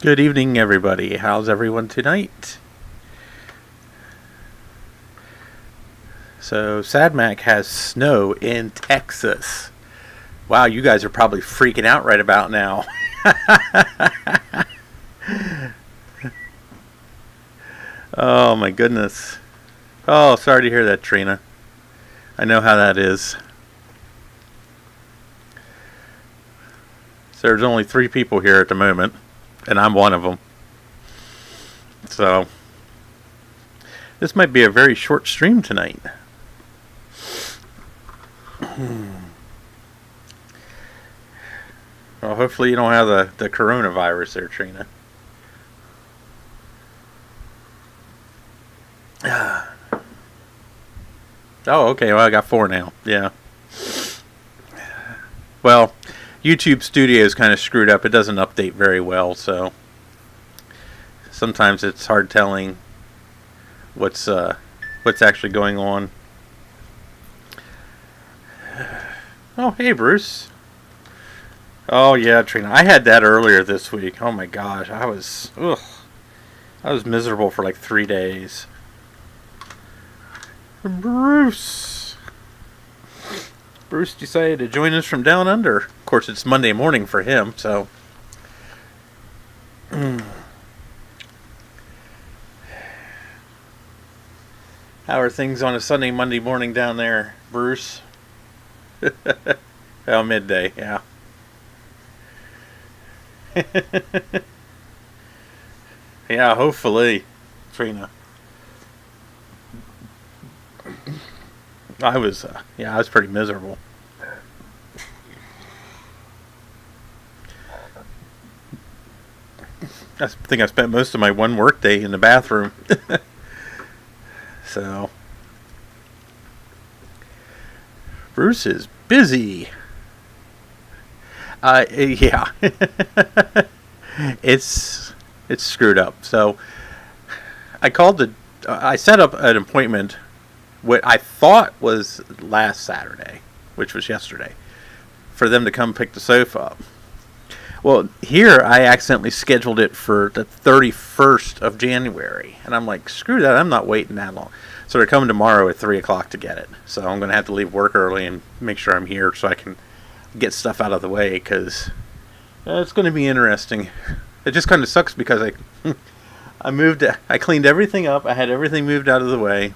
Good evening, everybody. How's everyone tonight? So, SadMac has snow in Texas. Wow, you guys are probably freaking out right about now. Oh, my goodness. Oh, sorry to hear that, Trina. I know how that is. So there's only 3 people here at the moment, and I'm one of them. So, this might be a very short stream tonight. Well, hopefully you don't have the coronavirus there, Trina. Oh, okay. Well, I got 4 now. Yeah. Well, YouTube Studio is kind of screwed up. It doesn't update very well, so sometimes it's hard telling what's actually going on. Oh, hey, Bruce. Oh, yeah, Trina. I had that earlier this week. Oh, my gosh. I was miserable for like 3 days. Bruce decided to join us from down under. Of course, it's Monday morning for him, so. How are things on a Sunday, Monday morning down there, Bruce? Oh, midday, yeah. Yeah, hopefully, Trina. I was pretty miserable. I think I spent most of my one work day in the bathroom. So, Bruce is busy. Yeah. It's screwed up. So, I set up an appointment, what I thought was last Saturday, which was yesterday, for them to come pick the sofa up. Well, here I accidentally scheduled it for the 31st of January. And I'm like, screw that, I'm not waiting that long. So they're coming tomorrow at 3 o'clock to get it. So I'm going to have to leave work early and make sure I'm here so I can get stuff out of the way, because it's going to be interesting. It just kind of sucks because I cleaned everything up. I had everything moved out of the way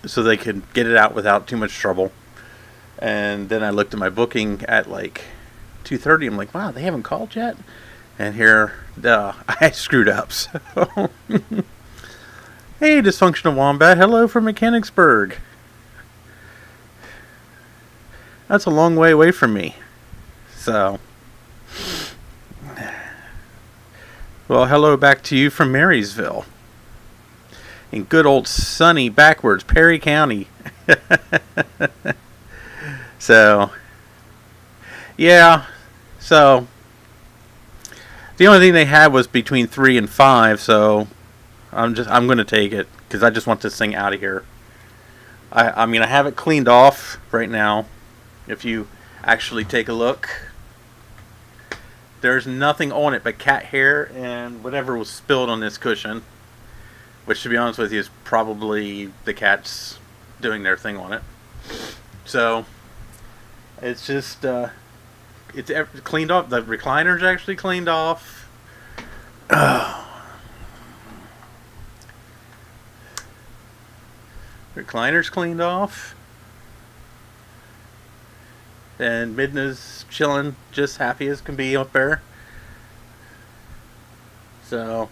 so they could get it out without too much trouble. And then I looked at my booking at like 2:30. I'm like, wow, they haven't called yet? And here, I screwed up. So. Hey, Dysfunctional Wombat. Hello from Mechanicsburg. That's a long way away from me. So. Well, hello back to you from Marysville. In good old sunny, backwards, Perry County. So. Yeah. So, the only thing they had was between 3 and 5, so I'm going to take it, because I just want this thing out of here. I mean, I have it cleaned off right now. If you actually take a look, there's nothing on it but cat hair and whatever was spilled on this cushion, which, to be honest with you, is probably the cats doing their thing on it. So, it's just, it's cleaned off. The recliner's actually cleaned off. Recliner's cleaned off. And Midna's chilling, just happy as can be up there. So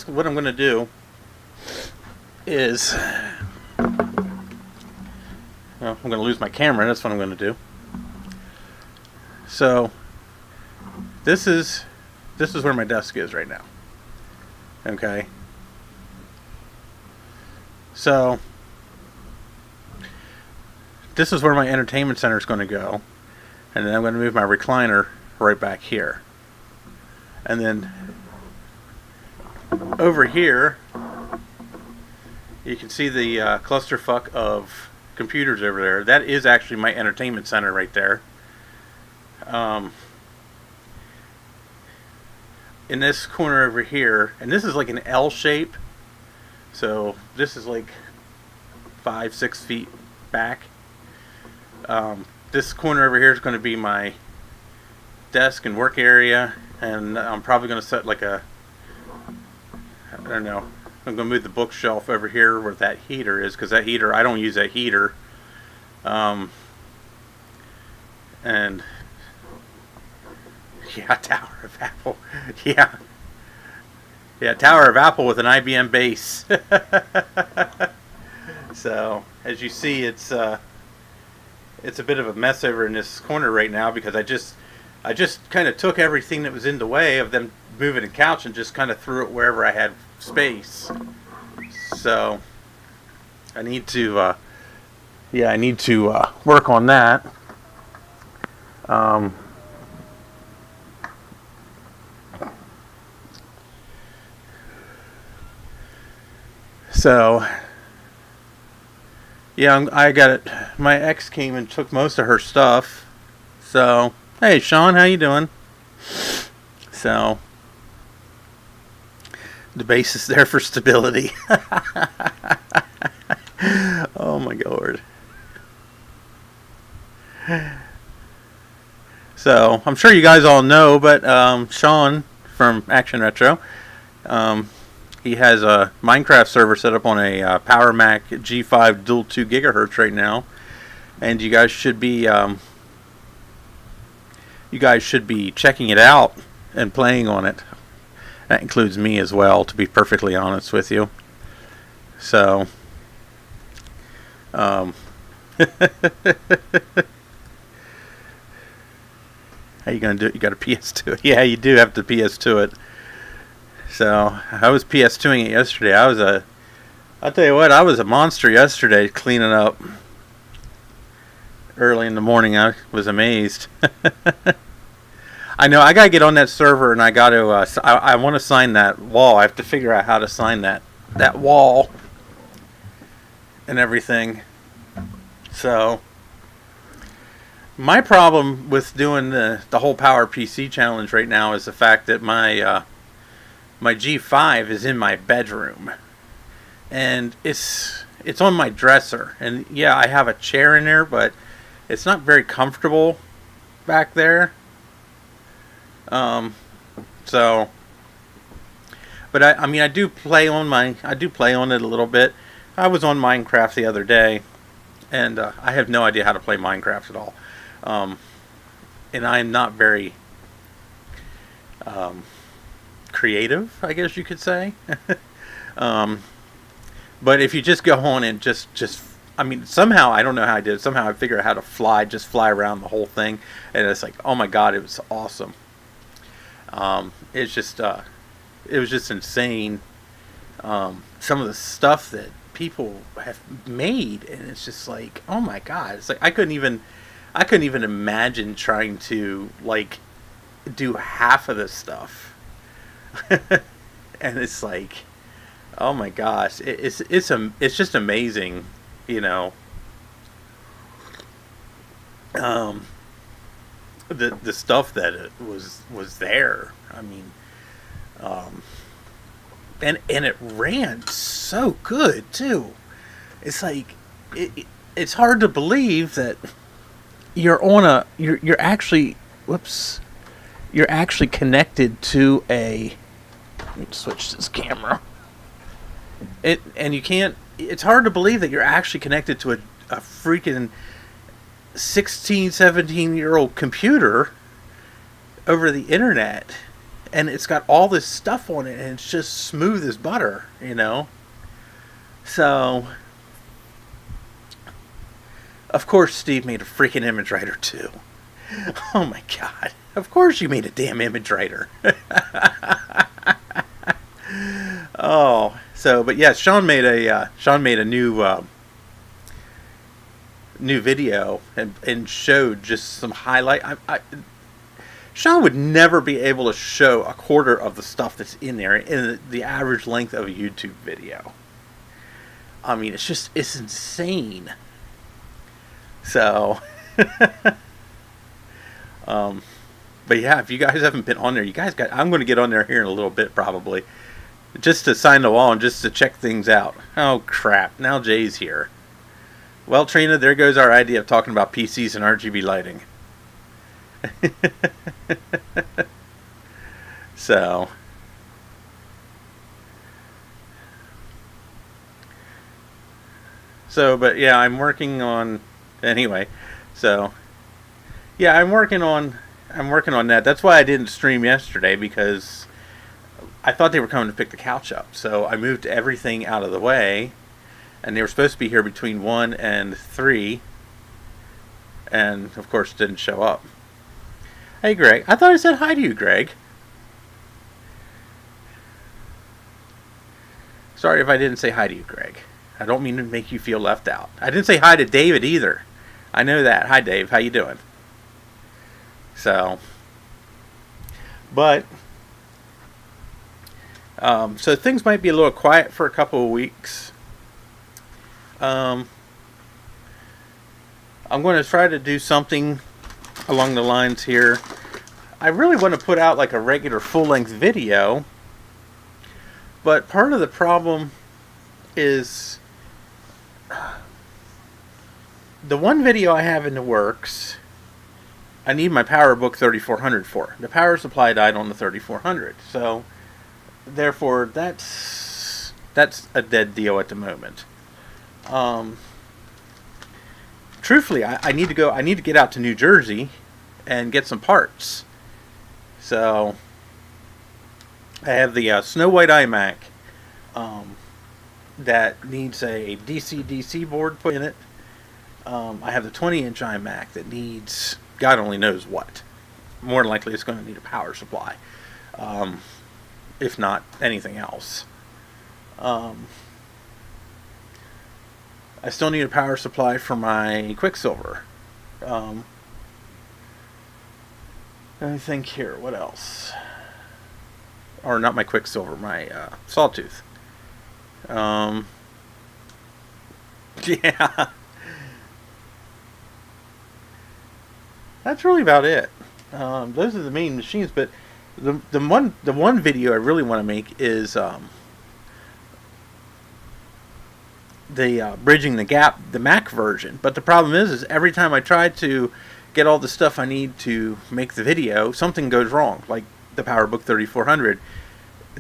what I'm going to do is, well, I'm going to lose my camera. That's what I'm going to do. So, this is where my desk is right now. Okay. So, this is where my entertainment center is going to go. And then I'm going to move my recliner right back here. And then, over here, you can see the clusterfuck of computers over there. That is actually my entertainment center right there. in this corner over here, and this is like an L shape, so this is like 5-6 feet back. This corner over here is going to be my desk and work area, and I'm probably going to set like a, I don't know, I'm going to move the bookshelf over here where that heater is, because that heater, I don't use that heater. And yeah, Tower of Apple. Yeah, Tower of Apple with an IBM base. So as you see, it's a bit of a mess over in this corner right now, because I just kind of took everything that was in the way of them moving the couch and just kind of threw it wherever I had space. So I need to work on that. So yeah, I got it. My ex came and took most of her stuff. So hey, Sean, how you doing? So the base is there for stability. Oh my God. So I'm sure you guys all know, but Sean from Action Retro, he has a Minecraft server set up on a Power Mac G5 dual 2 gigahertz right now, and you guys should be checking it out and playing on it. That includes me as well, to be perfectly honest with you. So how you gonna do it? You got a PS2 it. Yeah, you do have to PS2 it. So I was PS2ing it yesterday. I'll tell you what, I was a monster yesterday cleaning up early in the morning. I was amazed. I know I gotta get on that server, and I gotta I want to sign that wall. I have to figure out how to sign that wall and everything. So my problem with doing the whole Power PC challenge right now is the fact that my G5 is in my bedroom, and it's on my dresser, and yeah, I have a chair in there, but it's not very comfortable back there. So, but I mean, I do play on it a little bit. I was on Minecraft the other day, and I have no idea how to play Minecraft at all. And I'm not very creative, I guess you could say. But if you just go on and just I mean, somehow, I don't know how I did it. Somehow I figured out how to fly around the whole thing, and it's like, oh my God, it was awesome. It was just insane. Some of the stuff that people have made, and it's just like, oh my God, it's like I couldn't even imagine trying to like do half of this stuff. And it's like, oh my gosh, it's just amazing, you know. The stuff that it was there. I mean, and it ran so good too. It's like it's hard to believe that you're actually connected to a. Let me switch this camera. It's hard to believe that you're actually connected to a freaking 17-year-old computer over the internet, and it's got all this stuff on it, and it's just smooth as butter, you know. So of course Steve made a freaking image writer too. Oh my God, of course you made a damn image writer. Oh, so but yeah, Sean made a new video and showed just some highlight. Sean would never be able to show a quarter of the stuff that's in there in the average length of a YouTube video. I mean, it's insane. So, but But yeah, if you guys haven't been on there, you guys got. I'm going to get on there here in a little bit probably, just to sign the wall and just to check things out. Oh crap! Now Jay's here. Well, Trina, there goes our idea of talking about PCs and RGB lighting. So. But yeah, I'm working on. Anyway, so yeah, I'm working on that. That's why I didn't stream yesterday, because I thought they were coming to pick the couch up. So I moved everything out of the way, and they were supposed to be here between 1 and 3, and of course didn't show up. Hey Greg, I thought I said hi to you, Greg. Sorry if I didn't say hi to you, Greg. I don't mean to make you feel left out. I didn't say hi to David either. I know that. Hi Dave, how you doing? So, but so things might be a little quiet for a couple of weeks. I'm going to try to do something along the lines here. I really want to put out like a regular full-length video, but part of the problem is the one video I have in the works, I need my PowerBook 3400 for. The power supply died on the 3400, so therefore that's a dead deal at the moment. Truthfully, I need to get out to New Jersey and get some parts. So I have the Snow White iMac that needs a DC-DC board put in it. I have the 20-inch iMac that needs God only knows what. More than likely it's going to need a power supply, if not anything else. I still need a power supply for my Quicksilver. Let me think here, what else? Or not my Quicksilver, my Sawtooth. Yeah. That's really about it. Those are the main machines, but the one video I really want to make is the Bridging the Gap, the Mac version. But the problem is every time I try to get all the stuff I need to make the video, something goes wrong. Like the PowerBook 3400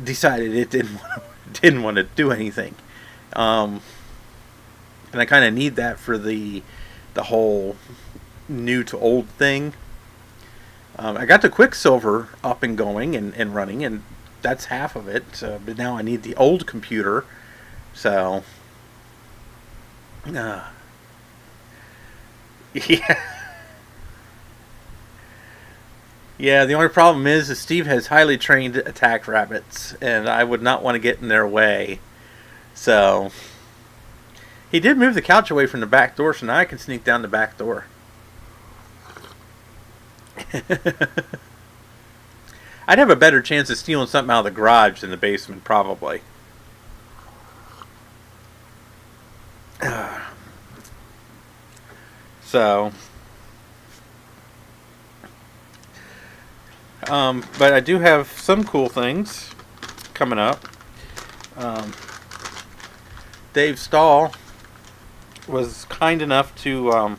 decided it didn't want to do anything, and I kind of need that for the whole new to old thing. I got the Quicksilver up and going and running, and that's half of it. But now I need the old computer. So, yeah. Yeah, the only problem is Steve has highly trained attack rabbits, and I would not want to get in their way. So, he did move the couch away from the back door, so now I can sneak down the back door. I'd have a better chance of stealing something out of the garage than the basement, probably. So, but I do have some cool things coming up. Dave Stahl was kind enough to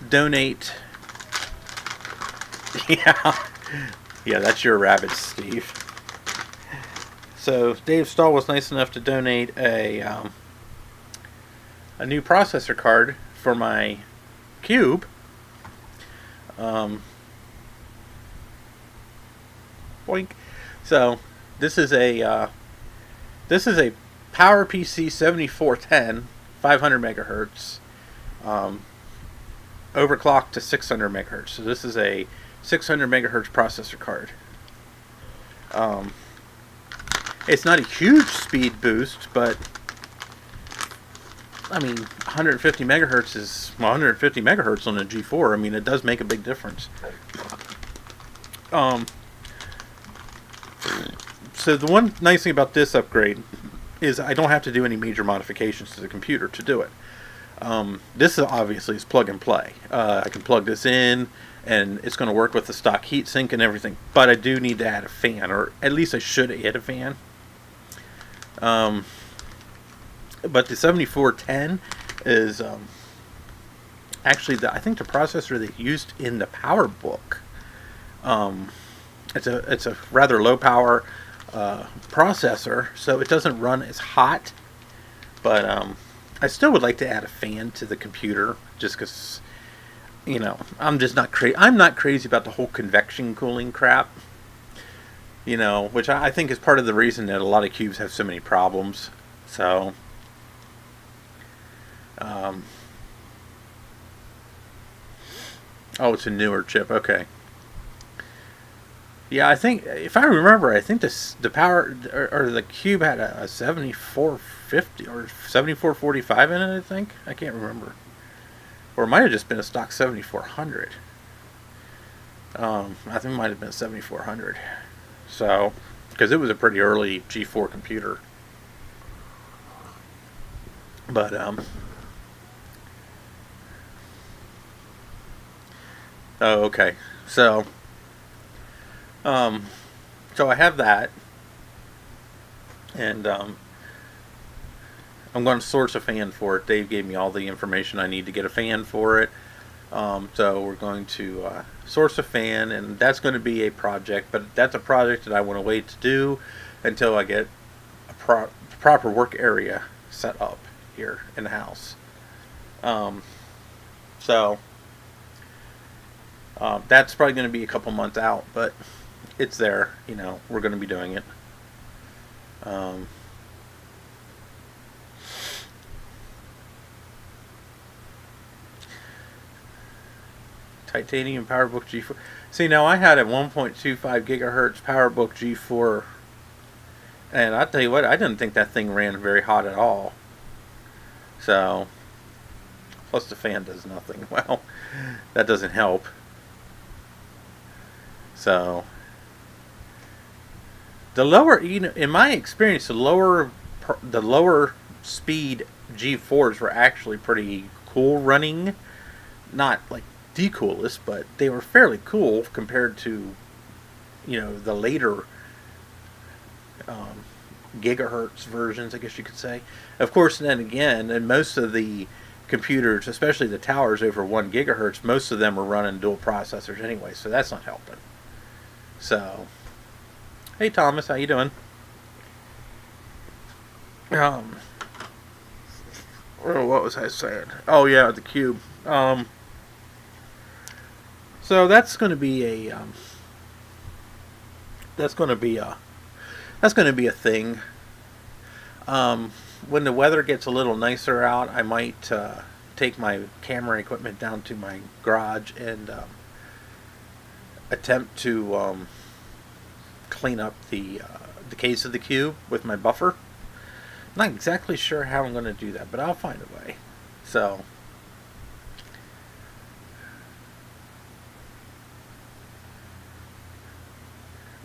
donate. Yeah, that's your rabbit, Steve. So Dave Stahl was nice enough to donate a new processor card for my Cube. Boink. So this is a PowerPC 7410, 500 megahertz, overclocked to 600 megahertz. So this is a 600 megahertz processor card. It's not a huge speed boost, but I mean, 150 megahertz is 150 megahertz on a G4. I mean, it does make a big difference. So the one nice thing about this upgrade is I don't have to do any major modifications to the computer to do it. This is obviously is plug and play. I can plug this in, and it's going to work with the stock heatsink and everything. But I do need to add a fan, or at least I should add a fan. But the 7410 is actually I think the processor they used in the PowerBook. It's a rather low power processor, so it doesn't run as hot. But I still would like to add a fan to the computer, just because, I'm just not crazy. I'm not crazy about the whole convection cooling crap. Which I think is part of the reason that a lot of cubes have so many problems. So, oh, it's a newer chip. Okay. Yeah, I think if I remember, I think the power or the cube had a 7450 or 7445 in it. I think I can't remember, or it might have just been a stock 7400. I think it might have been 7400. So, because it was a pretty early G4 computer. But oh, okay. So I have that, and I'm going to source a fan for it. Dave gave me all the information I need to get a fan for it. So we're going to source a fan, and that's going to be a project, but that's a project that I want to wait to do until I get a proper work area set up here in the house. So that's probably going to be a couple months out, but it's there. We're going to be doing it. Titanium PowerBook G4. See, now I had a 1.25 gigahertz PowerBook G4, and I tell you what, I didn't think that thing ran very hot at all. So, plus the fan does nothing. Well, that doesn't help. So, the lower, in my experience, the lower speed G4s were actually pretty cool running. Not like the coolest, but they were fairly cool compared to, the later gigahertz versions, I guess you could say. Of course, then again, and most of the computers, especially the towers over 1 gigahertz, most of them are running dual processors anyway, so that's not helping. So, hey Thomas, how you doing? What was I saying? Oh yeah, the cube. So that's going to be a thing. When the weather gets a little nicer out, I might take my camera equipment down to my garage and attempt to clean up the case of the cube with my buffer. I'm not exactly sure how I'm going to do that, but I'll find a way. So.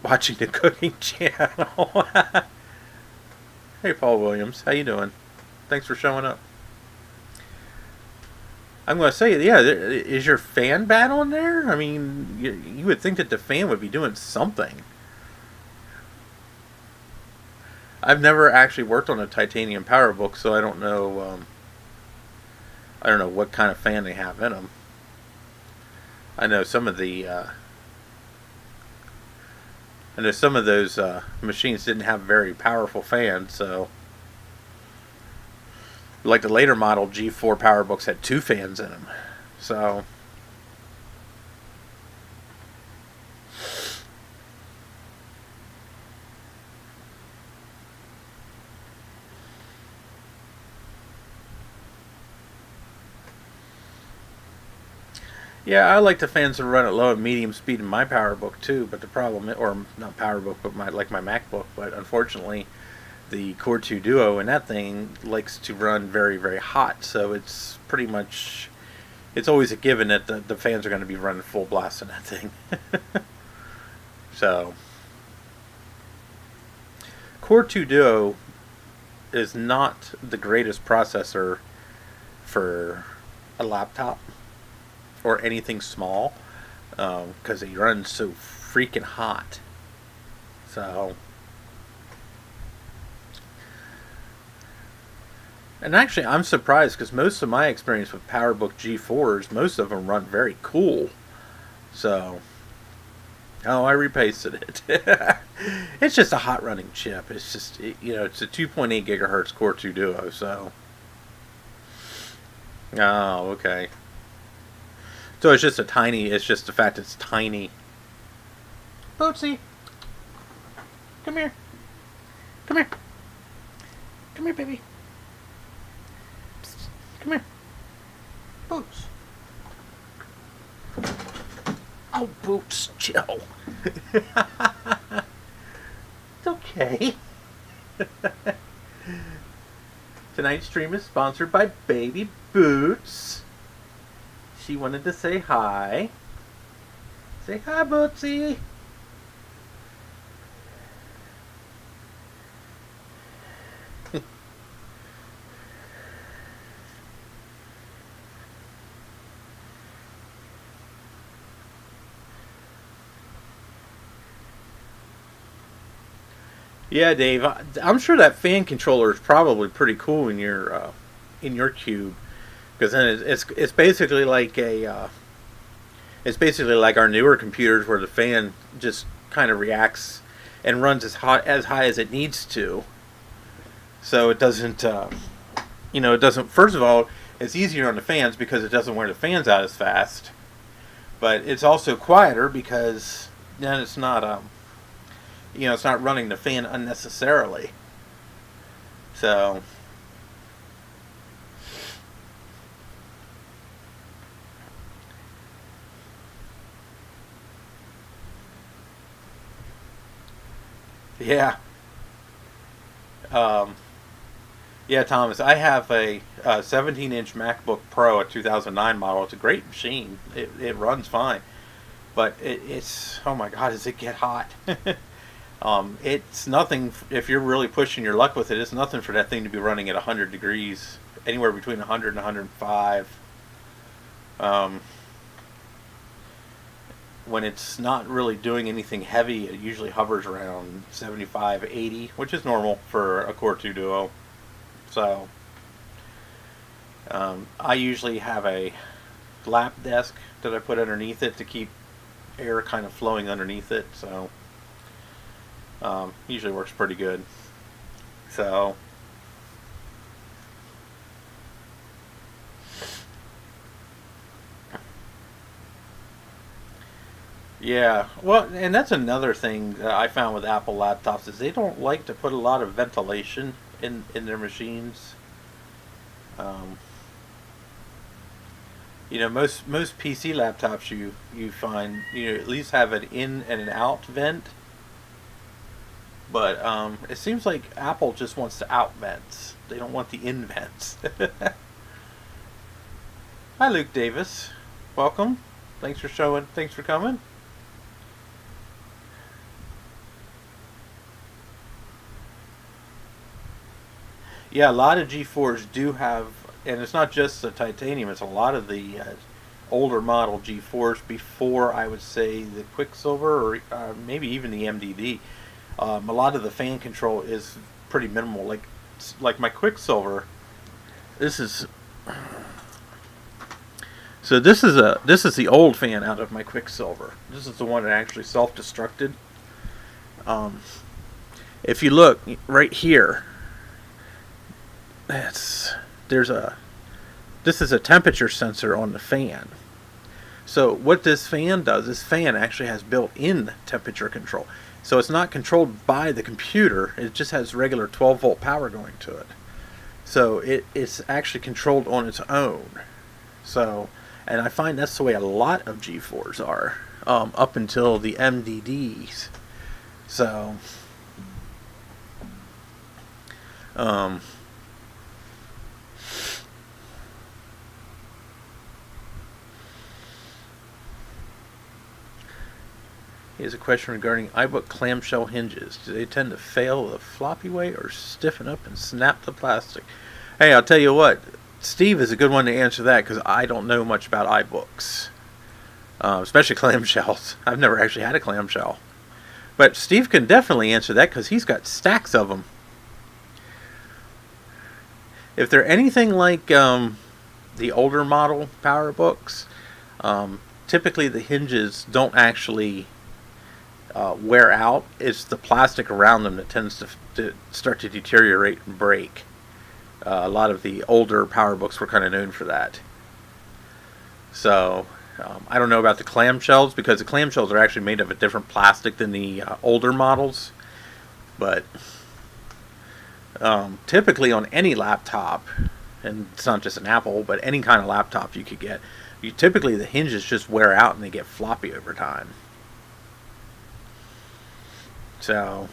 Watching the cooking channel. Hey Paul Williams, how you doing? Thanks for showing up. I'm going to say, yeah, is your fan bad on there? I mean, you would think that the fan would be doing something. I've never actually worked on a titanium PowerBook, so I don't know. I don't know what kind of fan they have in them. I know some of those machines didn't have very powerful fans, so like the later model G4 PowerBooks had 2 fans in them. So yeah, I like the fans to run at low and medium speed in my PowerBook too, but the problem, or not PowerBook, but my MacBook, but unfortunately the Core 2 Duo in that thing likes to run very, very hot, so it's pretty much, it's always a given that the fans are going to be running full blast in that thing. So, Core 2 Duo is not the greatest processor for a laptop or anything small, because it runs so freaking hot. So, and actually, I'm surprised because most of my experience with PowerBook G4s, most of them run very cool. So, oh, I repasted it. It's just a hot running chip. It's just, it's a 2.8 gigahertz Core 2 Duo. So, oh, okay. So it's just it's just the fact it's tiny. Bootsy, come here. Come here. Come here, baby. Psst. Come here. Boots. Oh, Boots, chill. It's okay. Tonight's stream is sponsored by Baby Boots. She wanted to say hi. Say hi, Bootsy. Yeah, Dave. I'm sure that fan controller is probably pretty cool in your cube, because then it's basically like it's basically like our newer computers where the fan just kind of reacts and runs as high as it needs to. So it doesn't, it doesn't. First of all, it's easier on the fans because it doesn't wear the fans out as fast. But it's also quieter because then it's not it's not running the fan unnecessarily. So, yeah. Yeah, Thomas, I have a 17-inch MacBook Pro, a 2009 model. It's a great machine. It runs fine. But it's, oh my God, does it get hot? It's nothing, if you're really pushing your luck with it, it's nothing for that thing to be running at 100 degrees, anywhere between 100 and 105. When it's not really doing anything heavy, it usually hovers around 75, 80, which is normal for a Core 2 Duo. So, I usually have a lap desk that I put underneath it to keep air kind of flowing underneath it, so usually works pretty good. So, yeah, well, and that's another thing that I found with Apple laptops is they don't like to put a lot of ventilation in their machines. Most PC laptops you find at least have an in and an out vent. But it seems like Apple just wants the out vents. They don't want the in vents. Hi, Luke Davis. Welcome. Thanks for coming. Yeah, a lot of G4s do have, and it's not just the titanium. It's a lot of the older model G4s before, I would say, the Quicksilver or maybe even the MDD. A lot of the fan control is pretty minimal. Like my Quicksilver, this is the old fan out of my Quicksilver. This is the one that actually self-destructed. If you look right here, this is a temperature sensor on the fan. So what this fan does, this fan actually has built-in temperature control. So it's not controlled by the computer. It just has regular 12-volt power going to it. So it's actually controlled on its own. So, and I find that's the way a lot of G4s are, up until the MDDs. So, here's a question regarding iBook clamshell hinges. Do they tend to fail the floppy way or stiffen up and snap the plastic? Hey, I'll tell you what. Steve is a good one to answer that because I don't know much about iBooks, especially clamshells. I've never actually had a clamshell. But Steve can definitely answer that because he's got stacks of them. If they're anything like the older model PowerBooks, typically the hinges don't actually wear out. It's the plastic around them that tends to start to deteriorate and break. A lot of the older PowerBooks were kind of known for that. So I don't know about the clamshells because the clamshells are actually made of a different plastic than the older models. But typically on any laptop, and it's not just an Apple, but any kind of laptop you could get, typically the hinges just wear out and they get floppy over time. So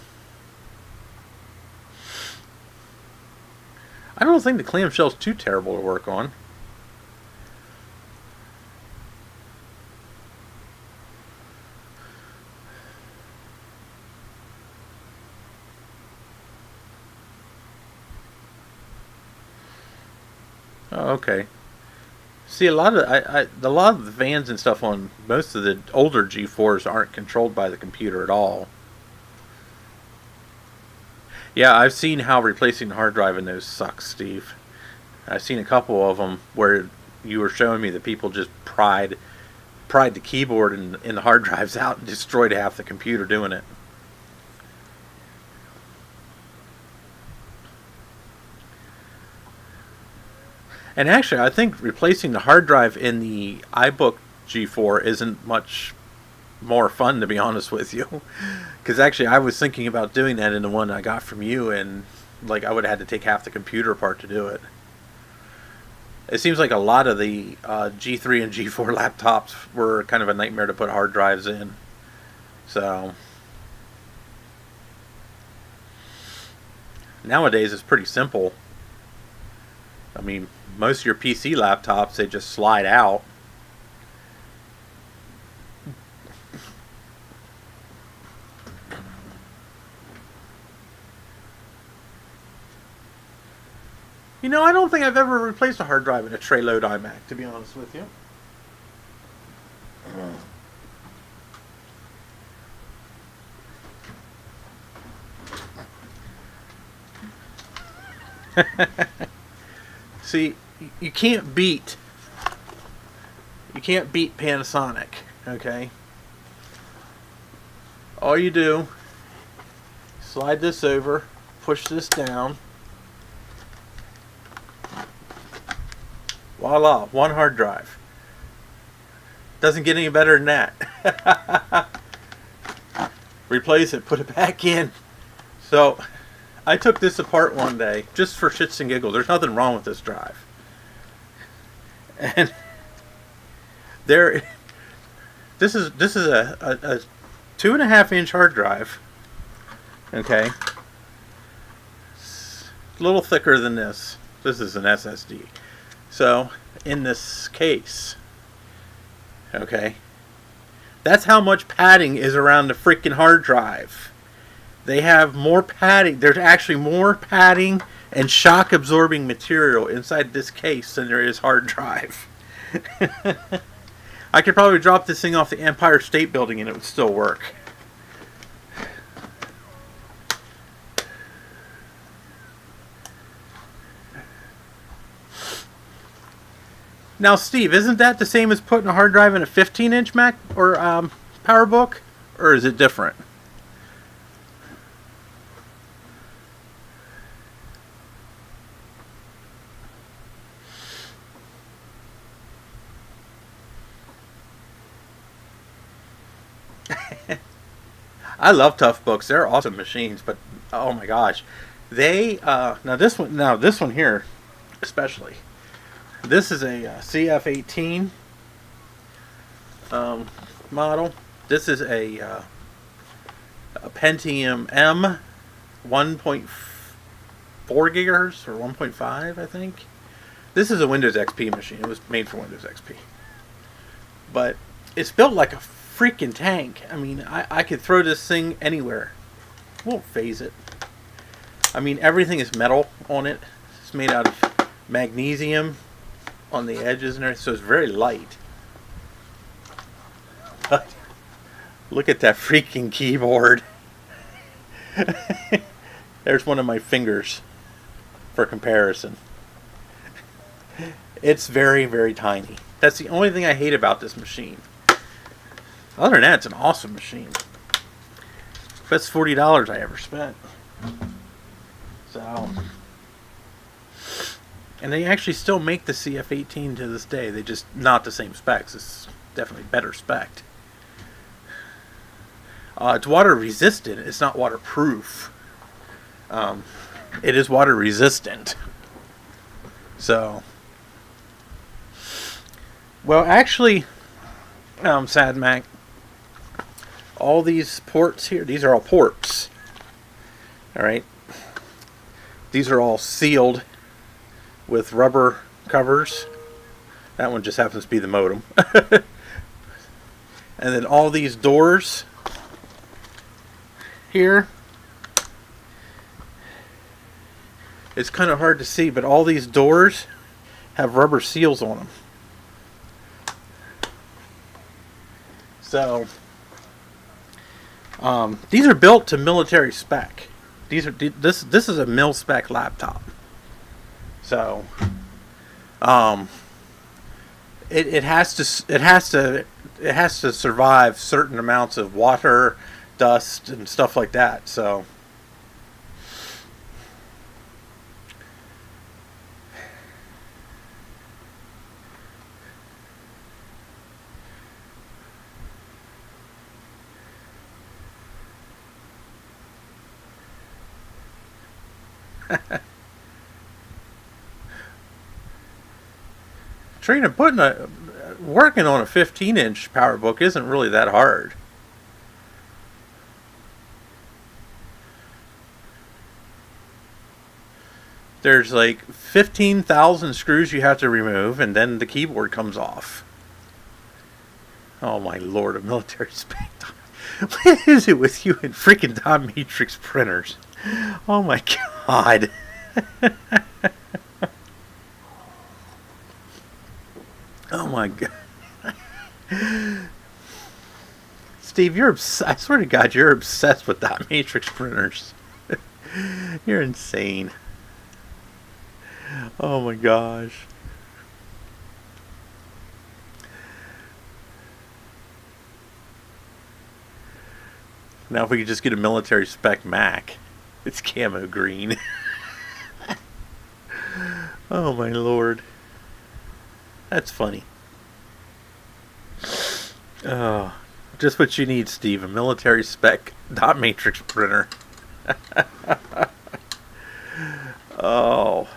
I don't think the clamshell's too terrible to work on. Oh, okay. See, a lot of the fans and stuff on most of the older G4s aren't controlled by the computer at all. Yeah, I've seen how replacing the hard drive in those sucks, Steve. I've seen a couple of them where you were showing me that people just pried the keyboard and the hard drives out and destroyed half the computer doing it. And actually, I think replacing the hard drive in the iBook G4 isn't much more fun, to be honest with you. Because actually, I was thinking about doing that in the one I got from you, and like I would have had to take half the computer apart to do it. It seems like a lot of the G3 and G4 laptops were kind of a nightmare to put hard drives in. So nowadays, it's pretty simple. I mean, most of your PC laptops, they just slide out. You know, I don't think I've ever replaced a hard drive in a tray load iMac, to be honest with you. See, you can't beat Panasonic, okay? All you do, slide this over, push this down. Voila, one hard drive. Doesn't get any better than that. Replace it, put it back in. So I took this apart one day just for shits and giggles. There's nothing wrong with this drive. And this is a 2.5-inch hard drive. Okay. It's a little thicker than this. This is an SSD. So in this case, okay, that's how much padding is around the freaking hard drive. They have more padding. There's actually more padding and shock absorbing material inside this case than there is hard drive. I could probably drop this thing off the Empire State Building and it would still work. Now, Steve, isn't that the same as putting a hard drive in a 15-inch Mac or PowerBook? Or is it different? I love Toughbooks. They're awesome machines, but oh my gosh, they now this one here, especially. This is a CF18 model. This is a Pentium M 1.4 gigahertz or 1.5, I think. This is a Windows XP machine. It was made for Windows XP. But it's built like a freaking tank. I mean, I could throw this thing anywhere. Won't phase it. I mean, everything is metal on it. It's made out of magnesium on the edges and everything, so it's very light. But look at that freaking keyboard. There's one of my fingers for comparison. It's very, very tiny. That's the only thing I hate about this machine. Other than that, it's an awesome machine. Best $40 I ever spent. So, and they actually still make the CF18 to this day. They just not the same specs. It's definitely better spec. It's water resistant. It's not waterproof. It is water resistant. So, well, actually, Sad Mac, all these ports here, these are all ports. All right. These are all sealed with rubber covers. That one just happens to be the modem. And then all these doors here, it's kind of hard to see, but all these doors have rubber seals on them. So these are built to military spec. This is a mil spec laptop. So it has to survive certain amounts of water, dust, and stuff like that. So Trina, working on a 15-inch PowerBook isn't really that hard. There's like 15,000 screws you have to remove, and then the keyboard comes off. Oh my lord, a military spec. What is it with you and freaking dot matrix printers? Oh my god. Oh my god. Steve, I swear to God, you're obsessed with dot matrix printers. You're insane. Oh my gosh. Now if we could just get a military spec Mac. It's camo green. Oh my lord. That's funny. Oh, just what you need, Steve. A military spec dot matrix printer. Oh.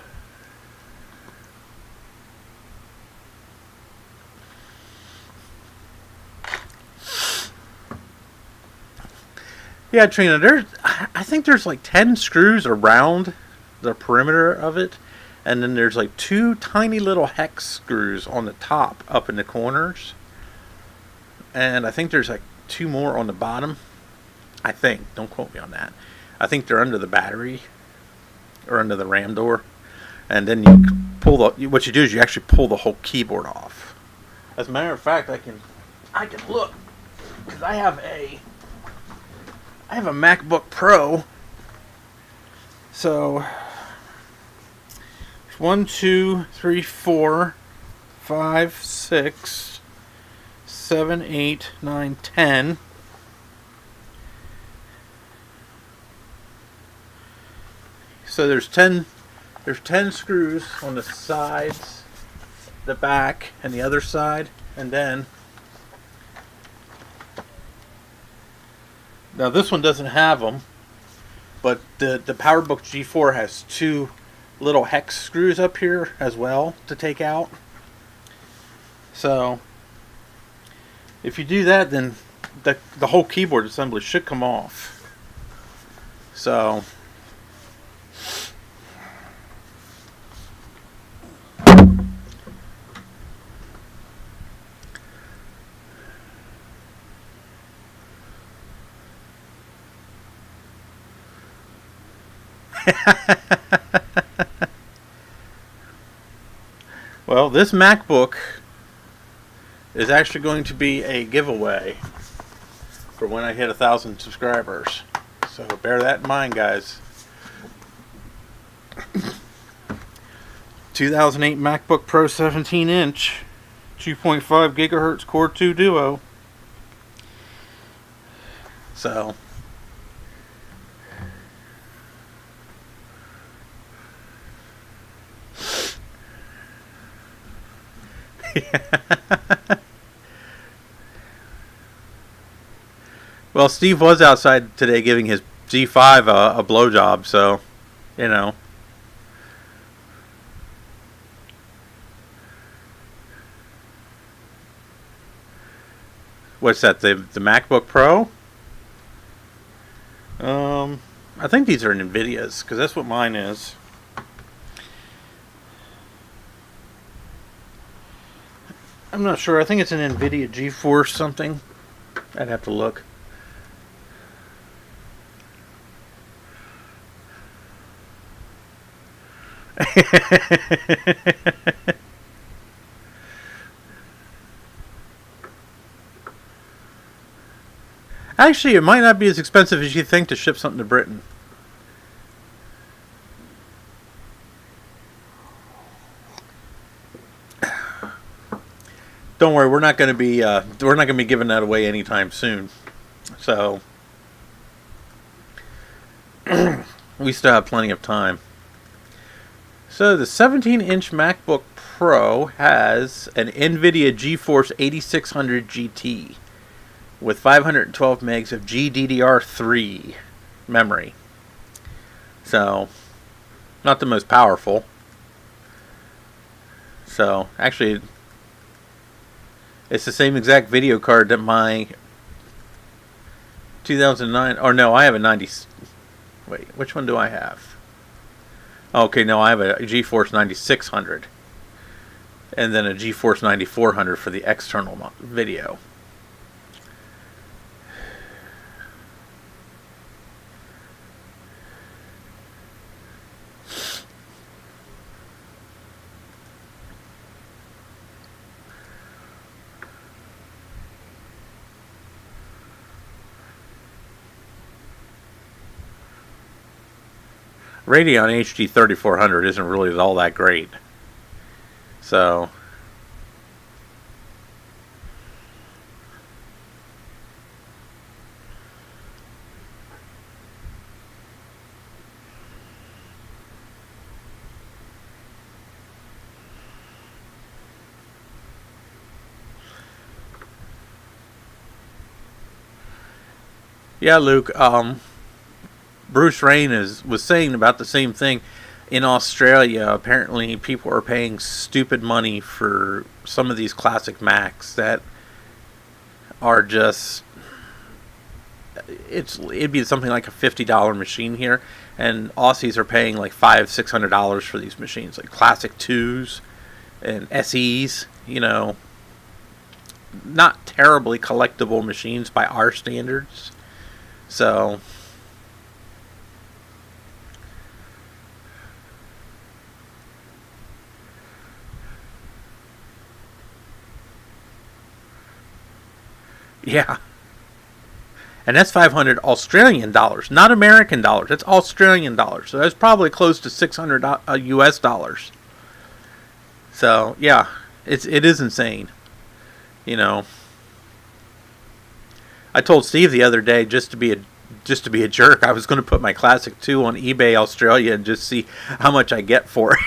Yeah, Trina, I think there's like 10 screws around the perimeter of it. And then there's like 2 tiny little hex screws on the top up in the corners. And I think there's like 2 more on the bottom. I think. Don't quote me on that. I think they're under the battery. Or under the RAM door. And then you pull what you do is you actually pull the whole keyboard off. As a matter of fact, I can look. Because I have a MacBook Pro. So 1, 2, 3, 4, 5, 6, 7, 8, 9, 10. So there's 10 screws on the sides, the back, and the other side, and then now this one doesn't have them, but the PowerBook G4 has 2 little hex screws up here as well to take out. So if you do that, then the whole keyboard assembly should come off. So Well, this MacBook is actually going to be a giveaway for when I hit 1,000 subscribers. So bear that in mind, guys. 2008 MacBook Pro 17-inch, 2.5 gigahertz Core 2 Duo. So well, Steve was outside today giving his G5 a blowjob, so, you know. What's that, the MacBook Pro? I think these are NVIDIA's, because that's what mine is. I'm not sure. I think it's an NVIDIA GeForce something. I'd have to look. Actually, it might not be as expensive as you think to ship something to Britain. Don't worry, we're not going to be giving that away anytime soon. So we still have plenty of time. So the 17-inch MacBook Pro has an NVIDIA GeForce 8600 GT with 512 megs of GDDR3 memory. So, not the most powerful. So, actually, it's the same exact video card that my 2009... Or no, I have a 90... Wait, which one do I have? Okay, no, I have a GeForce 9600. And then a GeForce 9400 for the external video. Radeon HD 3400 isn't really all that great. So, yeah, Luke, Bruce Rain was saying about the same thing. In Australia, apparently people are paying stupid money for some of these classic Macs that are just... It'd be something like a $50 machine here, and Aussies are paying like $500-$600 for these machines, like classic 2s and SEs, you know, not terribly collectible machines by our standards. So... yeah. And that's 500 Australian dollars, not American dollars. That's Australian dollars. So that's probably close to 600 US dollars. So, yeah, it is insane. You know, I told Steve the other day, just to be a jerk, I was going to put my Classic 2 on eBay Australia and just see how much I get for it.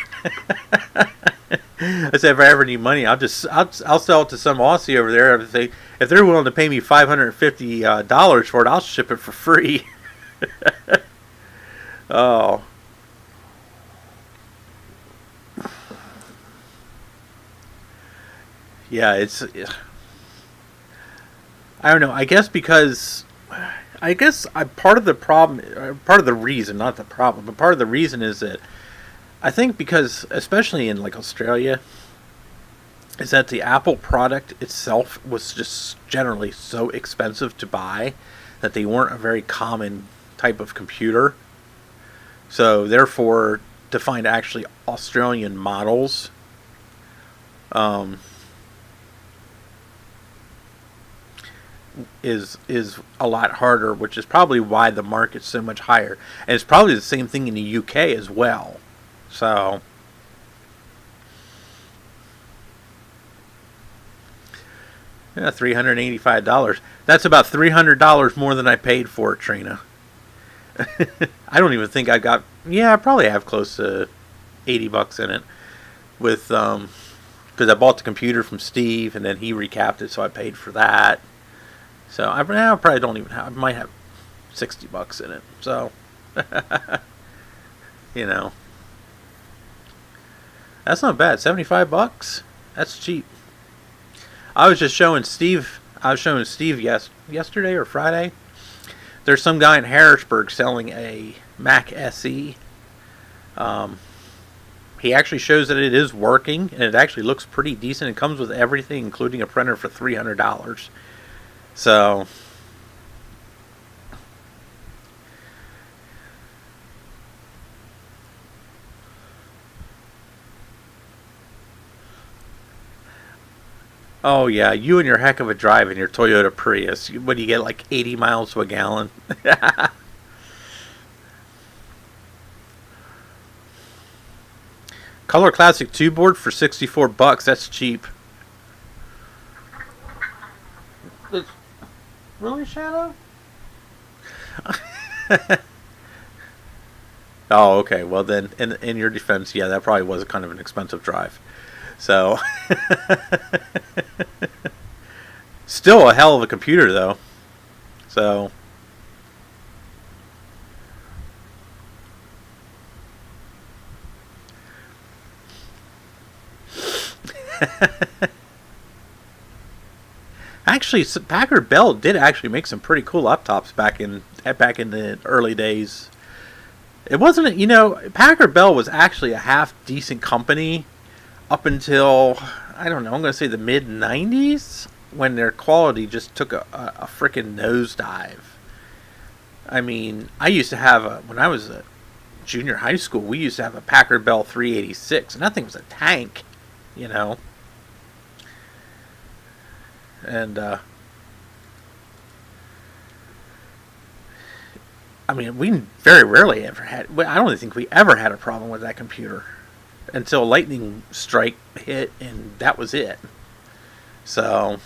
I said, if I ever need money, I'll sell it to some Aussie over there. If they're willing to pay me $550 for it, I'll ship it for free. Oh. Yeah, I don't know. I guess part of the problem, part of the reason, not the problem, but part of the reason is that I think because, especially in like Australia, is that the Apple product itself was just generally so expensive to buy that they weren't a very common type of computer. So therefore, to find actually Australian models um, is a lot harder, which is probably why the market's so much higher. And it's probably the same thing in the UK as well. So, yeah, $385. That's about $300 more than I paid for it, Trina. I don't even think I got. Yeah, I probably have close to $80 in it, with because I bought the computer from Steve and then he recapped it, so I paid for that. So I probably don't even have. I might have $60 in it. So, you know, that's not bad. $75. That's cheap. I was just showing Steve. I was showing Steve yesterday or Friday. There's some guy in Harrisburg selling a Mac SE. He actually shows that it is working, and it actually looks pretty decent. It comes with everything, including a printer, for $300. So, oh yeah, you and your heck of a drive in your Toyota Prius. What do you get, like 80 miles to a gallon? Color Classic 2 board for $64. That's cheap. It's really, Shadow? Oh, okay. Well, then, in your defense, yeah, that probably was kind of an expensive drive. So, still a hell of a computer, though. So, actually, Packard Bell did actually make some pretty cool laptops back in the early days. It wasn't, Packard Bell was actually a half decent company up until, I don't know, I'm going to say the mid 90s, when their quality just took a freaking nosedive. I mean, I used to have when I was a junior high school, we used to have a Packard Bell 386, and that thing was a tank, you know. And, I mean, we very rarely ever had, I don't think we ever had a problem with that computer until lightning strike hit, and that was it. So,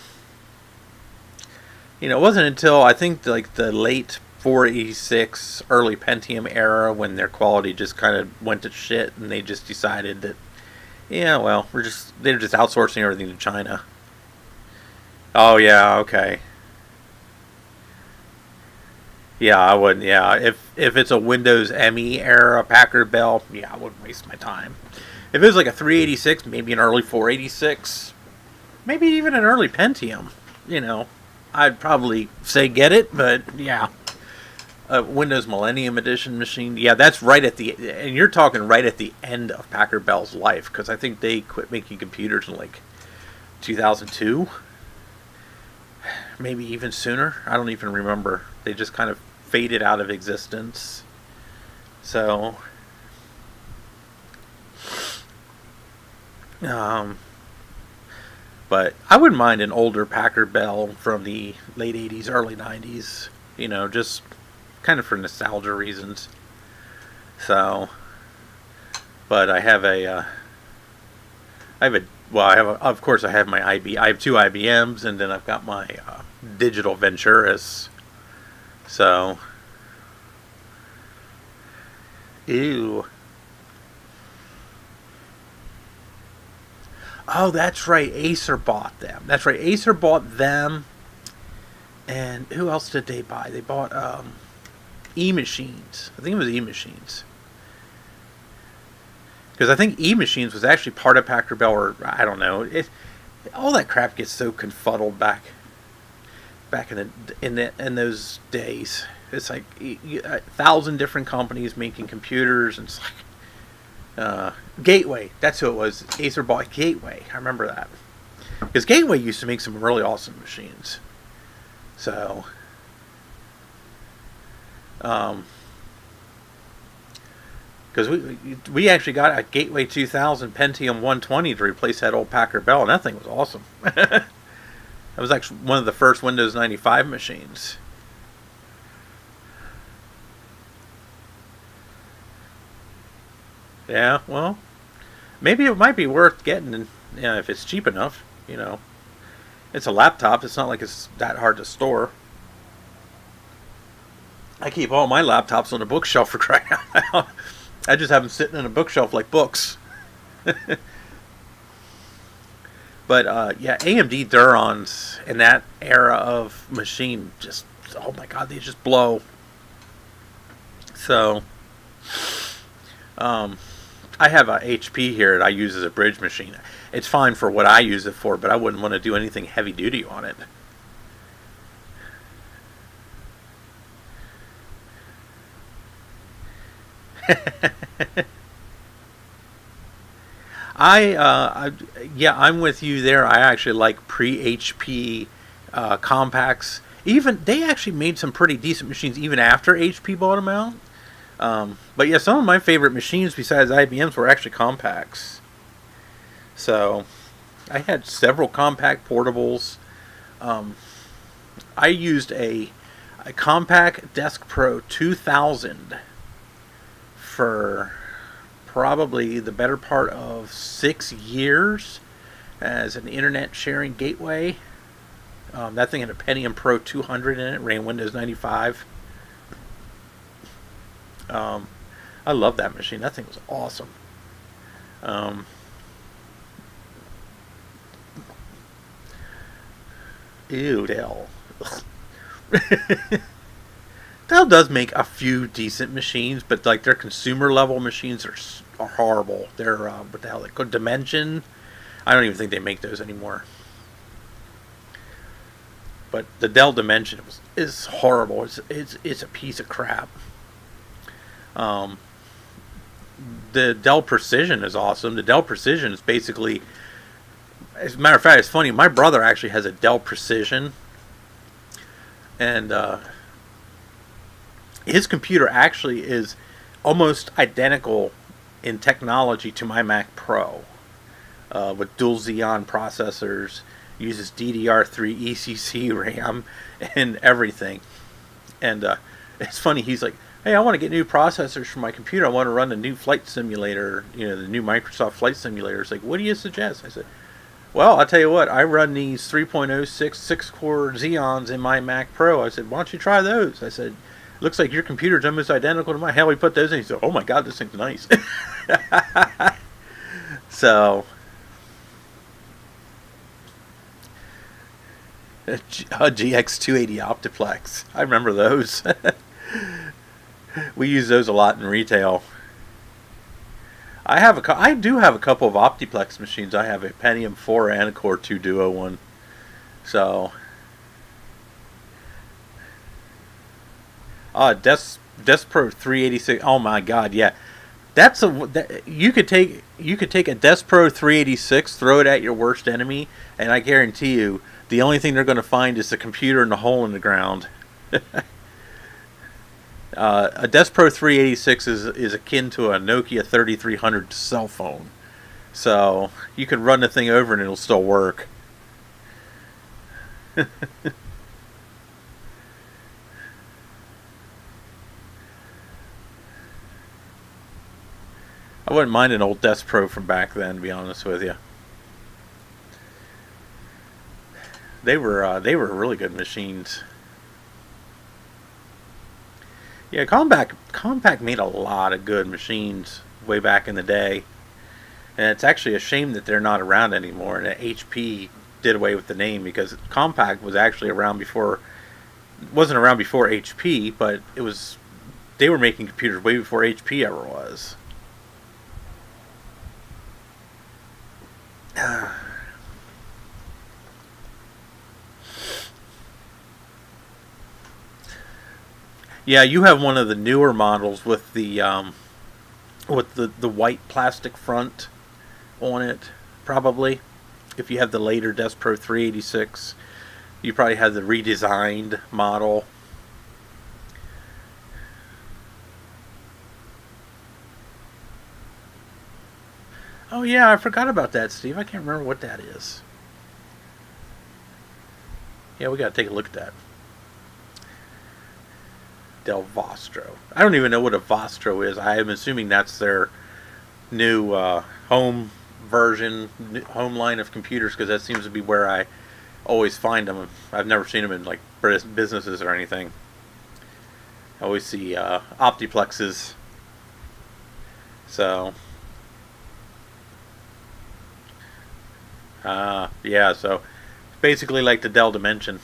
it wasn't until I think like the late 486, early Pentium era when their quality just kind of went to shit, and they just decided that, yeah, well, they're just outsourcing everything to China. Oh yeah, okay. Yeah, I wouldn't. Yeah, if it's a Windows ME era Packard Bell, yeah, I wouldn't waste my time. If it was like a 386, maybe an early 486, maybe even an early Pentium, I'd probably say get it. But yeah, a Windows Millennium Edition machine, yeah, that's right at and you're talking right at the end of Packard Bell's life, because I think they quit making computers in like 2002. Maybe even sooner. I don't even remember. They just kind of faded out of existence. So, but I wouldn't mind an older Packard Bell from the late 80s, early 90s, just kind of for nostalgia reasons. So, but I have of course I have I have two IBMs, and then I've got my digital Venturis. So, ew. Oh, that's right. Acer bought them. That's right. Acer bought them. And who else did they buy? They bought E-Machines. I think it was E-Machines. Because I think E-Machines was actually part of Packard Bell, or I don't know. All that crap gets so confuddled back in those days. It's like 1,000 different companies making computers, and it's like Gateway. That's who it was. Acer bought Gateway. I remember that, because Gateway used to make some really awesome machines. So, Because we actually got a Gateway 2000 Pentium 120 to replace that old Packard Bell, and that thing was awesome. That was actually one of the first Windows 95 machines. Yeah, well, maybe it might be worth getting, if it's cheap enough. It's a laptop. It's not like it's that hard to store. I keep all my laptops on a bookshelf for crying out loud. I just have them sitting in a bookshelf like books. But yeah, AMD Durons in that era of machine just, oh my god, they just blow. So, I have a HP here that I use as a bridge machine. It's fine for what I use it for, but I wouldn't want to do anything heavy duty on it. Yeah, I'm with you there. I actually like pre-HP compacts. Even they actually made some pretty decent machines even after HP bought them out. But yeah, some of my favorite machines besides IBM's were actually compacts. So I had several compact portables. I used a Compaq Desk Pro 2000 for probably the better part of 6 years as an internet sharing gateway. That thing had a Pentium Pro 200 in it, ran Windows 95. I love that machine. That thing was awesome. Ew, Dell. Dell does make a few decent machines, but like their consumer level machines are horrible. They're what the hell? They called Dimension. I don't even think they make those anymore. But the Dell Dimension is horrible. It's a piece of crap. The Dell Precision is awesome. The Dell Precision is basically, as a matter of fact, it's funny. My brother actually has a Dell Precision, and his computer actually is almost identical in technology to my Mac Pro, with dual Xeon processors, uses DDR3 ECC RAM, and everything. And it's funny. He's like, hey, I want to get new processors for my computer. I want to run a new flight simulator, the new Microsoft Flight Simulator. It's like, what do you suggest? I said, well, I'll tell you what, I run these 3.06 6-core Xeons in my Mac Pro. I said, why don't you try those? I said, looks like your computer's almost identical to mine. Hell, we put those in. He said, oh my god, this thing's nice. So, a GX280 Optiplex. I remember those. We use those a lot in retail. I do have a couple of Optiplex machines. I have a Pentium 4 and a Core 2 Duo one. So, Desk Pro 386. Oh my god, yeah. You could take a Desk Pro 386, throw it at your worst enemy, and I guarantee you, the only thing they're going to find is the computer and the hole in the ground. A Desk Pro 386 is akin to a Nokia 3300 cell phone. So, you can run the thing over and it'll still work. I wouldn't mind an old Desk Pro from back then, to be honest with you. They were really good machines. Yeah, Compaq made a lot of good machines way back in the day, and it's actually a shame that they're not around anymore. And that HP did away with the name, because Compaq was actually around before. Wasn't around before HP, but they were making computers way before HP ever was. Yeah, you have one of the newer models with the white plastic front on it, probably. If you have the later Desk Pro 386, you probably have the redesigned model. Oh yeah, I forgot about that, Steve. I can't remember what that is. Yeah, we got to take a look at that. Del Vostro. I don't even know what a Vostro is. I am assuming that's their new home version, home line of computers, because that seems to be where I always find them. I've never seen them in like businesses or anything. I always see Optiplexes. So, yeah, so basically like the Dell Dimension.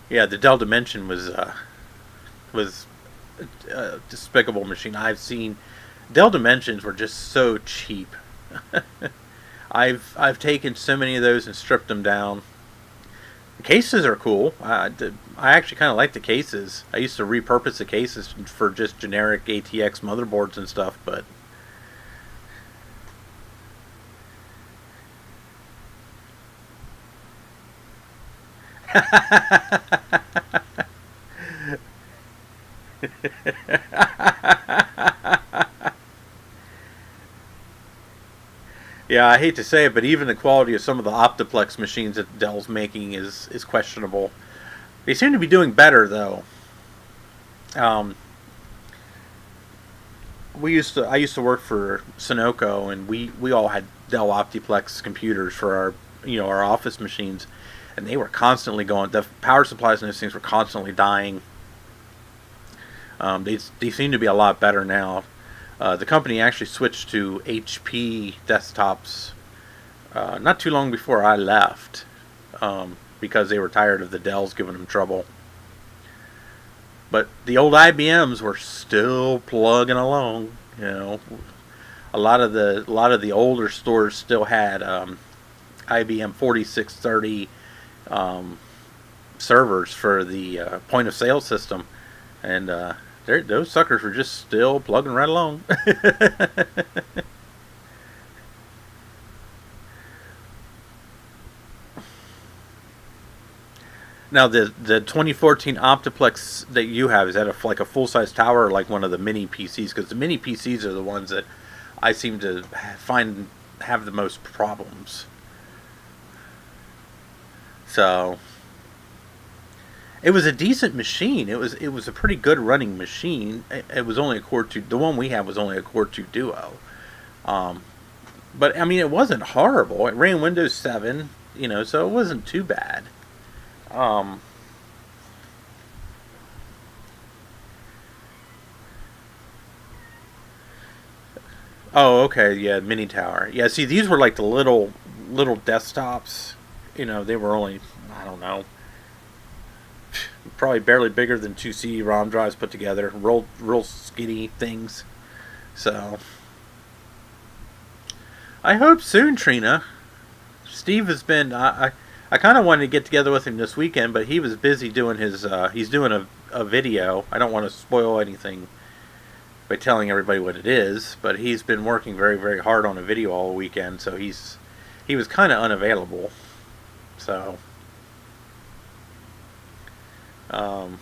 Yeah, the Dell Dimension was a despicable machine. I've seen Dell Dimensions were just so cheap. I've taken so many of those and stripped them down. The cases are cool. I actually kind of like the cases. I used to repurpose the cases for just generic ATX motherboards and stuff, but yeah, I hate to say it, but even the quality of some of the Optiplex machines that Dell's making is questionable. They seem to be doing better though. Um, I used to work for Sunoco, and we all had Dell Optiplex computers for our our office machines, and they were constantly going. The power supplies and those things were constantly dying. They seem to be a lot better now. The company actually switched to HP desktops not too long before I left, because they were tired of the Dells giving them trouble. But the old IBMs were still plugging along. A lot of the older stores still had IBM 4630 servers for the point of sale system, and those suckers were just still plugging right along. Now the 2014 Optiplex that you have, is that like a full size tower, or like one of the mini PCs? Because the mini PCs are the ones that I seem to find have the most problems. So it was a decent machine. It was a pretty good running machine. It was only a Core 2. The one we had was only a Core 2 Duo. Um, but I mean, it wasn't horrible. It ran Windows 7, so it wasn't too bad. Um, oh, okay, yeah, mini tower. Yeah, see, these were like the little desktops. They were only, I don't know, probably barely bigger than two CD-ROM drives put together. Real skinny things. So I hope soon, Trina. Steve has been. I kind of wanted to get together with him this weekend, but he was busy doing his. He's doing a video. I don't want to spoil anything by telling everybody what it is, but he's been working very, very hard on a video all weekend, so he was kind of unavailable. So, um,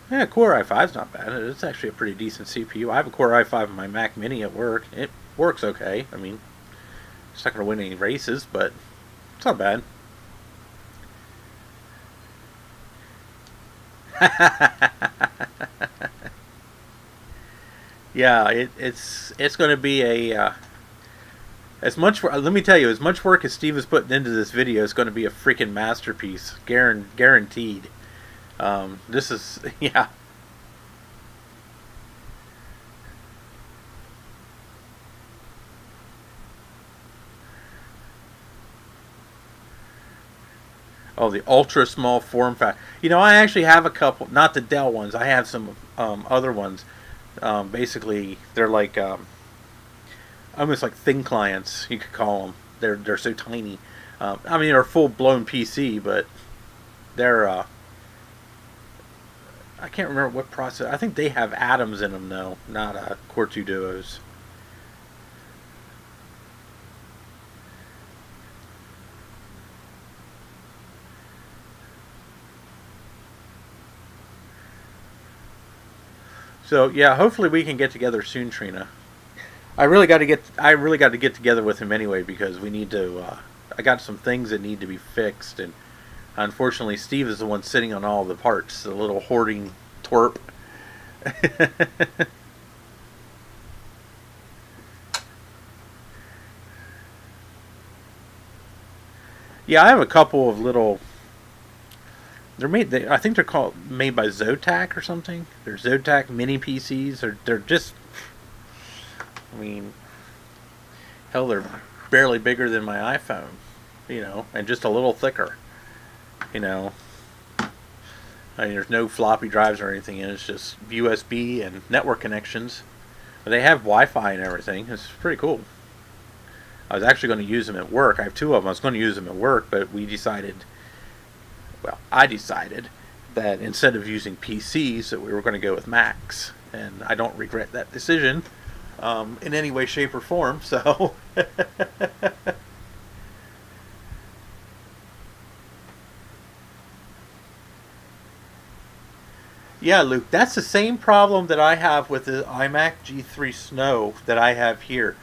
yeah, Core i5 is not bad. It's actually a pretty decent CPU. I have a Core i5 in my Mac Mini at work. It works okay. I mean, it's not going to win any races, but it's not bad. Yeah, it's going to be a as much. Let me tell you, as much work as Steve is putting into this video, it's going to be a freaking masterpiece, guaranteed. This is yeah. Oh, the ultra small form factor. I actually have a couple, not the Dell ones. I have some other ones. Basically, they're like almost like thin clients. You could call them. They're so tiny. I mean, they're a full blown PC, but they're I can't remember what process. I think they have Atoms in them though, not Core 2 Duos. So yeah, hopefully we can get together soon, Trina. I really got to get together with him anyway because we need to. I got some things that need to be fixed, and unfortunately, Steve is the one sitting on all the parts. The little hoarding twerp. Yeah, I have a couple of little. They're made. I think they're called made by Zotac or something. They're Zotac mini PCs. They're just. I mean, hell, they're barely bigger than my iPhone, and just a little thicker, you know. I mean, there's no floppy drives or anything in it. It's just USB and network connections. But they have Wi-Fi and everything. It's pretty cool. I was actually going to use them at work. I have two of them. I was going to use them at work, but I decided that instead of using PCs, that we were going to go with Macs. And I don't regret that decision in any way, shape, or form. So, yeah, Luke, that's the same problem that I have with the iMac G3 Snow that I have here.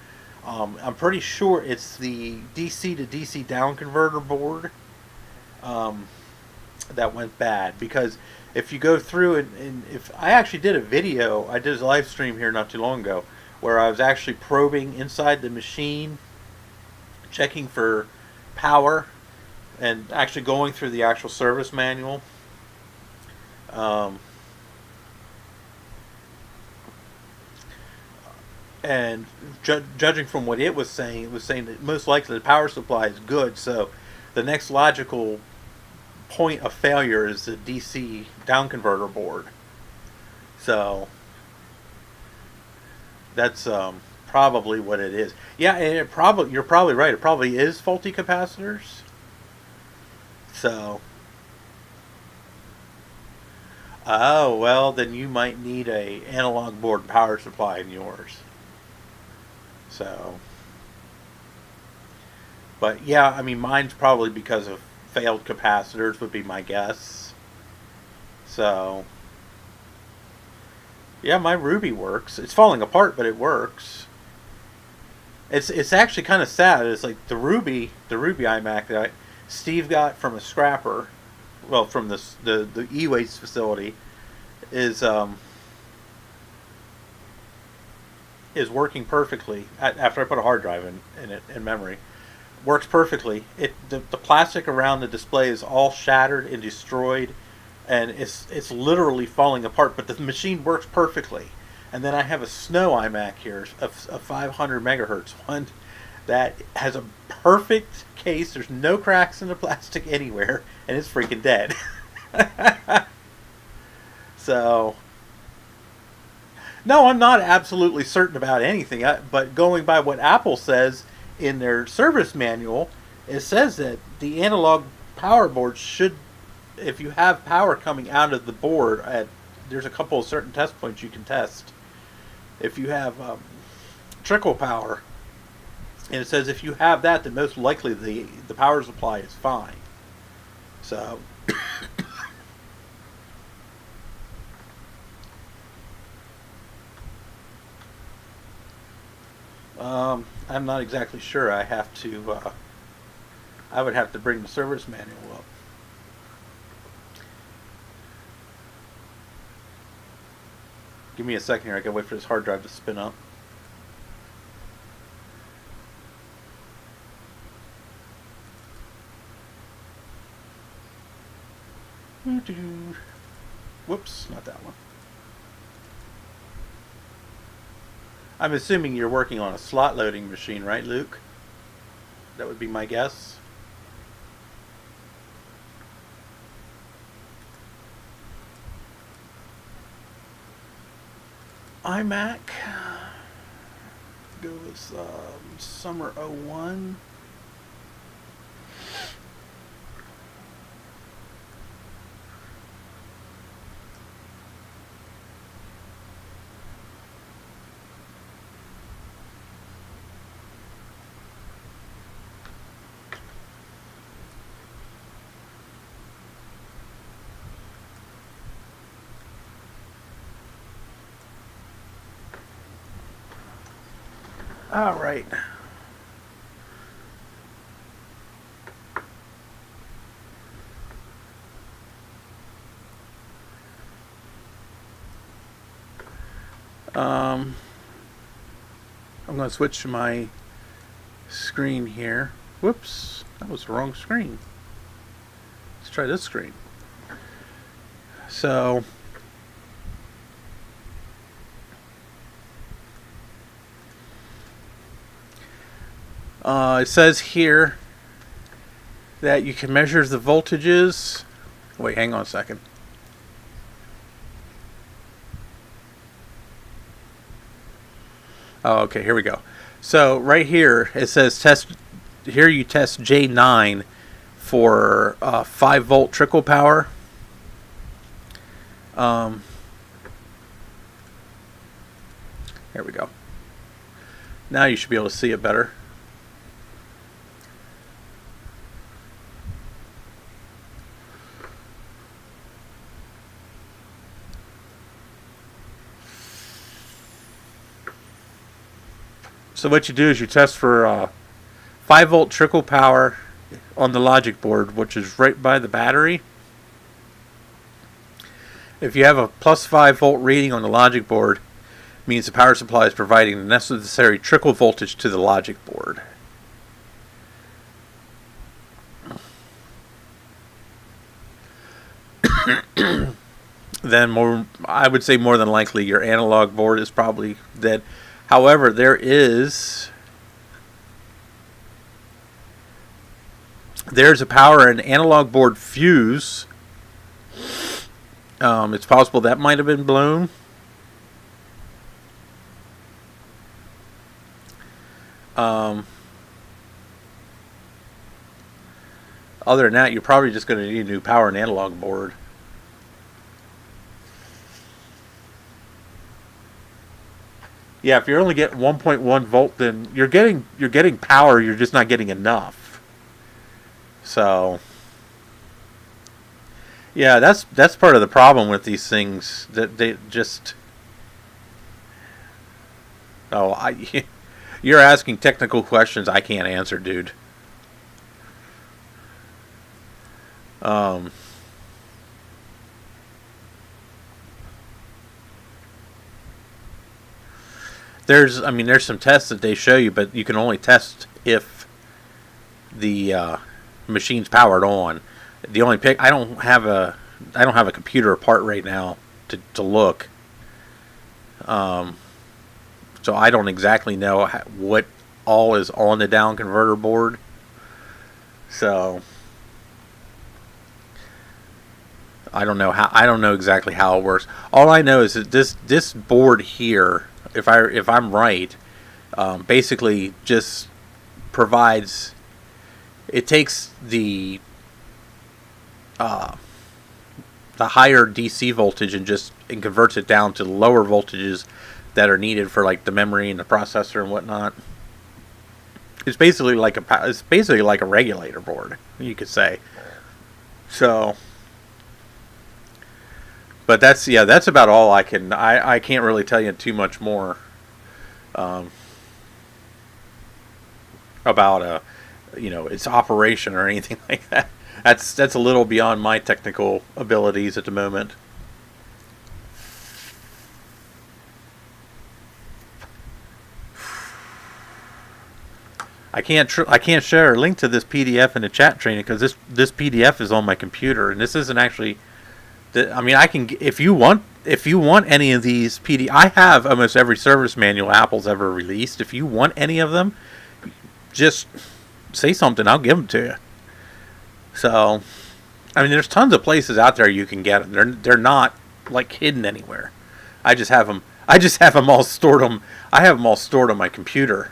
I'm pretty sure it's the DC to DC down converter board that went bad because if you go through and if I actually did a video, I did a live stream here not too long ago where I was actually probing inside the machine, checking for power, and actually going through the actual service manual. Um, and judging from what it was saying that most likely the power supply is good. So the next logical point of failure is the DC down converter board. So that's probably what it is. Yeah, and you're probably right. It probably is faulty capacitors. So, oh well, then you might need a analog board power supply in yours. So, but yeah, I mean, mine's probably because of failed capacitors would be my guess. So, yeah, my Ruby works. It's falling apart, but it works. It's actually kind of sad. It's like the Ruby iMac that Steve got from a scrapper, well, from the e-waste facility, is is working perfectly after I put a hard drive in it in memory. Works perfectly. The plastic around the display is all shattered and destroyed, and it's literally falling apart. But the machine works perfectly. And then I have a Snow iMac here, a 500 megahertz one, that has a perfect case. There's no cracks in the plastic anywhere, and it's freaking dead. So, no, I'm not absolutely certain about anything. But going by what Apple says in their service manual, it says that the analog power board should, if you have power coming out of the board, there's a couple of certain test points you can test. If you have trickle power, and it says if you have that, then most likely the power supply is fine. So, I'm not exactly sure. I would have to bring the service manual up. Give me a second here. I gotta wait for this hard drive to spin up. Whoops, not that one. I'm assuming you're working on a slot loading machine, right, Luke? That would be my guess. iMac goes summer '01. All right. I'm going to switch to my screen here. Whoops, that was the wrong screen. Let's try this screen. So, it says here that you can measure the voltages. Wait, hang on a second. Oh, okay, here we go. So right here it says test. Here you test J9 for 5-volt trickle power. Here we go. Now you should be able to see it better. So what you do is you test for 5-volt trickle power on the logic board, which is right by the battery. If you have a plus 5-volt reading on the logic board, it means the power supply is providing the necessary trickle voltage to the logic board. Then I would say more than likely your analog board is probably dead. However, there's a power and analog board fuse. It's possible that might have been blown. Other than that, you're probably just going to need a new power and analog board. Yeah, if you're only getting 1.1 volt, then you're getting power. You're just not getting enough. So, yeah, that's part of the problem with these things, that they just. Oh, you're asking technical questions I can't answer, dude. There's some tests that they show you, but you can only test if the machine's powered on. The only I don't have a computer apart right now to look. So I don't exactly know what all is on the down converter board. So I don't know exactly how it works. All I know is that this board here, if I'm right, basically just provides. It takes the higher DC voltage and converts it down to the lower voltages that are needed for like the memory and the processor and whatnot. It's basically like a regulator board, you could say. So, but that's about all I can't really tell you too much more about its operation or anything like that. That's a little beyond my technical abilities at the moment. I can't share a link to this PDF in the chat training because this PDF is on my computer, and this isn't actually. I can, if you want any of these I have almost every service manual Apple's ever released. If you want any of them, just say something. I'll give them to you. So, there's tons of places out there you can get them. They're not like hidden anywhere. I just have them all stored on. I have them all stored on my computer.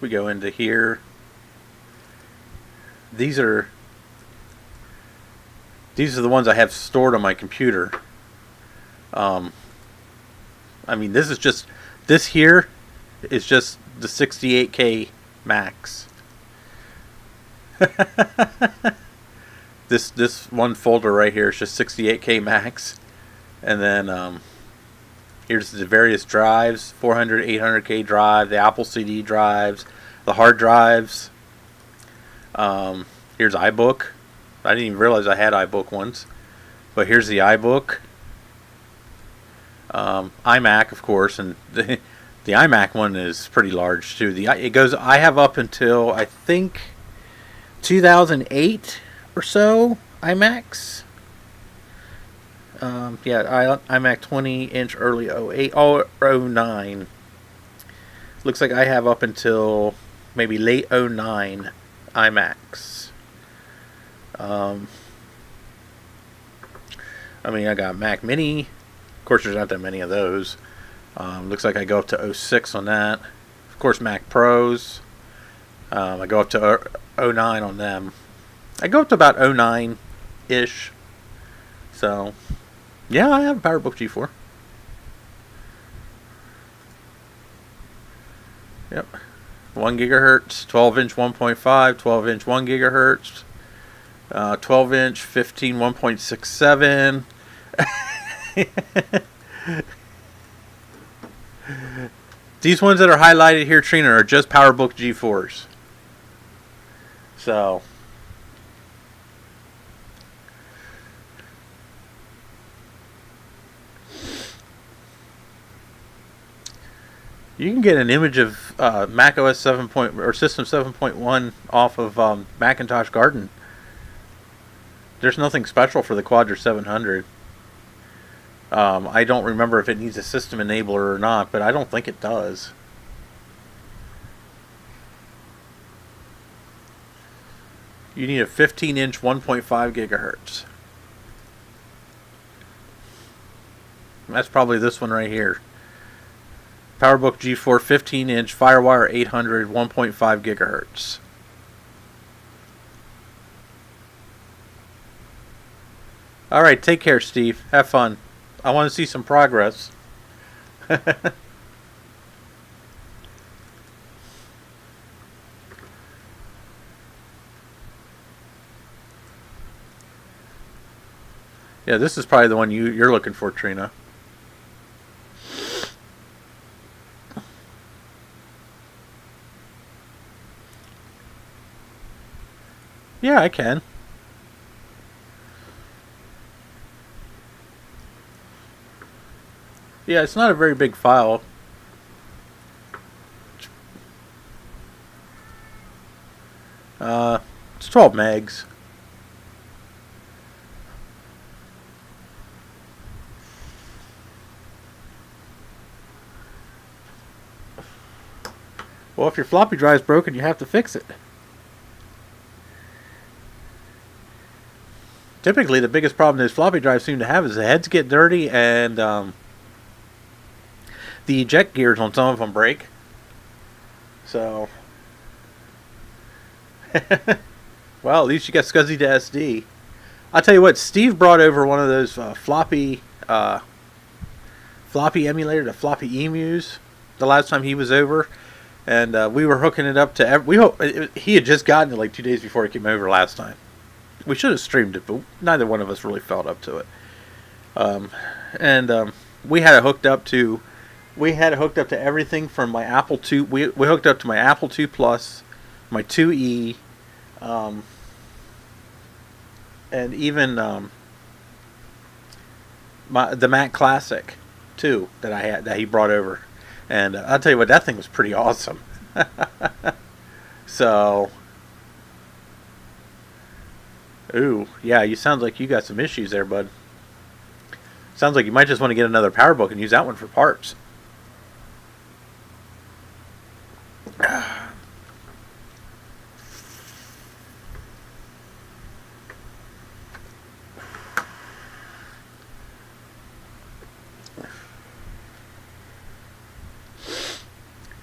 We go into here. These are the ones I have stored on my computer. This here is just the 68K Macs. This one folder right here is just 68K Macs. And then here's the various drives: 400, 800K drive, the Apple CD drives, the hard drives. Here's iBook. I didn't even realize I had iBook once, but here's the iBook. iMac, of course, and the iMac one is pretty large too. It goes. I have up until I think 2008 or so iMacs. iMac 20-inch early 08 or 09. Looks like I have up until maybe late 09 iMacs. I got Mac Mini. Of course, there's not that many of those. Looks like I go up to 06 on that. Of course, Mac Pros. I go up to 09 on them. I go up to about 09-ish. So, yeah, I have a PowerBook G4. Yep. 1 gigahertz, 12-inch 1.5, 12-inch 1 gigahertz, 12-inch 15 1.67. These ones that are highlighted here, Trina, are just PowerBook G4s. So, you can get an image of Mac OS 7. Or System 7.1 off of Macintosh Garden. There's nothing special for the Quadra 700. I don't remember if it needs a system enabler or not, but I don't think it does. You need a 15-inch 1.5 gigahertz. That's probably this one right here. PowerBook G4 15-inch Firewire 800 1.5 gigahertz. Alright, take care, Steve. Have fun. I want to see some progress. Yeah, this is probably the one you're looking for, Trina. Yeah, I can. Yeah, it's not a very big file. It's 12 megs. Well, if your floppy drive's broken, you have to fix it. Typically, the biggest problem those floppy drives seem to have is the heads get dirty and the eject gears on some of them break. So, well, at least you got SCSI to SD. I'll tell you what, Steve brought over one of those floppy emulator, the floppy emus, the last time he was over, and we were hooking it up to. He had just gotten it like 2 days before he came over last time. We should have streamed it, but neither one of us really felt up to it. We had it hooked up to. We had it hooked up to everything from my Apple II. We hooked up to my Apple II Plus, my 2E, and even the Mac Classic 2 that I had that he brought over. And I'll tell you what, that thing was pretty awesome. So, ooh, yeah, you sounds like you got some issues there, bud. Sounds like you might just want to get another PowerBook and use that one for parts.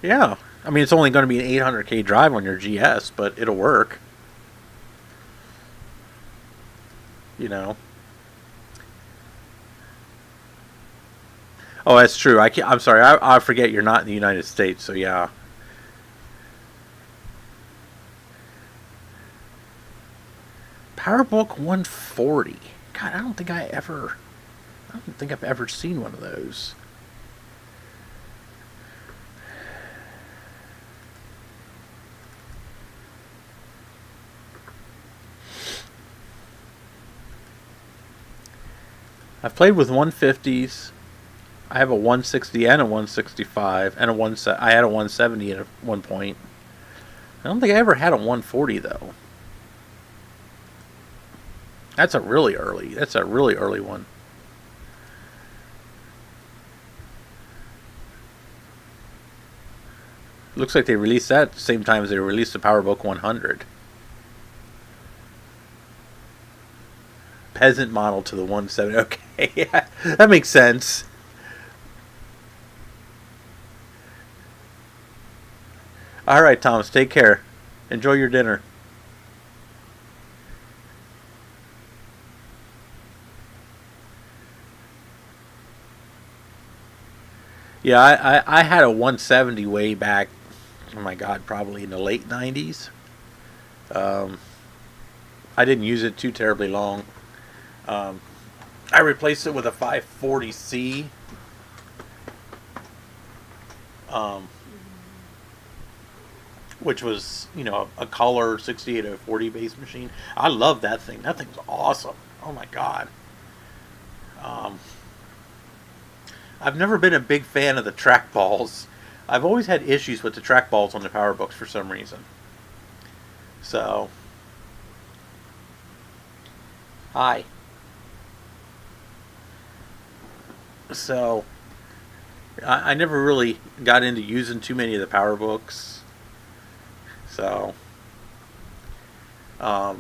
Yeah, I mean, it's only going to be an 800K drive on your GS, but it'll work. You know. Oh, that's true. I'm sorry. I forget you're not in the United States, so yeah. PowerBook 140. God, I don't think I I don't think I've ever seen one of those. I've played with 150s. I have a 160 and a 165 and I had a 170 at one point. I don't think I ever had a 140 though. That's a really early. That's a really early one. Looks like they released that at the same time as they released the PowerBook 100. Peasant model to the 170. Okay, yeah, that makes sense. All right, Thomas, take care. Enjoy your dinner. Yeah, I had a 170 way back. Oh my God, probably in the late 90s. Um, I didn't use it too terribly long. I replaced it with a 540C. Which was, a color 68040 base machine. I love that thing. That thing's awesome. Oh my God. I've never been a big fan of the trackballs. I've always had issues with the trackballs on the PowerBooks for some reason. So, hi. So, I never really got into using too many of the PowerBooks. So, at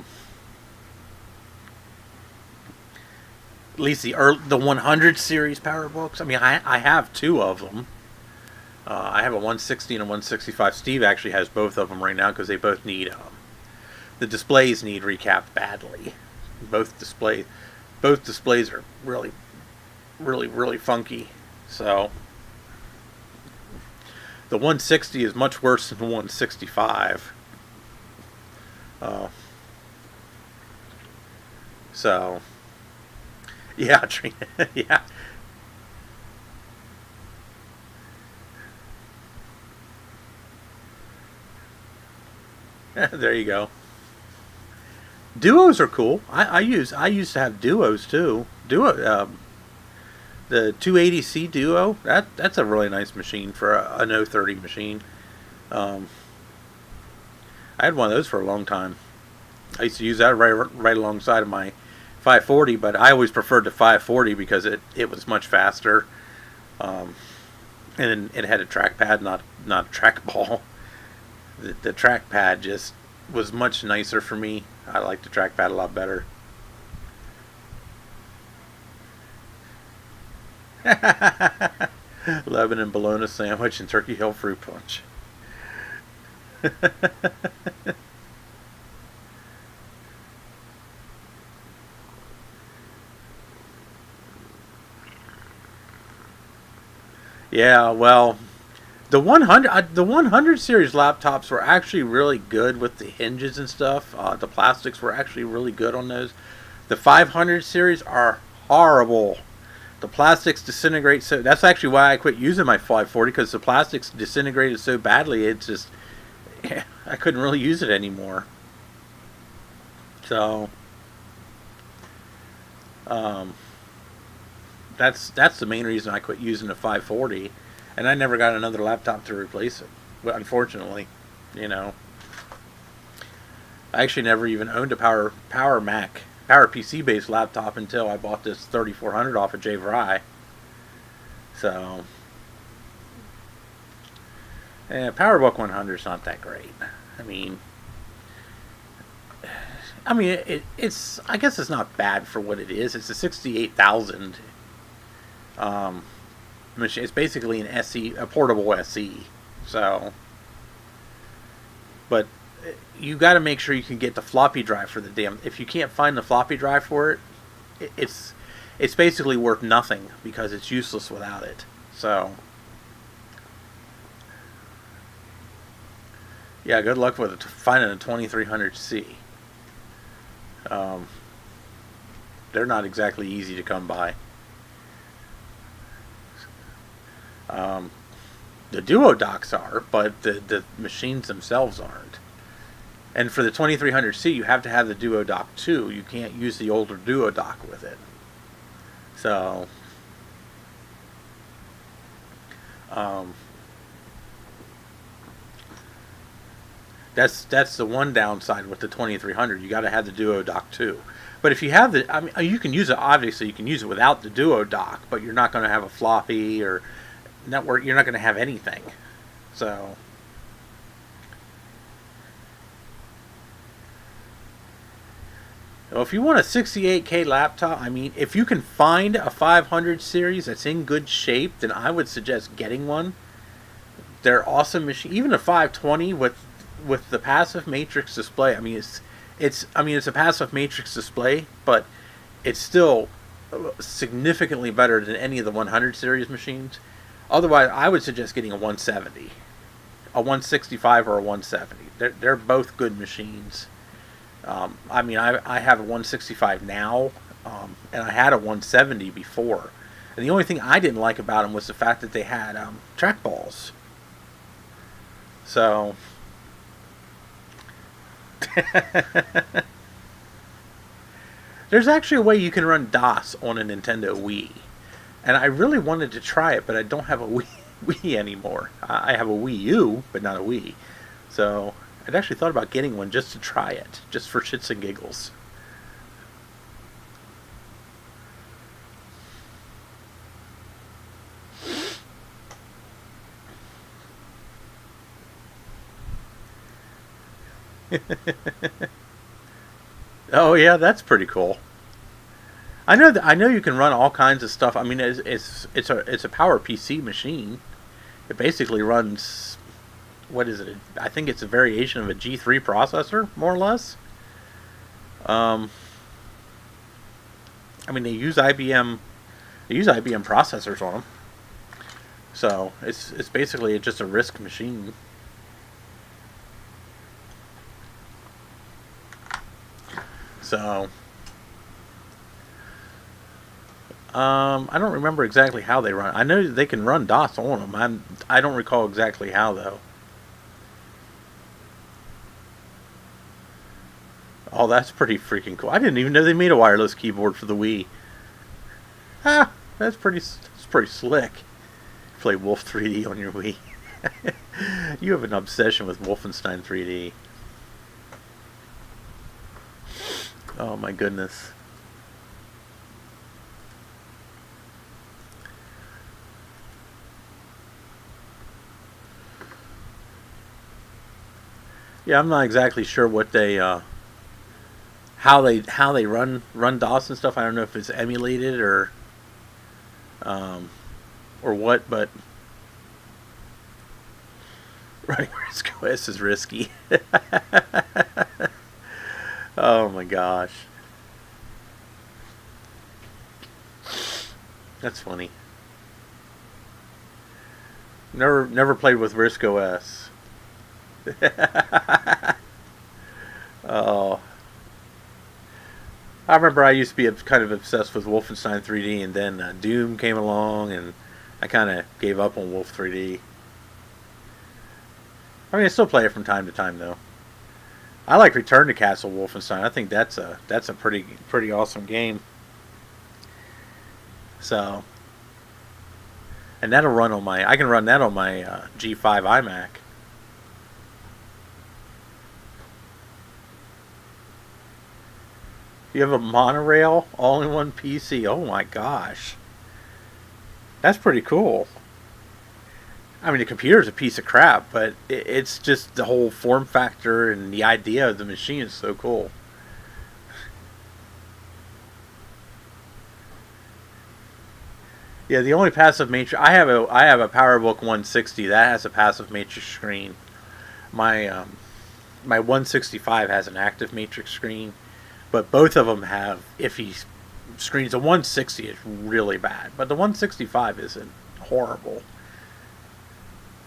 least the 100 series PowerBooks. I mean, I have two of them. I have a 160 and a 165. Steve actually has both of them right now because they both need the displays need recapped badly. Both displays are really, really, really funky. So the 160 is much worse than the 165. So yeah, yeah. There you go. Duos are cool. I used to have duos too. The 280C Duo. That's a really nice machine for an 030 machine. I had one of those for a long time. I used to use that right alongside of my 540, but I always preferred the 540 because it was much faster, and it had a trackpad, not a trackball. The trackpad just was much nicer for me. I like the trackpad a lot better. Lebanon bologna sandwich and Turkey Hill fruit punch. Yeah, well, the 100 series laptops were actually really good with the hinges and stuff. The plastics were actually really good on those. The 500 series are horrible. The plastics disintegrate so. That's actually why I quit using my 540 because the plastics disintegrated so badly. It's just I couldn't really use it anymore. So um, that's the main reason I quit using the 540, and I never got another laptop to replace it. Well, unfortunately, you know, I actually never even owned a power Mac, power PC based laptop until I bought this 3400 off of Vrij. So, PowerBook 100 is not that great. I mean, it's I guess it's not bad for what it is. It's a 68,000 machine. It's basically an SE, a portable SE. So, but you got to make sure you can get the floppy drive for the damn. If you can't find the floppy drive for it, it's basically worth nothing because it's useless without it. So, yeah, good luck with it. Finding a 2300C. They're not exactly easy to come by. Um, the Duo docks are, but the machines themselves aren't. And for the 2300C, you have to have the Duo dock too. You can't use the older Duo dock with it. So, um, that's the one downside with the 2300. You got to have the Duo dock too. But if you have the, I mean, you can use it. Obviously, you can use it without the Duo dock, but you're not going to have a floppy or network. You're not going to have anything. So, well, if you want a 68K laptop, I mean, if you can find a 500 series that's in good shape, then I would suggest getting one. They're awesome machine. Even a 520 with the passive matrix display. I mean, it's a passive matrix display, but it's still significantly better than any of the 100 series machines. Otherwise, I would suggest getting a 170, a 165 or a 170. They're both good machines. I mean, I have a 165 now, and I had a 170 before. And the only thing I didn't like about them was the fact that they had trackballs. So, there's actually a way you can run DOS on a Nintendo Wii. And I really wanted to try it, but I don't have a Wii anymore. I have a Wii U, but not a Wii. So, I'd actually thought about getting one just to try it, just for shits and giggles. Oh yeah, that's pretty cool. I know you can run all kinds of stuff. I mean, it's a Power PC machine. It basically runs, what is it? I think it's a variation of a G3 processor, more or less. Um, I mean, they use IBM processors on them. So it's basically just a RISC machine. So I don't remember exactly how they run. I know they can run DOS on them. I don't recall exactly how though. Oh, that's pretty freaking cool. I didn't even know they made a wireless keyboard for the Wii. Ah, that's pretty slick. Play Wolf 3D on your Wii. You have an obsession with Wolfenstein 3D. Oh my goodness. Yeah, I'm not exactly sure what they how they run DOS and stuff. I don't know if it's emulated um, or what, but running Risk OS is risky. Oh my gosh, that's funny. Never played with Risk OS. Oh, I remember I used to be kind of obsessed with Wolfenstein 3D, and then Doom came along, and I kind of gave up on Wolf 3D. I mean, I still play it from time to time, though. I like Return to Castle Wolfenstein. I think that's a pretty awesome game. So, and that'll run on my. I can run that on my G5 iMac. You have a monorail all-in-one PC. Oh my gosh, that's pretty cool. I mean, the computer's a piece of crap, but it's just the whole form factor and the idea of the machine is so cool. Yeah, the only passive matrix I have a PowerBook 160 that has a passive matrix screen. My my 165 has an active matrix screen, but both of them have iffy screens. The 160 is really bad, but the 165 isn't horrible.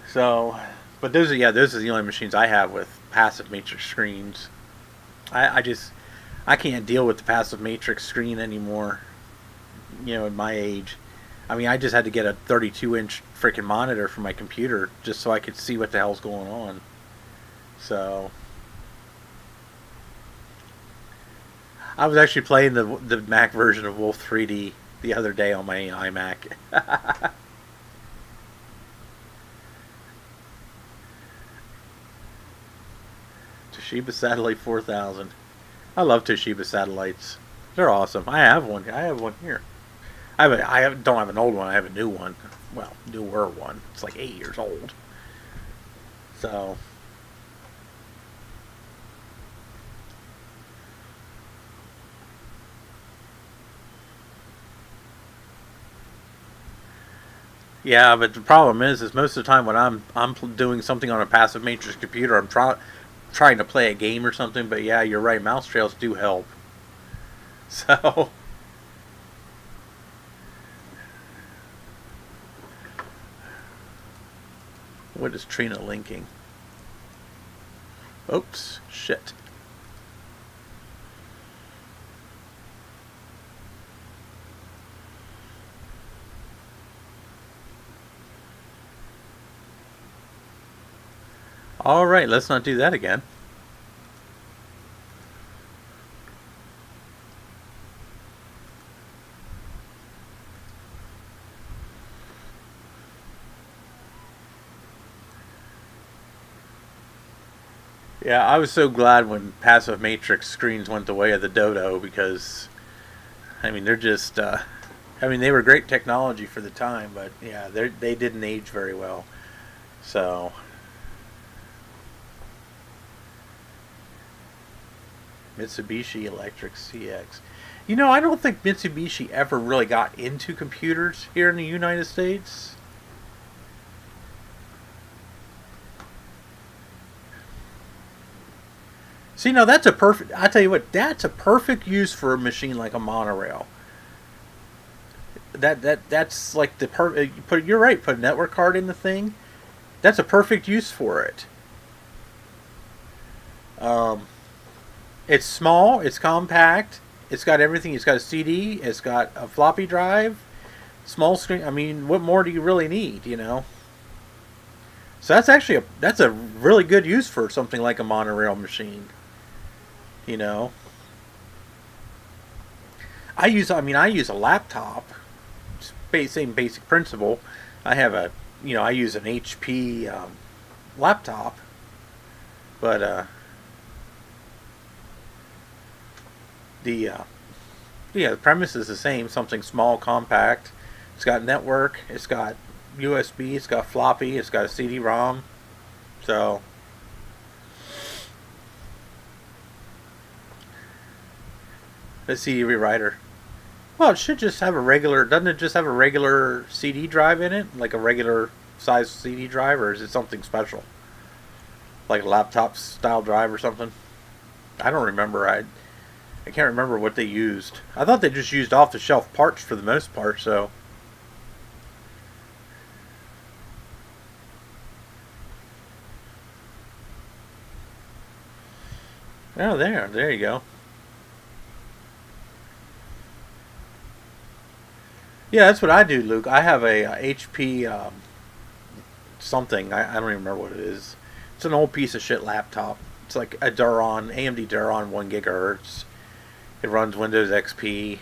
So, but those are the only machines I have with passive matrix screens. I just I can't deal with the passive matrix screen anymore. You know, at my age, I mean, I just had to get a 32-inch freaking monitor for my computer just so I could see what the hell's going on. So I was actually playing the Mac version of Wolf 3D the other day on my iMac. Toshiba Satellite 4000. I love Toshiba satellites. They're awesome. I have one. I have one here. Don't have an old one. I have a new one. Well, newer one. It's like 8 years old. So yeah, but the problem is most of the time when I'm doing something on a passive matrix computer, I'm trying to play a game or something. But yeah, you're right. Mouse trails do help. So what is Trina linking? Oops, shit. Alright, let's not do that again. Yeah, I was so glad when passive matrix screens went the way of the Dodo because, I mean, they're just, I mean, they were great technology for the time, but yeah, they didn't age very well. So Mitsubishi Electric CX. You know, I don't think Mitsubishi ever really got into computers here in the United States. See, now that's a perfect. I tell you what, that's a perfect use for a machine like a monorail. That's like the perfect. You're right. Put a network card in the thing. That's a perfect use for it. Um, it's small. It's compact. It's got everything. It's got a CD. It's got a floppy drive. Small screen. I mean, what more do you really need? You know. So that's actually that's a really good use for something like a monorail machine. You know. I use a laptop. Same basic principle. I have I use an HP laptop, but the yeah, the premise is the same. Something small, compact. It's got network. It's got USB. It's got floppy. It's got a CD-ROM. So the CD rewriter. Well, it should just have a regular. Doesn't it just have a regular CD drive in it, like a regular size CD drive, or is it something special, like a laptop style drive or something? I don't remember. I can't remember what they used. I thought they just used off the shelf parts for the most part. So oh, there you go. Yeah, that's what I do, Luke. I have a HP something. I don't even remember what it is. It's an old piece of shit laptop. It's like a Duron, AMD Duron 1 gigahertz. It runs Windows XP.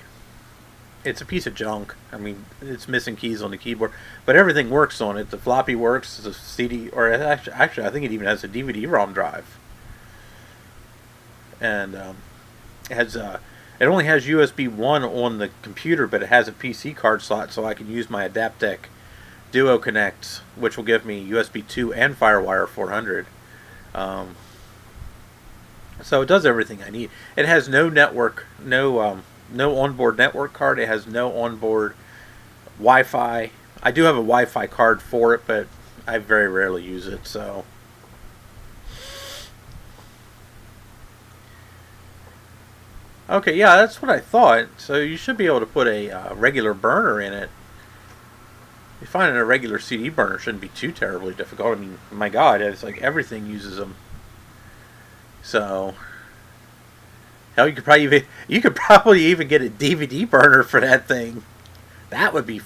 It's a piece of junk. I mean, it's missing keys on the keyboard, but everything works on it. The floppy works. The CD, or actually, I think it even has a DVD-ROM drive, and it has it only has USB 1 on the computer, but it has a PC card slot, so I can use my Adaptec Duo Connect, which will give me USB 2 and FireWire 400. So it does everything I need. It has no network, no onboard network card. It has no onboard Wi-Fi. I do have a Wi-Fi card for it, but I very rarely use it. So okay, yeah, that's what I thought. So you should be able to put a regular burner in it. You find a regular CD burner shouldn't be too terribly difficult. I mean, my God, it's like everything uses them. So hell, you could probably even get a DVD burner for that thing. That would be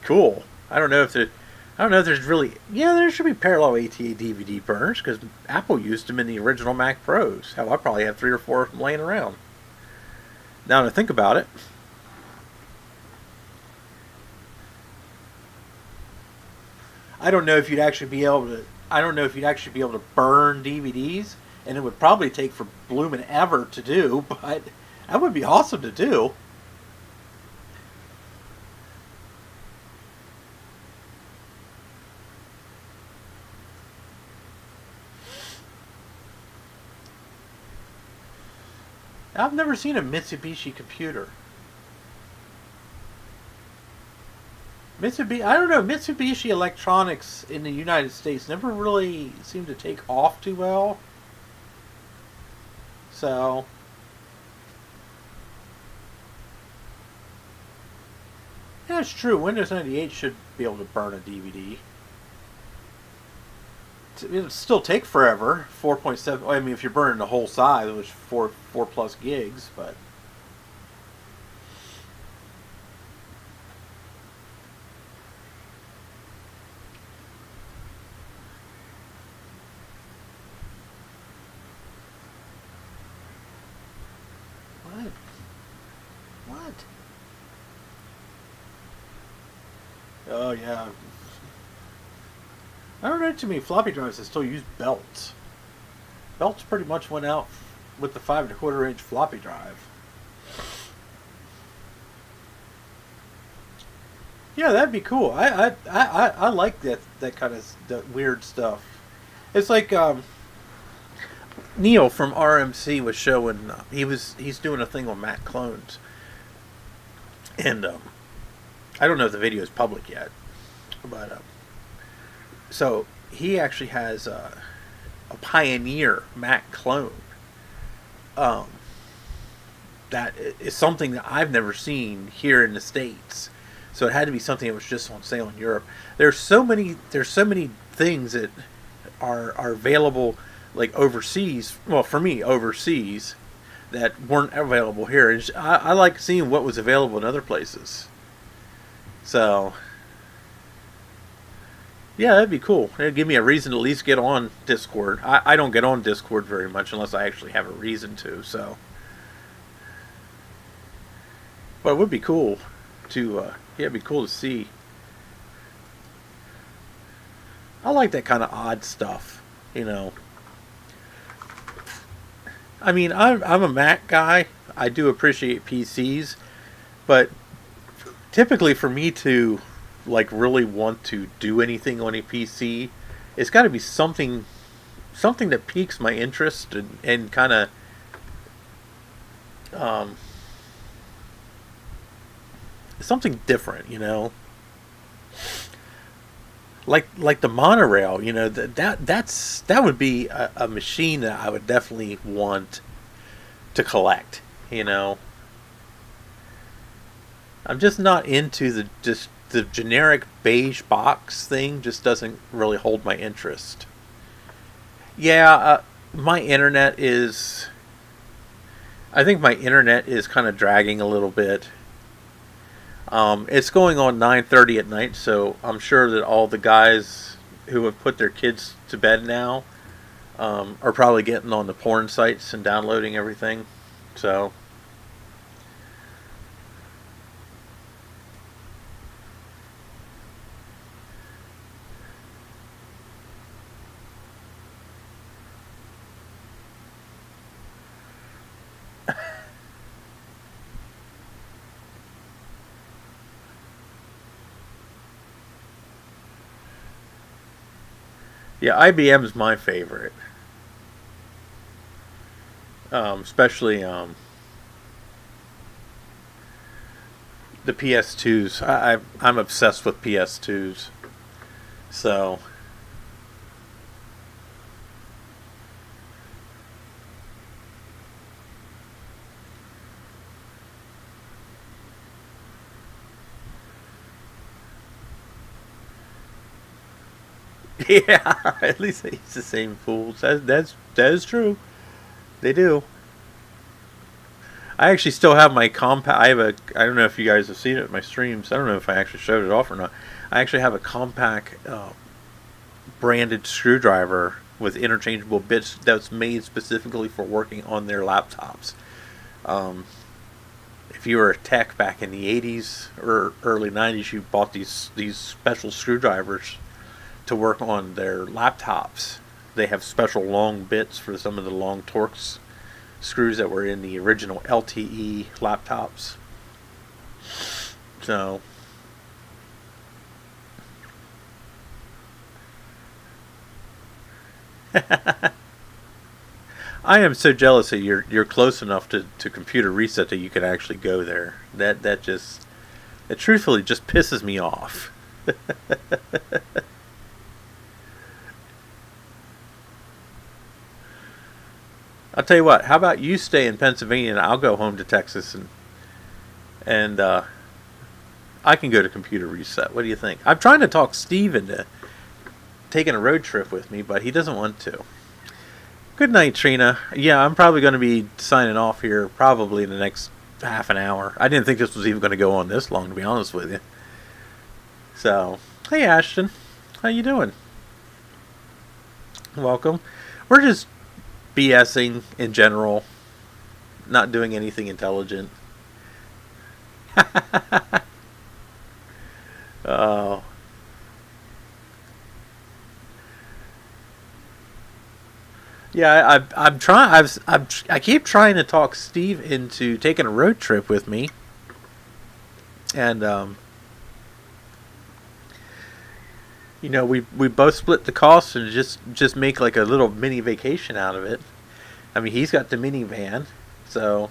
cool. I don't know if there's really, yeah, there should be parallel ATA DVD burners because Apple used them in the original Mac Pros. Hell, I probably have 3 or 4 of them laying around. Now to think about it, I don't know if you'd actually be able to. I don't know if you'd actually be able to burn DVDs, and it would probably take for bloomin' ever to do. But that would be awesome to do. I've never seen a Mitsubishi computer. I don't know. Mitsubishi Electronics in the United States never really seemed to take off too well. So, yeah, it's true. Windows 98 should be able to burn a DVD. It'll still take forever. 4.7. I mean, if you're burning the whole size, which 4 plus gigs, but what? What? Oh yeah. I don't know too many floppy drives that still use belts. Belts pretty much went out with the 5 1/4 inch floppy drive. Yeah, that'd be cool. I like that kind of weird stuff. It's like Neil from RMC was showing. He's doing a thing on Mac clones, and I don't know if the video is public yet, but so he actually has a Pioneer Mac clone. Um, that is something that I've never seen here in the States. So it had to be something that was just on sale in Europe. There's so many things that are available like overseas. Well, for me, overseas that weren't available here. And I like seeing what was available in other places. So yeah, that'd be cool. It'd give me a reason to at least get on Discord. I don't get on Discord very much unless I actually have a reason to. So, but it would be cool to yeah, it'd be cool to see. I like that kind of odd stuff, you know. I mean, I'm a Mac guy. I do appreciate PCs, but typically for me to like really want to do anything on a PC, it's got to be something that piques my interest and kind of um, something different, you know. Like the monorail, you know, that would be a machine that I would definitely want to collect, you know. I'm just not into the generic beige box thing. Just doesn't really hold my interest. Yeah, my internet is. I think my internet is kind of dragging a little bit. It's going on 9:30 at night, so I'm sure that all the guys who have put their kids to bed now are probably getting on the porn sites and downloading everything. So yeah, IBM's my favorite, especially the PS2s. I'm obsessed with PS2s. So yeah, at least they use the same fools. That is true. They do. I actually still have my compact. I don't know if you guys have seen it in my streams. I don't know if I actually showed it off or not. I actually have a compact branded screwdriver with interchangeable bits that's made specifically for working on their laptops. If you were a tech back in the 80s or early 90s, you bought these special screwdrivers to work on their laptops. They have special long bits for some of the long Torx screws that were in the original LTE laptops. So I am so jealous that you're close enough to computer reset that you can actually go there. That just, it truthfully just pisses me off. I'll tell you what. How about you stay in Pennsylvania and I'll go home to Texas and I can go to computer reset. What do you think? I'm trying to talk Steve into taking a road trip with me, but he doesn't want to. Good night, Trina. Yeah, I'm probably going to be signing off here probably in the next half an hour. I didn't think this was even going to go on this long, to be honest with you. So, hey Ashton, how you doing? Welcome. We're just BSing in general, not doing anything intelligent. Oh. Yeah, I'm trying. I keep trying to talk Steve into taking a road trip with me, and we both split the cost and just make like a little mini vacation out of it. I mean, he's got the minivan, so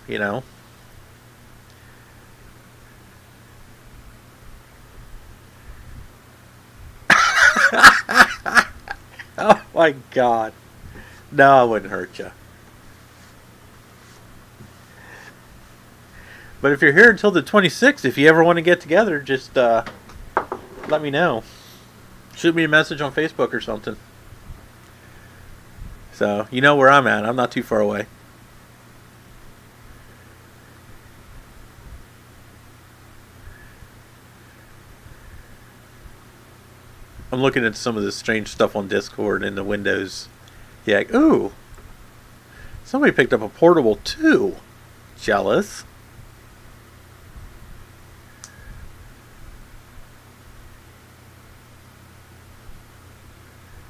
Oh my God. No, I wouldn't hurt you. But if you're here until the 26th, if you ever want to get together, just let me know. Shoot me a message on Facebook or something. So, you know where I'm at. I'm not too far away. I'm looking at some of this strange stuff on Discord and the Windows. Yeah, ooh. Somebody picked up a portable too. Jealous.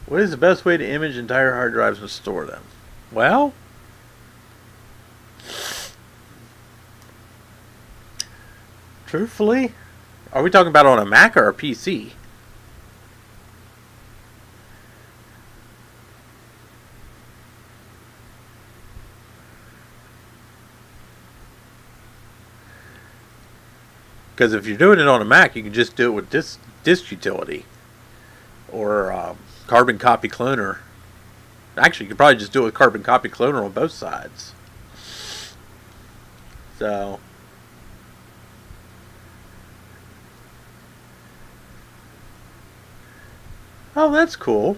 What is the best way to image entire hard drives and store them? Well, truthfully, are we talking about on a Mac or a PC? Because if you're doing it on a Mac, you can just do it with disk utility or carbon copy cloner. Actually, you could probably just do it with carbon copy cloner on both sides. So, oh, that's cool.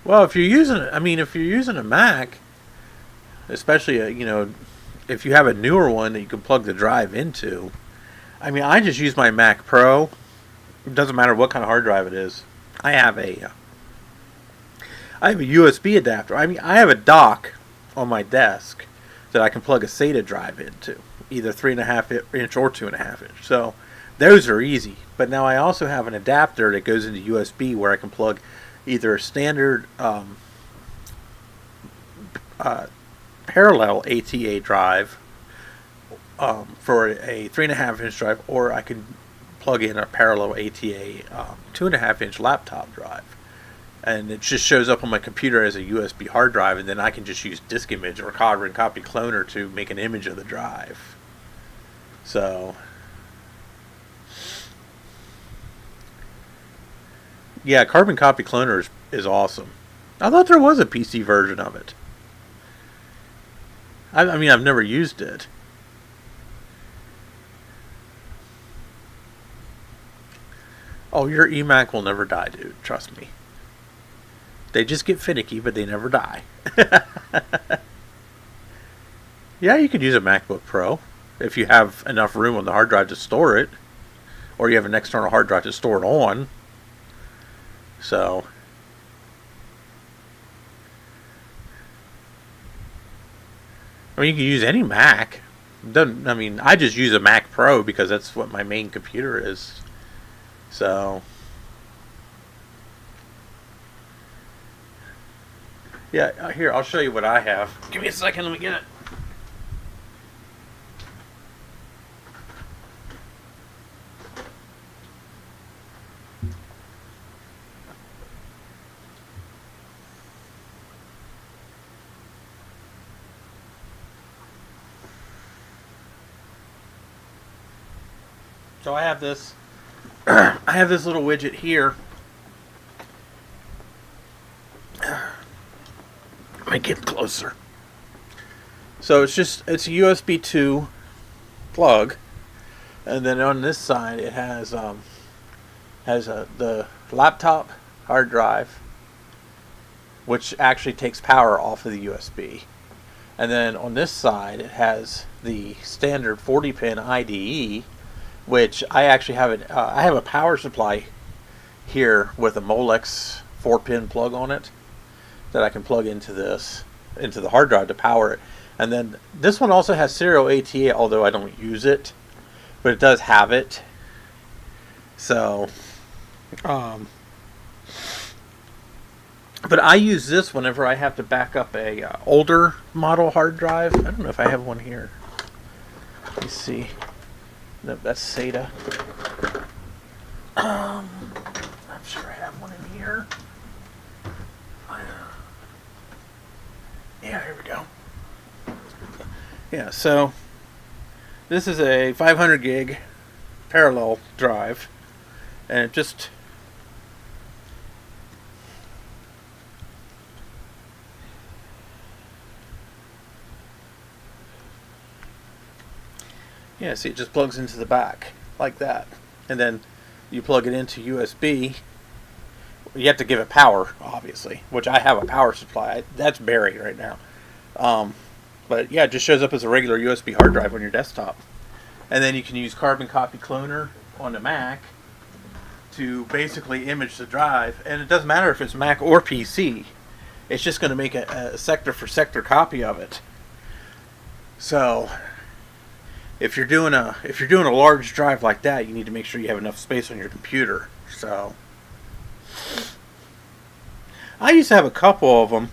Well, if you're using a Mac, especially if you have a newer one that you can plug the drive into. I mean, I just use my Mac Pro. It doesn't matter what kind of hard drive it is. I have a USB adapter. I mean, I have a dock on my desk that I can plug a SATA drive into, either 3.5 inch or 2.5 inch. So those are easy. But now I also have an adapter that goes into USB where I can plug either a standard parallel ATA drive for a 3.5 inch drive, or I can plug in a parallel ATA 2.5 inch laptop drive, and it just shows up on my computer as a USB hard drive, and then I can just use disk image or carbon copy cloner to make an image of the drive. So yeah, carbon copy cloner is awesome. I thought there was a PC version of it. I mean, I've never used it. Oh, your eMac will never die, dude. Trust me. They just get finicky, but they never die. Yeah, you could use a MacBook Pro if you have enough room on the hard drive to store it, or you have an external hard drive to store it on. So, I mean, you can use any Mac. Doesn't, I mean, I just use a Mac Pro because that's what my main computer is. So, yeah, here, I'll show you what I have. Give me a second, let me get it. So I have this I have this little widget here. Let me get closer. So it's a USB 2 plug, and then on this side it has the laptop hard drive, which actually takes power off of the USB. And then on this side it has the standard 40-pin IDE, which I actually have I have a power supply here with a Molex 4-pin plug on it that I can plug into the hard drive to power it. And then this one also has serial ATA, although I don't use it, but it does have it. So, but I use this whenever I have to back up a older model hard drive. I don't know if I have one here. Let me see. No, that's SATA. I'm sure I have one in here. Yeah, here we go. Yeah, so this is a 500 gig parallel drive, and it just see, it just plugs into the back like that, and then you plug it into USB. You have to give it power, obviously, which I have a power supply. That's buried right now. But yeah, it just shows up as a regular USB hard drive on your desktop. And then you can use Carbon Copy Cloner on the Mac to basically image the drive. And it doesn't matter if it's Mac or PC. It's just going to make a sector for sector copy of it. So if you're doing a large drive like that, you need to make sure you have enough space on your computer. So I used to have a couple of them,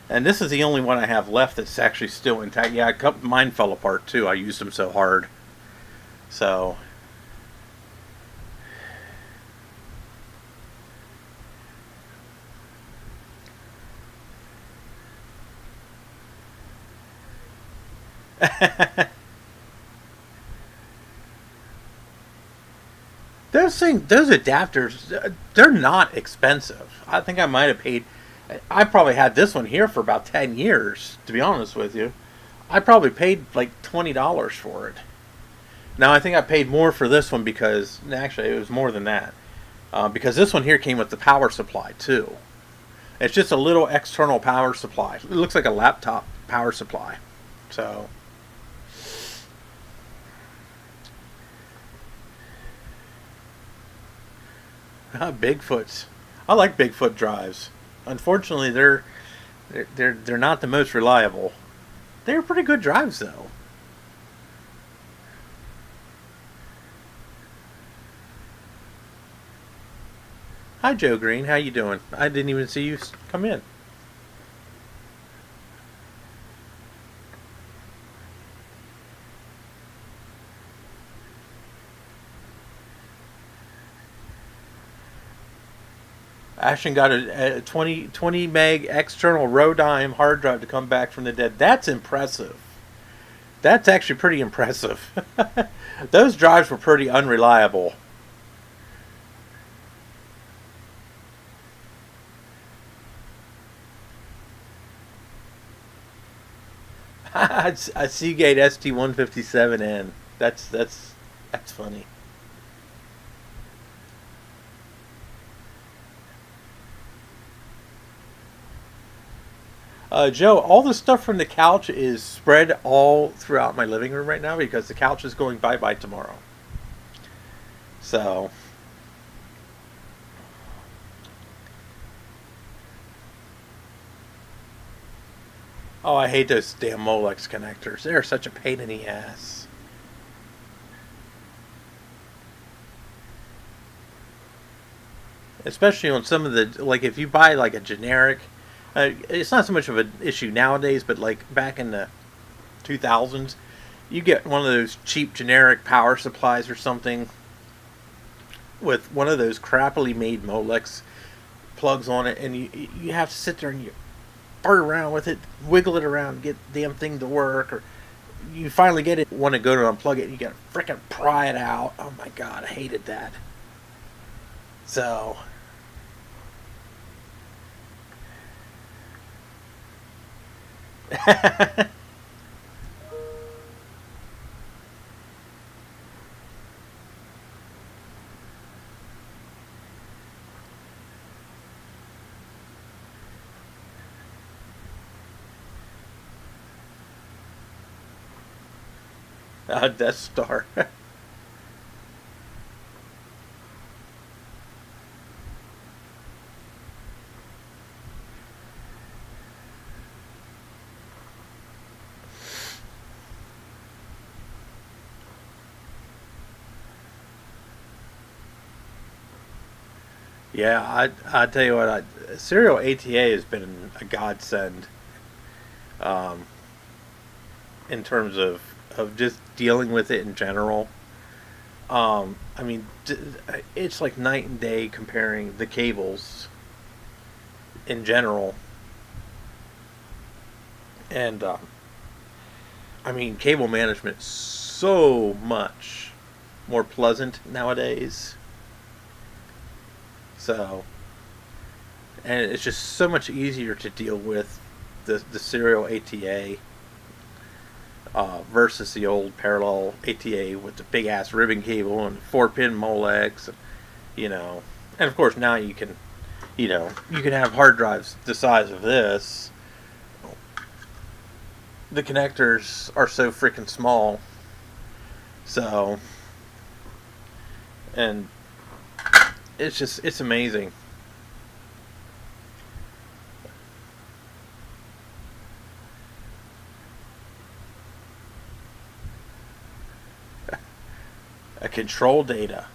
and this is the only one I have left that's actually still intact. Yeah, a couple, mine fell apart too. I used them so hard. So those adapters, they're not expensive. I think I might have paid. I probably had this one here for about 10 years, to be honest with you. I probably paid like $20 for it. Now I think I paid more for this one because actually it was more than that, because this one here came with the power supply too. It's just a little external power supply. It looks like a laptop power supply. So Bigfoots. I like Bigfoot drives. Unfortunately, they're not the most reliable. They're pretty good drives though. Hi Joe Green, how you doing? I didn't even see you come in. Ashton got a 20 meg external Rodime hard drive to come back from the dead. That's impressive. That's actually pretty impressive. Those drives were pretty unreliable. A Seagate ST157N. That's funny. Joe, all the stuff from the couch is spread all throughout my living room right now because the couch is going bye-bye tomorrow. So, oh, I hate those damn Molex connectors. They're such a pain in the ass. Especially on some of the, like if you buy like a generic, it's not so much of an issue nowadays, but like back in the 2000s, you get one of those cheap generic power supplies or something with one of those crappily made Molex plugs on it, and you have to sit there and you fart around with it, wiggle it around, get the damn thing to work, or you finally get it, want to go to unplug it, and you gotta frickin' pry it out. Oh my god, I hated that. So, Death Star. Yeah, I tell you what, serial ATA has been a godsend, um, in terms of just dealing with it in general. I mean, it's like night and day comparing the cables in general, and I mean, cable management so much more pleasant nowadays. So, and it's just so much easier to deal with the serial ATA versus the old parallel ATA with the big ass ribbon cable and 4-pin Molex, you know. And of course now you can, you can have hard drives the size of this. The connectors are so freaking small. So, and it's amazing. A control data.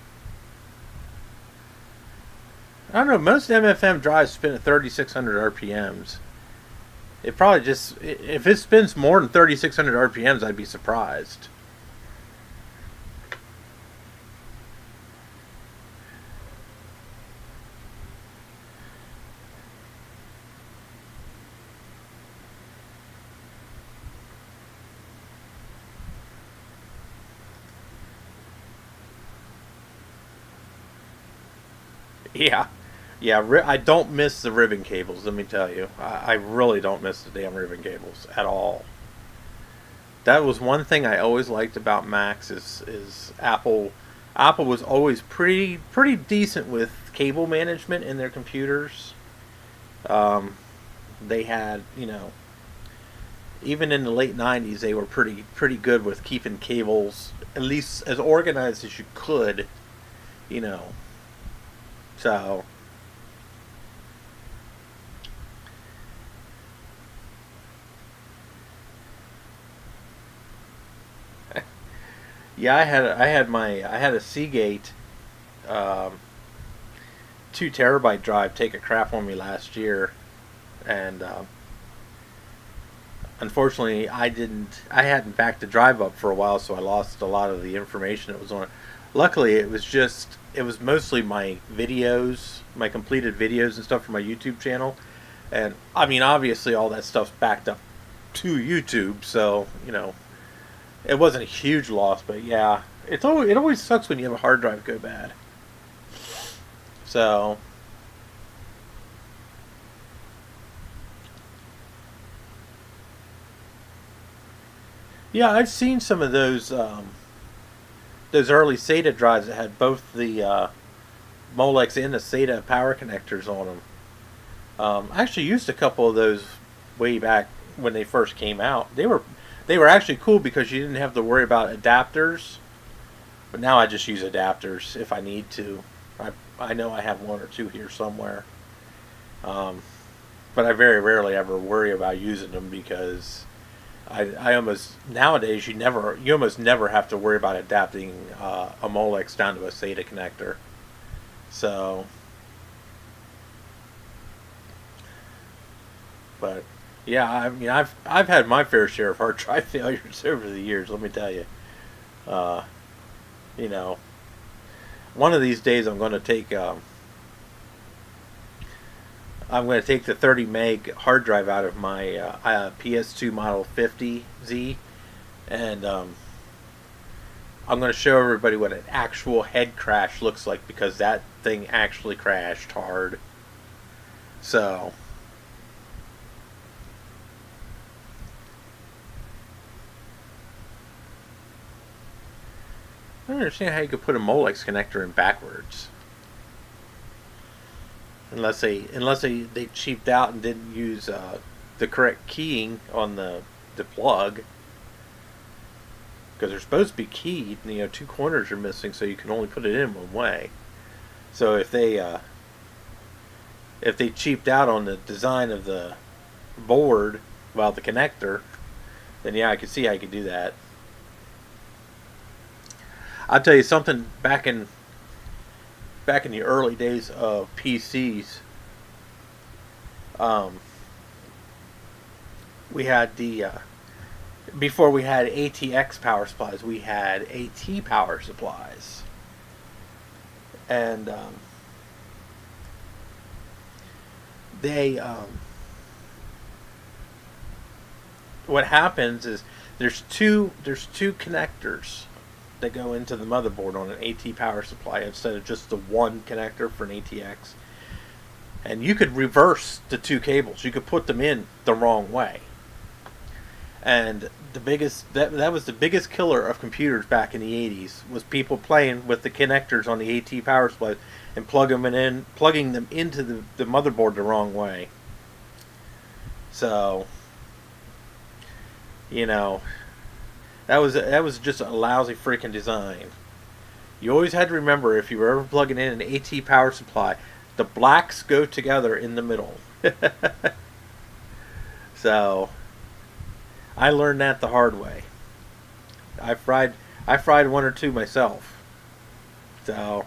I don't know. Most MFM drives spin at 3,600 RPMs. It probably just, if it spins more than 3,600 RPMs, I'd be surprised. Yeah. Yeah, I don't miss the ribbon cables, let me tell you. I really don't miss the damn ribbon cables at all. That was one thing I always liked about Macs is Apple was always pretty decent with cable management in their computers. Um, they had, even in the late 90s they were pretty good with keeping cables at least as organized as you could, you know. So, yeah, I had a Seagate, um, 2 terabyte drive take a crap on me last year, and unfortunately I hadn't backed the drive up for a while, so I lost a lot of the information that was on it. Luckily, it was mostly my videos, my completed videos and stuff from my YouTube channel, and I mean obviously all that stuff's backed up to YouTube, so it wasn't a huge loss, but yeah, it always sucks when you have a hard drive go bad. So, yeah, I've seen some of those early SATA drives that had both the Molex and the SATA power connectors on them. I actually used a couple of those way back when they first came out. They were actually cool because you didn't have to worry about adapters. But now I just use adapters if I need to. I know I have one or two here somewhere. But I very rarely ever worry about using them because I almost nowadays you almost never have to worry about adapting a Molex down to a SATA connector. So, but yeah, I mean I've had my fair share of hard drive failures over the years. Let me tell you. You know, one of these days I'm going to take the 30 meg hard drive out of my PS2 Model 50Z, and I'm going to show everybody what an actual head crash looks like because that thing actually crashed hard. So, I don't understand how you could put a Molex connector in backwards. Unless they cheaped out and didn't use the correct keying on the plug. Because they're supposed to be keyed, and, 2 corners are missing, so you can only put it in one way. So if they cheaped out on the design of the board, well, the connector, then yeah, I could see how you could do that. I'll tell you something. Back in the early days of PCs, we had before we had ATX power supplies, we had AT power supplies, and what happens is there's two connectors that go into the motherboard on an AT power supply instead of just the one connector for an ATX. And you could reverse the 2 cables. You could put them in the wrong way. And that was the biggest killer of computers back in the 80s was people playing with the connectors on the AT power supply and plugging them into the motherboard the wrong way. So, that was just a lousy freaking design. You always had to remember, if you were ever plugging in an AT power supply, the blacks go together in the middle. So, I learned that the hard way. I fried one or two myself. So,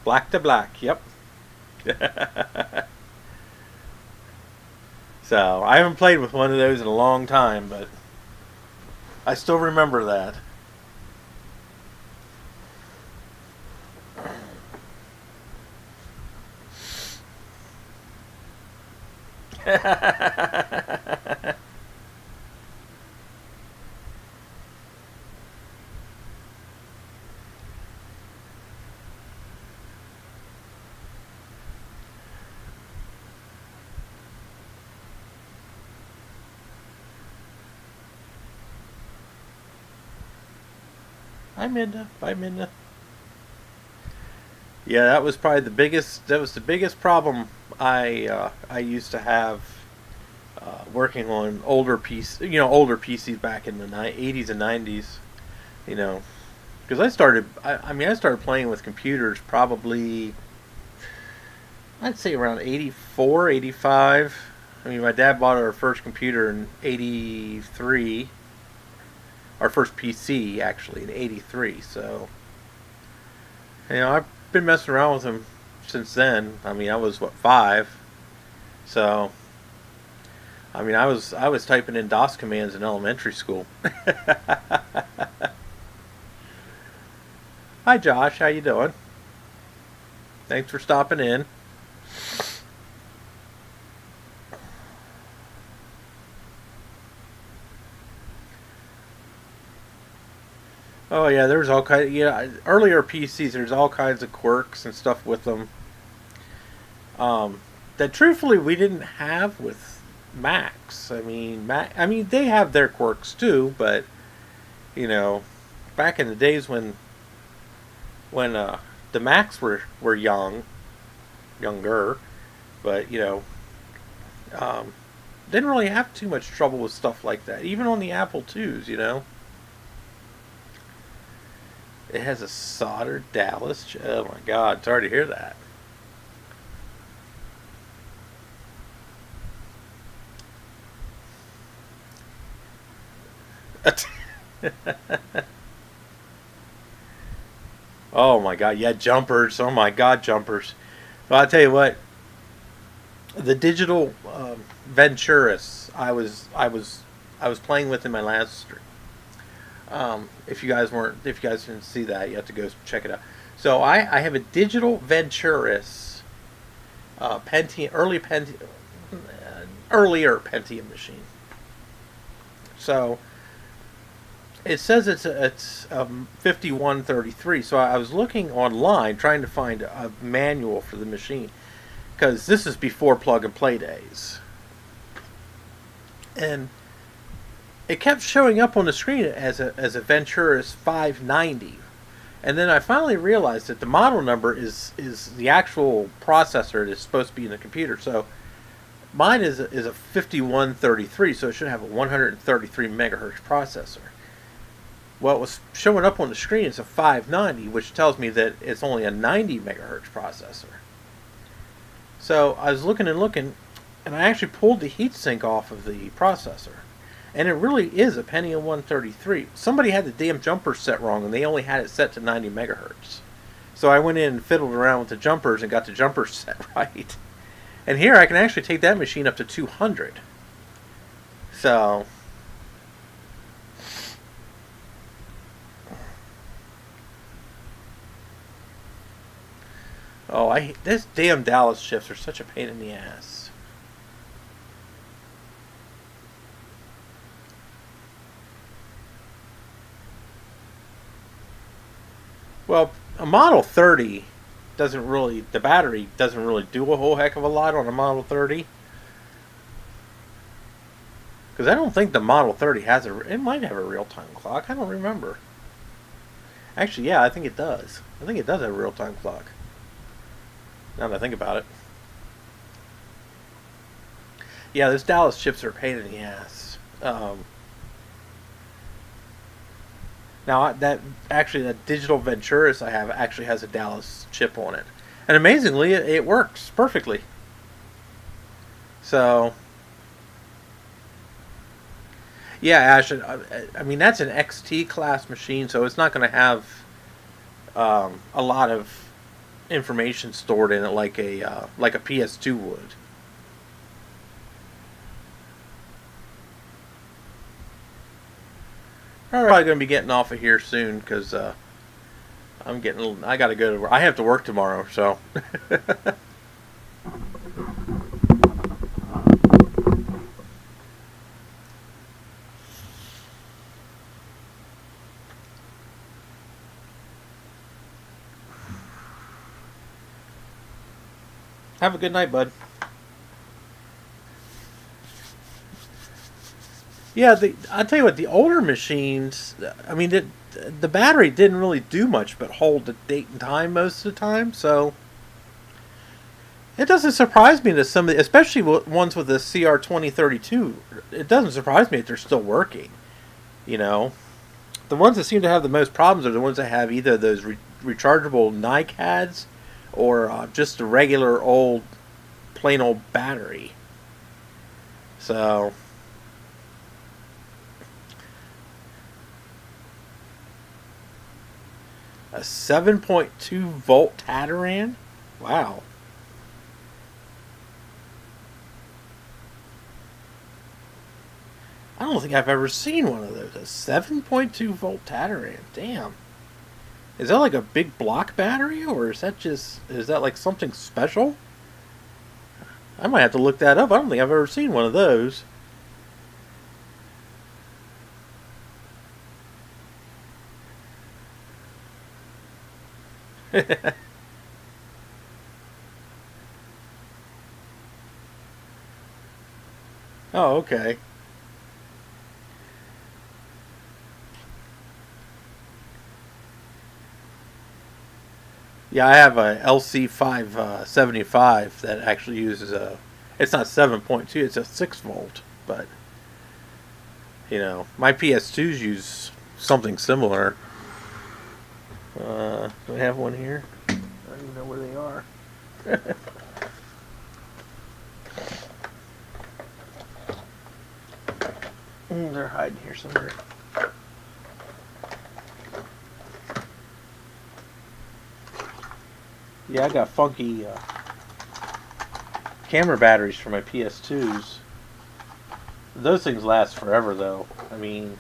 black to black, yep. So, I haven't played with one of those in a long time, but I still remember that. I'm in. Yeah, that was probably the biggest. That was the biggest problem I used to have working on older PCs back in the 80s and 90s. Because I started playing with computers probably, I'd say around 84, 85. I mean, my dad bought our first computer in 83. Our first PC, actually, in 83. So, I've been messing around with him since then. I mean, I was, 5? So, I mean, I was typing in DOS commands in elementary school. Hi, Josh. How you doing? Thanks for stopping in. Oh yeah, there's all kinds. Earlier PCs, there's all kinds of quirks and stuff with them. That truthfully we didn't have with Macs. I mean, they have their quirks too, but back in the days when the Macs were younger, but didn't really have too much trouble with stuff like that, even on the Apple IIs, you know. It has a soldered Dallas. Oh my God, sorry to hear that. Oh my God, yeah, jumpers. Oh my God, jumpers. Well, I'll tell you what. The digital Venturis, I was playing with in my last stream. If you guys didn't see that, you have to go check it out. So I have a digital Venturis Pentium, earlier Pentium machine. So it says it's 5133. So I was looking online trying to find a manual for the machine, because this is before plug and play days, and it kept showing up on the screen as a Venturis 590, and then I finally realized that the model number is the actual processor that is supposed to be in the computer. So mine is a 5133, so it should have a 133 megahertz processor. Well, it was showing up on the screen as a 590, which tells me that it's only a 90 megahertz processor. So I was looking, and I actually pulled the heatsink off of the processor. And it really is a Pentium 133. Somebody had the damn jumper set wrong, and they only had it set to 90 megahertz. So I went in and fiddled around with the jumpers and got the jumpers set right. And here I can actually take that machine up to 200. So this damn Dallas shifts are such a pain in the ass. Well, a Model 30 the battery doesn't really do a whole heck of a lot on a Model 30. Because I don't think the Model 30 it might have a real-time clock, I don't remember. Actually, yeah, I think it does. I think it does have a real-time clock, now that I think about it. Yeah, those Dallas chips are a pain in the ass. Now that digital Venturis I have actually has a Dallas chip on it, and amazingly, it works perfectly. So, yeah, Ash. I mean, that's an XT class machine, so it's not going to have a lot of information stored in it like a PS2 would. I'm probably going to be getting off of here soon because I got to go to work. I have to work tomorrow, so. Have a good night, bud. Yeah, I'll tell you what, the older machines, I mean, the battery didn't really do much but hold the date and time most of the time, so it doesn't surprise me that some of the, especially ones with the CR2032, it doesn't surprise me that they're still working, you know. The ones that seem to have the most problems are the ones that have either those rechargeable NiCads or just a regular plain old battery. So a 7.2 volt Tataran? Wow. I don't think I've ever seen one of those. A 7.2 volt Tataran. Damn. Is that like a big block battery, or is that like something special? I might have to look that up. I don't think I've ever seen one of those. Oh, okay. Yeah, I have a LC575 that actually uses a It's not 7.2, it's a 6 volt. But, you know, my PS2s use something similar. Do I have one here? I don't even know where they are. They're hiding here somewhere. Yeah, I got funky camera batteries for my PS2s. Those things last forever, though. I mean,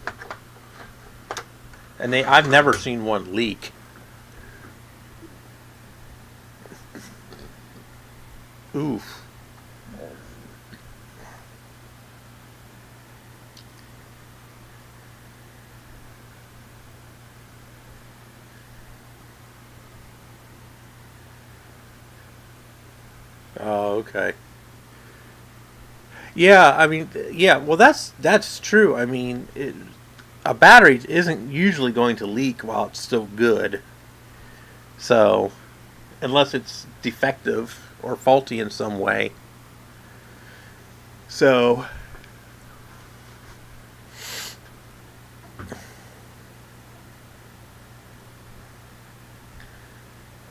and I've never seen one leak. Oof. Oh, okay. Yeah, I mean, yeah. Well, that's true. I mean, a battery isn't usually going to leak while it's still good. So, unless it's defective or faulty in some way. So,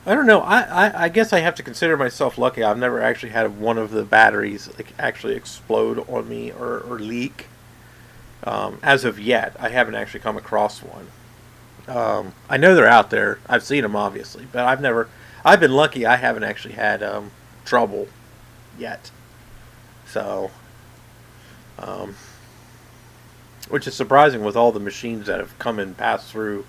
I don't know. I guess I have to consider myself lucky. I've never actually had one of the batteries like actually explode on me or leak. As of yet, I haven't actually come across one. I know they're out there. I've seen them obviously, but I've never. I've been lucky. I haven't actually had trouble yet. So, um, which is surprising with all the machines that have come and passed through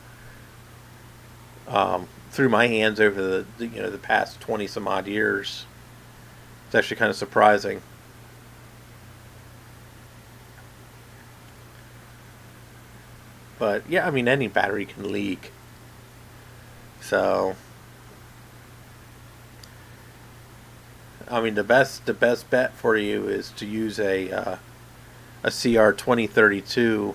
my hands over the past 20 some odd years. It's actually kind of surprising. But yeah, I mean any battery can leak. So I mean the best bet for you is to use a CR2032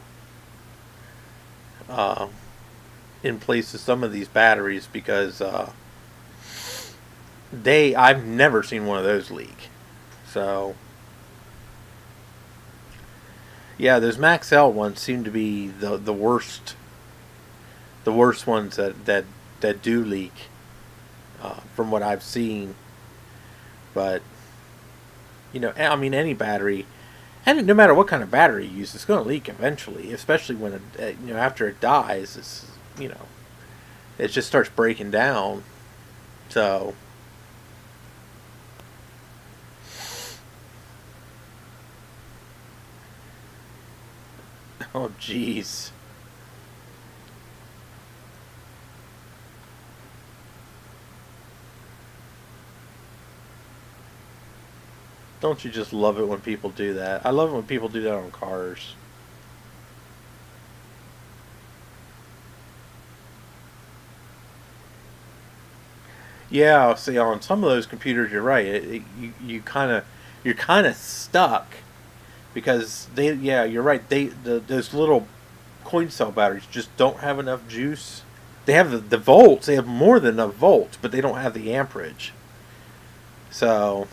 in place of some of these batteries because I've never seen one of those leak. So yeah, those Max L ones seem to be the worst ones that do leak from what I've seen. But I mean any battery, and no matter what kind of battery you use, it's going to leak eventually. Especially when after it dies, it just starts breaking down. So oh jeez. Don't you just love it when people do that? I love it when people do that on cars. Yeah, see, on some of those computers, you're right. You're kind of stuck because yeah, you're right. Those little coin cell batteries just don't have enough juice. They have the volts. They have more than enough volts, but they don't have the amperage. So,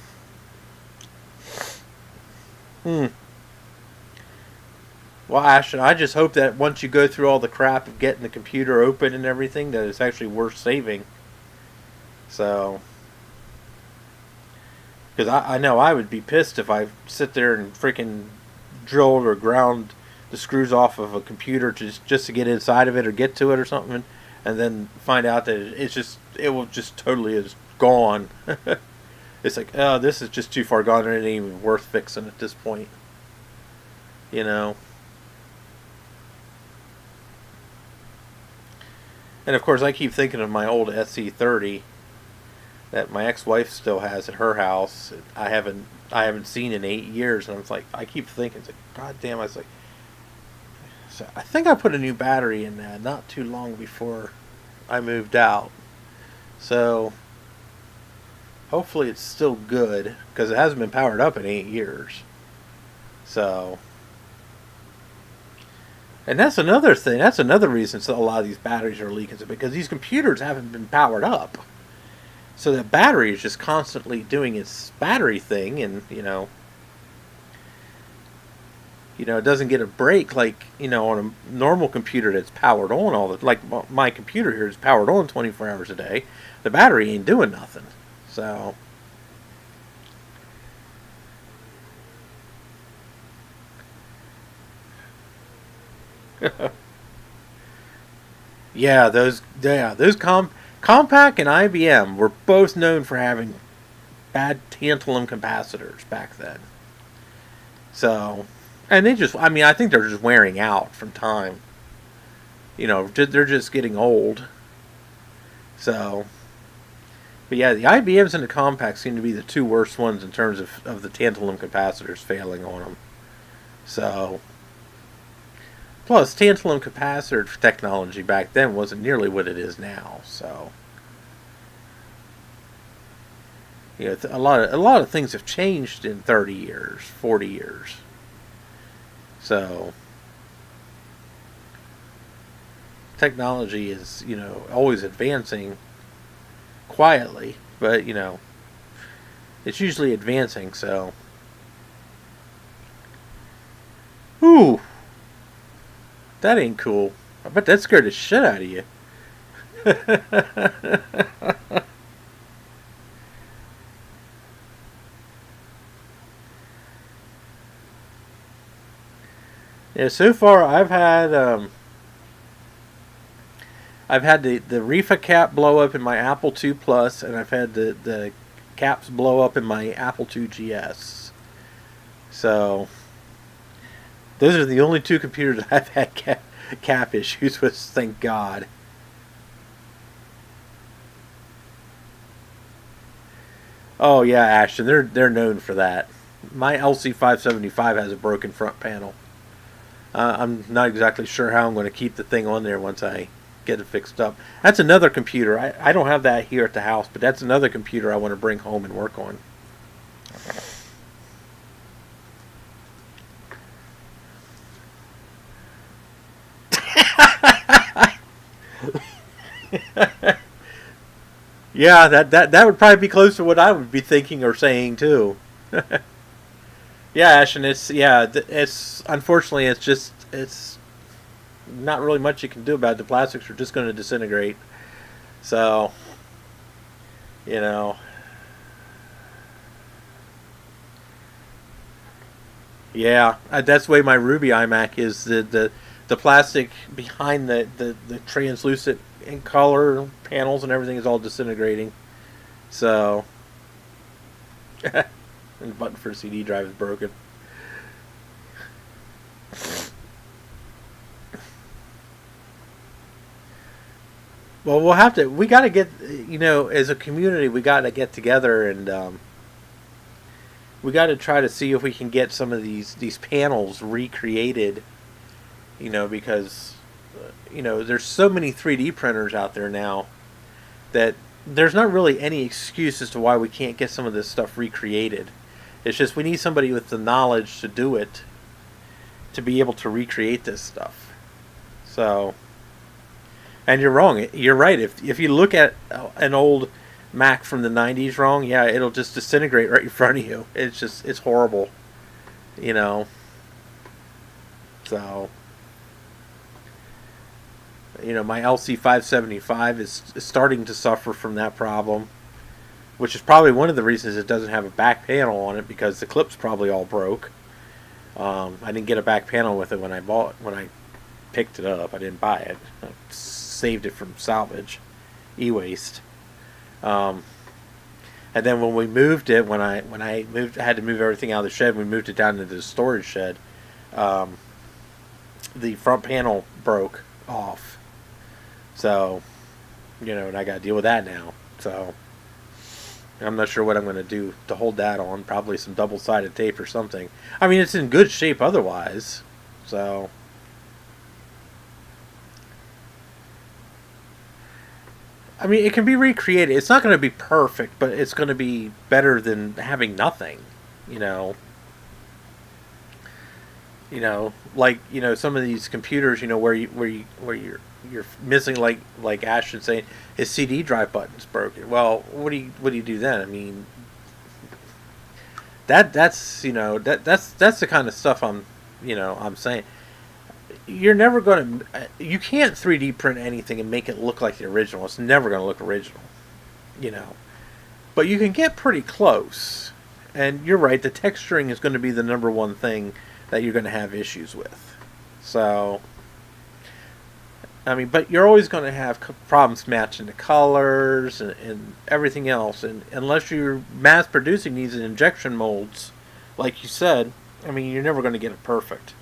hmm. Well, Ashton, I just hope that once you go through all the crap of getting the computer open and everything, that it's actually worth saving. So, because I know I would be pissed if I sit there and freaking drilled or ground the screws off of a computer just to get inside of it or get to it or something, and then find out that it will just totally is gone. It's like, oh, this is just too far gone. It ain't even worth fixing at this point. You know. And of course, I keep thinking of my old SC30 that my ex-wife still has at her house. I haven't seen in 8 years, and I keep thinking, it's like, God damn! I was like, so I think I put a new battery in that not too long before I moved out. So hopefully it's still good because it hasn't been powered up in 8 years. So. And that's another thing. That's another reason a lot of these batteries are leaking, because these computers haven't been powered up. So the battery is just constantly doing its battery thing, and It doesn't get a break like, on a normal computer that's powered on like my computer here is powered on 24 hours a day. The battery ain't doing nothing. So, those Compaq and IBM were both known for having bad tantalum capacitors back then. So, and I think they're just wearing out from time. They're just getting old. So, but yeah, the IBMs and the Compaq seem to be the two worst ones in terms of the tantalum capacitors failing on them. So, plus tantalum capacitor technology back then wasn't nearly what it is now. So, a lot of things have changed in 30 years, 40 years. So, technology is, always advancing quietly, but, it's usually advancing, so. Ooh, that ain't cool. I bet that scared the shit out of you. Yeah, so far I've had the Rifa cap blow up in my Apple II Plus, and I've had the caps blow up in my Apple II GS. So those are the only two computers I've had cap issues with. Thank God. Oh yeah, Ashton, they're known for that. My LC575 has a broken front panel. I'm not exactly sure how I'm going to keep the thing on there once I get it fixed up. That's another computer. I don't have that here at the house, but that's another computer I want to bring home and work on. Yeah, that would probably be close to what I would be thinking or saying too. Yeah, Ash, and it's unfortunately it's not really much you can do about it. The plastics are just going to disintegrate. So, you know, yeah, that's the way my Ruby iMac is. The plastic behind the translucent and color panels and everything is all disintegrating. So, and the button for the CD drive is broken. Well, we got to get, as a community, we got to get together and we got to try to see if we can get some of these panels recreated, because, there's so many 3D printers out there now that there's not really any excuse as to why we can't get some of this stuff recreated. It's just we need somebody with the knowledge to do it, to be able to recreate this stuff. So, and you're wrong. You're right. If you look at an old Mac from the 90s wrong, yeah, it'll just disintegrate right in front of you. It's horrible. You know. So, my LC575 is starting to suffer from that problem, which is probably one of the reasons it doesn't have a back panel on it, because the clips probably all broke. I didn't get a back panel with it when I picked it up. I didn't buy it. I saved it from salvage, e-waste. And then when we moved it, when I moved, I had to move everything out of the shed. We moved it down into the storage shed. The front panel broke off. So, and I got to deal with that now. So, I'm not sure what I'm going to do to hold that on. Probably some double-sided tape or something. I mean, it's in good shape otherwise. So, I mean, it can be recreated. It's not going to be perfect, but it's going to be better than having nothing. You know, like some of these computers, where you're missing, like Ashton saying, his CD drive button's broken. Well, what do you do then? I mean, that's the kind of stuff I'm I'm saying you're never going to. You can't 3D print anything and make it look like the original. It's never going to look original, you know. But you can get pretty close. And you're right. The texturing is going to be the number one thing that you're going to have issues with. So, I mean, but you're always going to have problems matching the colors and everything else. And unless you're mass producing these in injection molds, like you said, I mean, you're never going to get it perfect.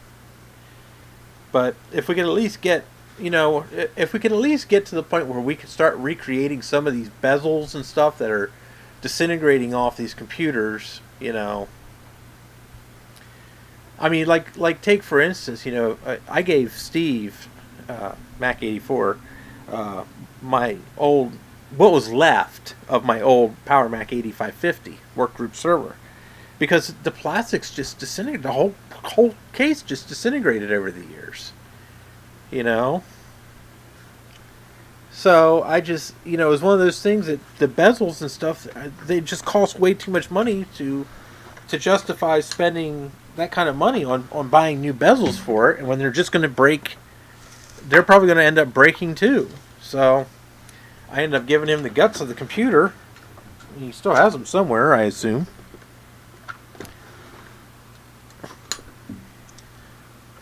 But if we could at least get, if we could at least get to the point where we could start recreating some of these bezels and stuff that are disintegrating off these computers, I mean, like take for instance, I gave Steve, Mac 84, my old, what was left of my old Power Mac 8550 workgroup server, because the plastics just disintegrated. The whole case just disintegrated over the years, So I just, it was one of those things that the bezels and stuff, they just cost way too much money to justify spending that kind of money on buying new bezels for it. And when they're just going to break, they're probably going to end up breaking too. So I ended up giving him the guts of the computer. He still has them somewhere, I assume.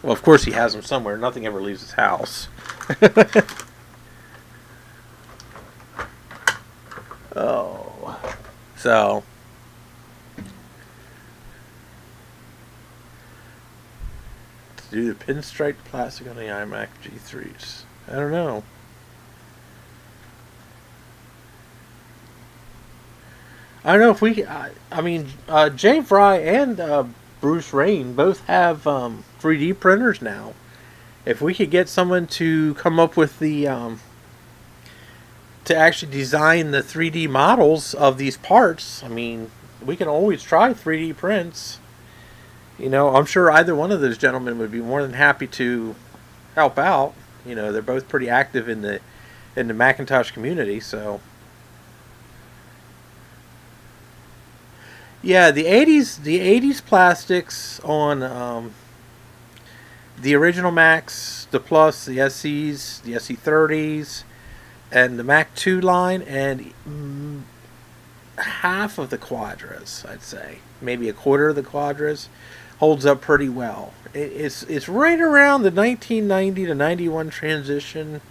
Well, of course he has them somewhere. Nothing ever leaves his house. Oh. So. To do the pinstripe plastic on the iMac G3s. I don't know. I don't know if we... Jay Vrij and Bruce Rain both have 3D printers now. If we could get someone to come up with the... to actually design the 3D models of these parts, I mean, we can always try 3D prints. I'm sure either one of those gentlemen would be more than happy to help out. They're both pretty active in the Macintosh community, so... Yeah, the 80s plastics on the original Macs, the Plus, the SEs, the SE30s, and the Mac 2 line, and half of the Quadras, I'd say, maybe a quarter of the Quadras, holds up pretty well. It's right around the 1990 to 91 transition.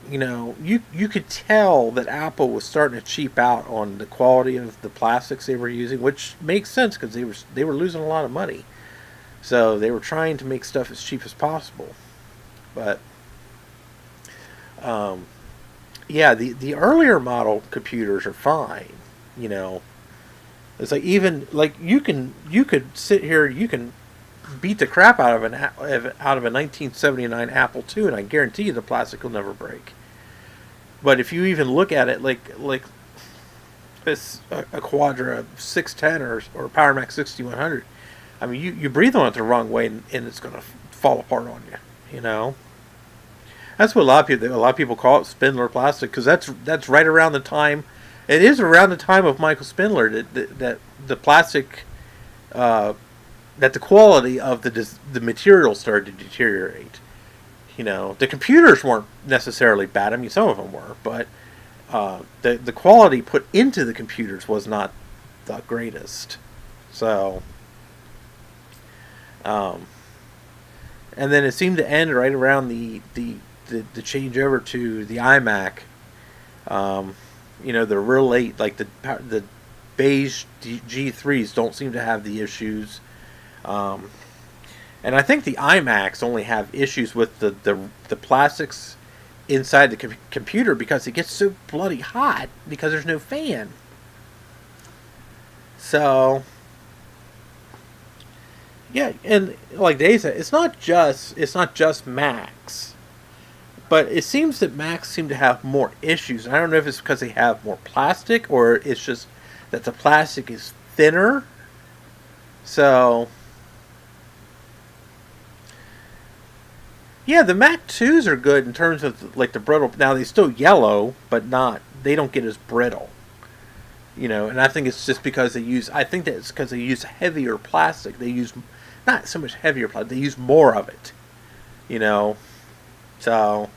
You could tell that Apple was starting to cheap out on the quality of the plastics they were using, which makes sense because they were losing a lot of money. So they were trying to make stuff as cheap as possible. But yeah, the earlier model computers are fine. It's like even like you could sit here, you can beat the crap out of a 1979 Apple II, and I guarantee you the plastic will never break. But if you even look at it like this a Quadra 610 or Power Mac 6100, I mean you breathe on it the wrong way and it's going to fall apart on you. That's what a lot of people call it Spindler plastic, because that's right around the time. It is around the time of Michael Spindler that the plastic. That the quality of the material started to deteriorate. The computers weren't necessarily bad. I mean, some of them were, but the quality put into the computers was not the greatest. So, and then it seemed to end right around the changeover to the iMac. The real late, like the beige G3s don't seem to have the issues. And I think the iMacs only have issues with the plastics inside the computer because it gets so bloody hot because there's no fan. So, yeah, and like Dave said, it's not just Macs, but it seems that Macs seem to have more issues. I don't know if it's because they have more plastic or it's just that the plastic is thinner. So, yeah, the Mac 2s are good in terms of like the brittle. Now they still yellow, but they don't get as brittle. And I think it's just because I think that it's because they use heavier plastic. They use not so much heavier plastic. They use more of it. So.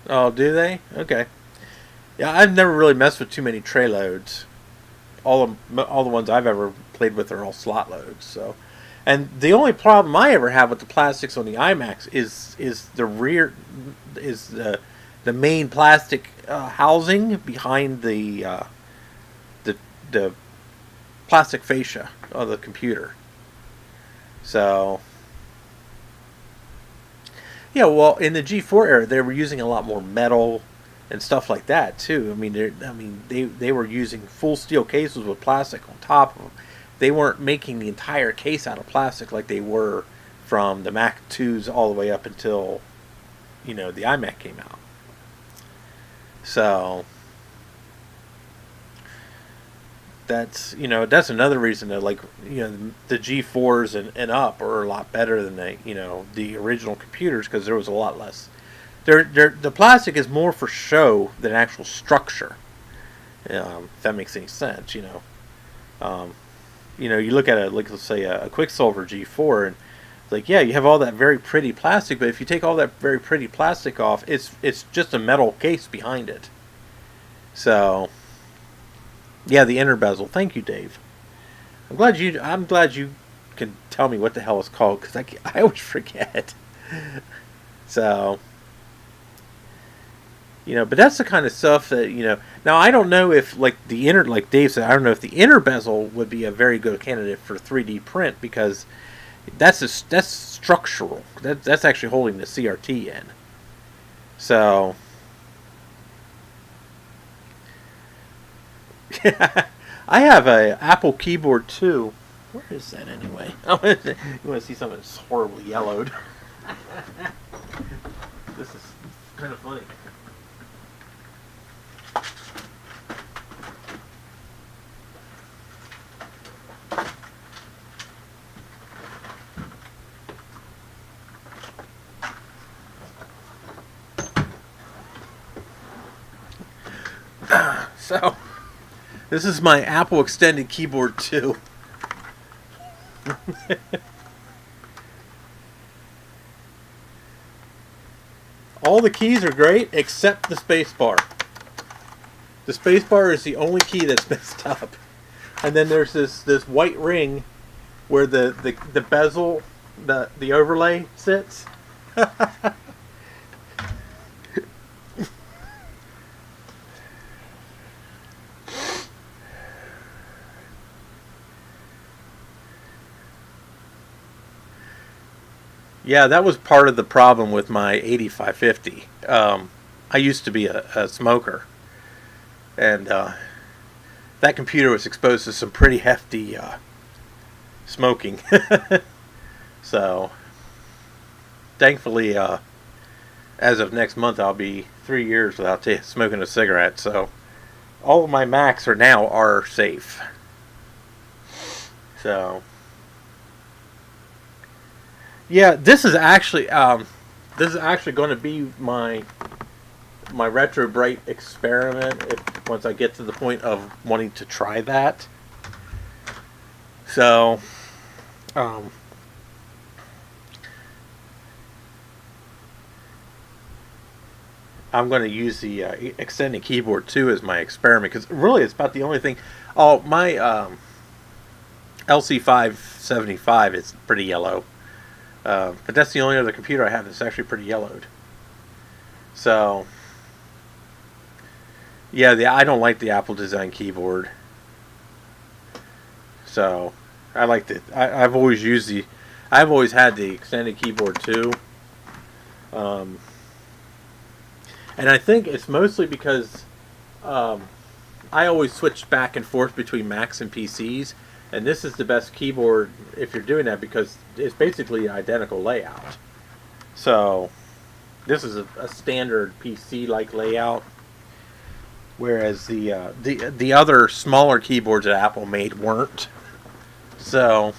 Oh, do they? Okay. Yeah, I've never really messed with too many tray loads. All the ones I've ever played with are all slot loads. So, and the only problem I ever have with the plastics on the iMacs is the rear is the main plastic housing behind the plastic fascia of the computer. So. Yeah, well, in the G4 era, they were using a lot more metal and stuff like that too. They were using full steel cases with plastic on top of them. They weren't making the entire case out of plastic like they were from the Mac 2s all the way up until, the iMac came out. So that's another reason that the G4s and up are a lot better than the original computers, because there was a lot less. The plastic is more for show than actual structure. If that makes any sense, you look at let's say a Quicksilver G4, and you have all that very pretty plastic, but if you take all that very pretty plastic off, it's just a metal case behind it. So. Yeah, the inner bezel. Thank you, Dave. I'm glad you can tell me what the hell it's called, because I always forget. So, but that's the kind of stuff that Now I don't know if the inner, like Dave said, I don't know if the inner bezel would be a very good candidate for 3D print, because that's structural. That's actually holding the CRT in. So. I have a Apple keyboard too. Where is that anyway? You want to see something that's horribly yellowed? This is kind of funny. So. This is my Apple extended keyboard too. All the keys are great except the space bar. The space bar is the only key that's messed up. And then there's this white ring where the bezel, the overlay sits. Yeah, that was part of the problem with my 8550. I used to be a smoker, and that computer was exposed to some pretty hefty smoking. So, thankfully, as of next month, I'll be 3 years without smoking a cigarette. So, all of my Macs are safe. So. Yeah, this is actually going to be my Retro Bright experiment once I get to the point of wanting to try that. So, I'm going to use the extended keyboard too as my experiment, because really it's about the only thing. Oh, my LC575 is pretty yellow. But that's the only other computer I have that's actually pretty yellowed. So, yeah, I don't like the Apple design keyboard. So, I liked it. I've always had the extended keyboard too. And I think it's mostly because I always switch back and forth between Macs and PCs. And this is the best keyboard if you're doing that, because it's basically an identical layout. So, this is a standard PC-like layout, whereas the other smaller keyboards that Apple made weren't. So,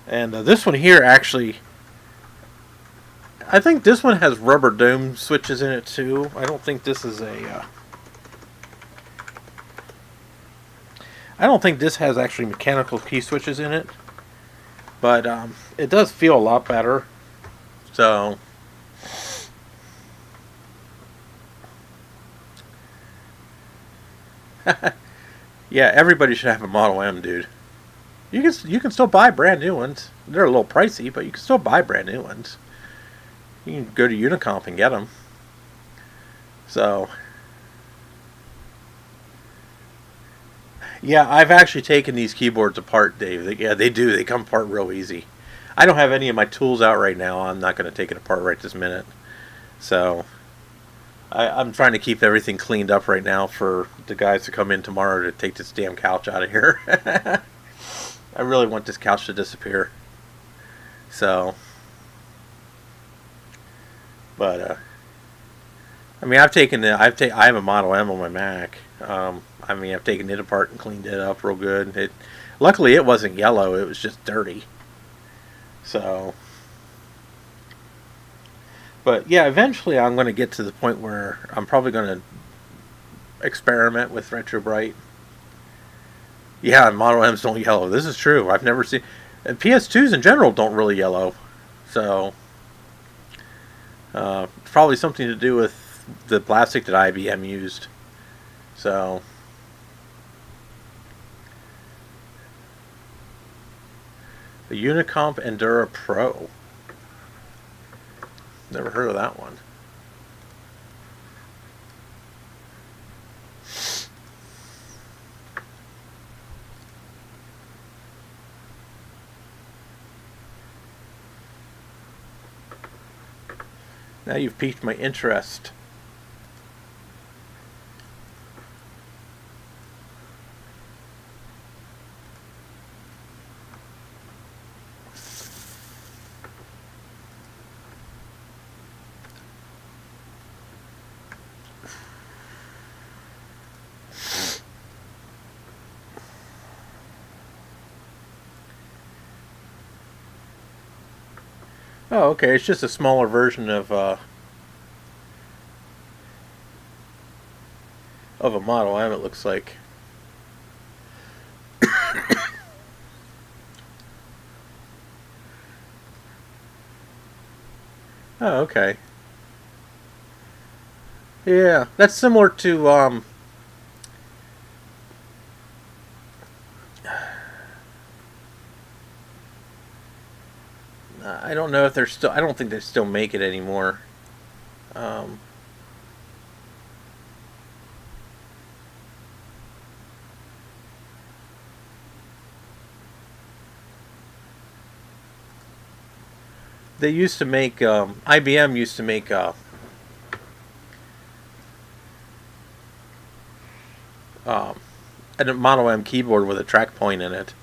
and this one here actually, I think this one has rubber dome switches in it too. I don't think this is a. I don't think this has actually mechanical key switches in it, but it does feel a lot better. So, yeah, everybody should have a Model M, dude. You can still buy brand new ones. They're a little pricey, but you can still buy brand new ones. You can go to Unicomp and get them. So, yeah, I've actually taken these keyboards apart, Dave. Yeah, they do. They come apart real easy. I don't have any of my tools out right now. I'm not going to take it apart right this minute. So, I'm trying to keep everything cleaned up right now for the guys to come in tomorrow to take this damn couch out of here. I really want this couch to disappear. So, but I mean, I have a Model M on my Mac. I mean, I've taken it apart and cleaned it up real good. Luckily, it wasn't yellow. It was just dirty. So, but yeah, eventually I'm going to get to the point where I'm probably going to experiment with Retro Bright. Yeah, Model M's don't yellow. This is true. I've never seen. And PS2s in general don't really yellow. So, probably something to do with the plastic that IBM used. So, the Unicomp Endura Pro. Never heard of that one. Now you've piqued my interest. Oh, okay. It's just a smaller version of a Model M. It looks like. Oh, okay. Yeah, that's similar to I don't know if they're still. I don't think they still make it anymore. Um, they used to make. IBM used to make a Model M keyboard with a track point in it.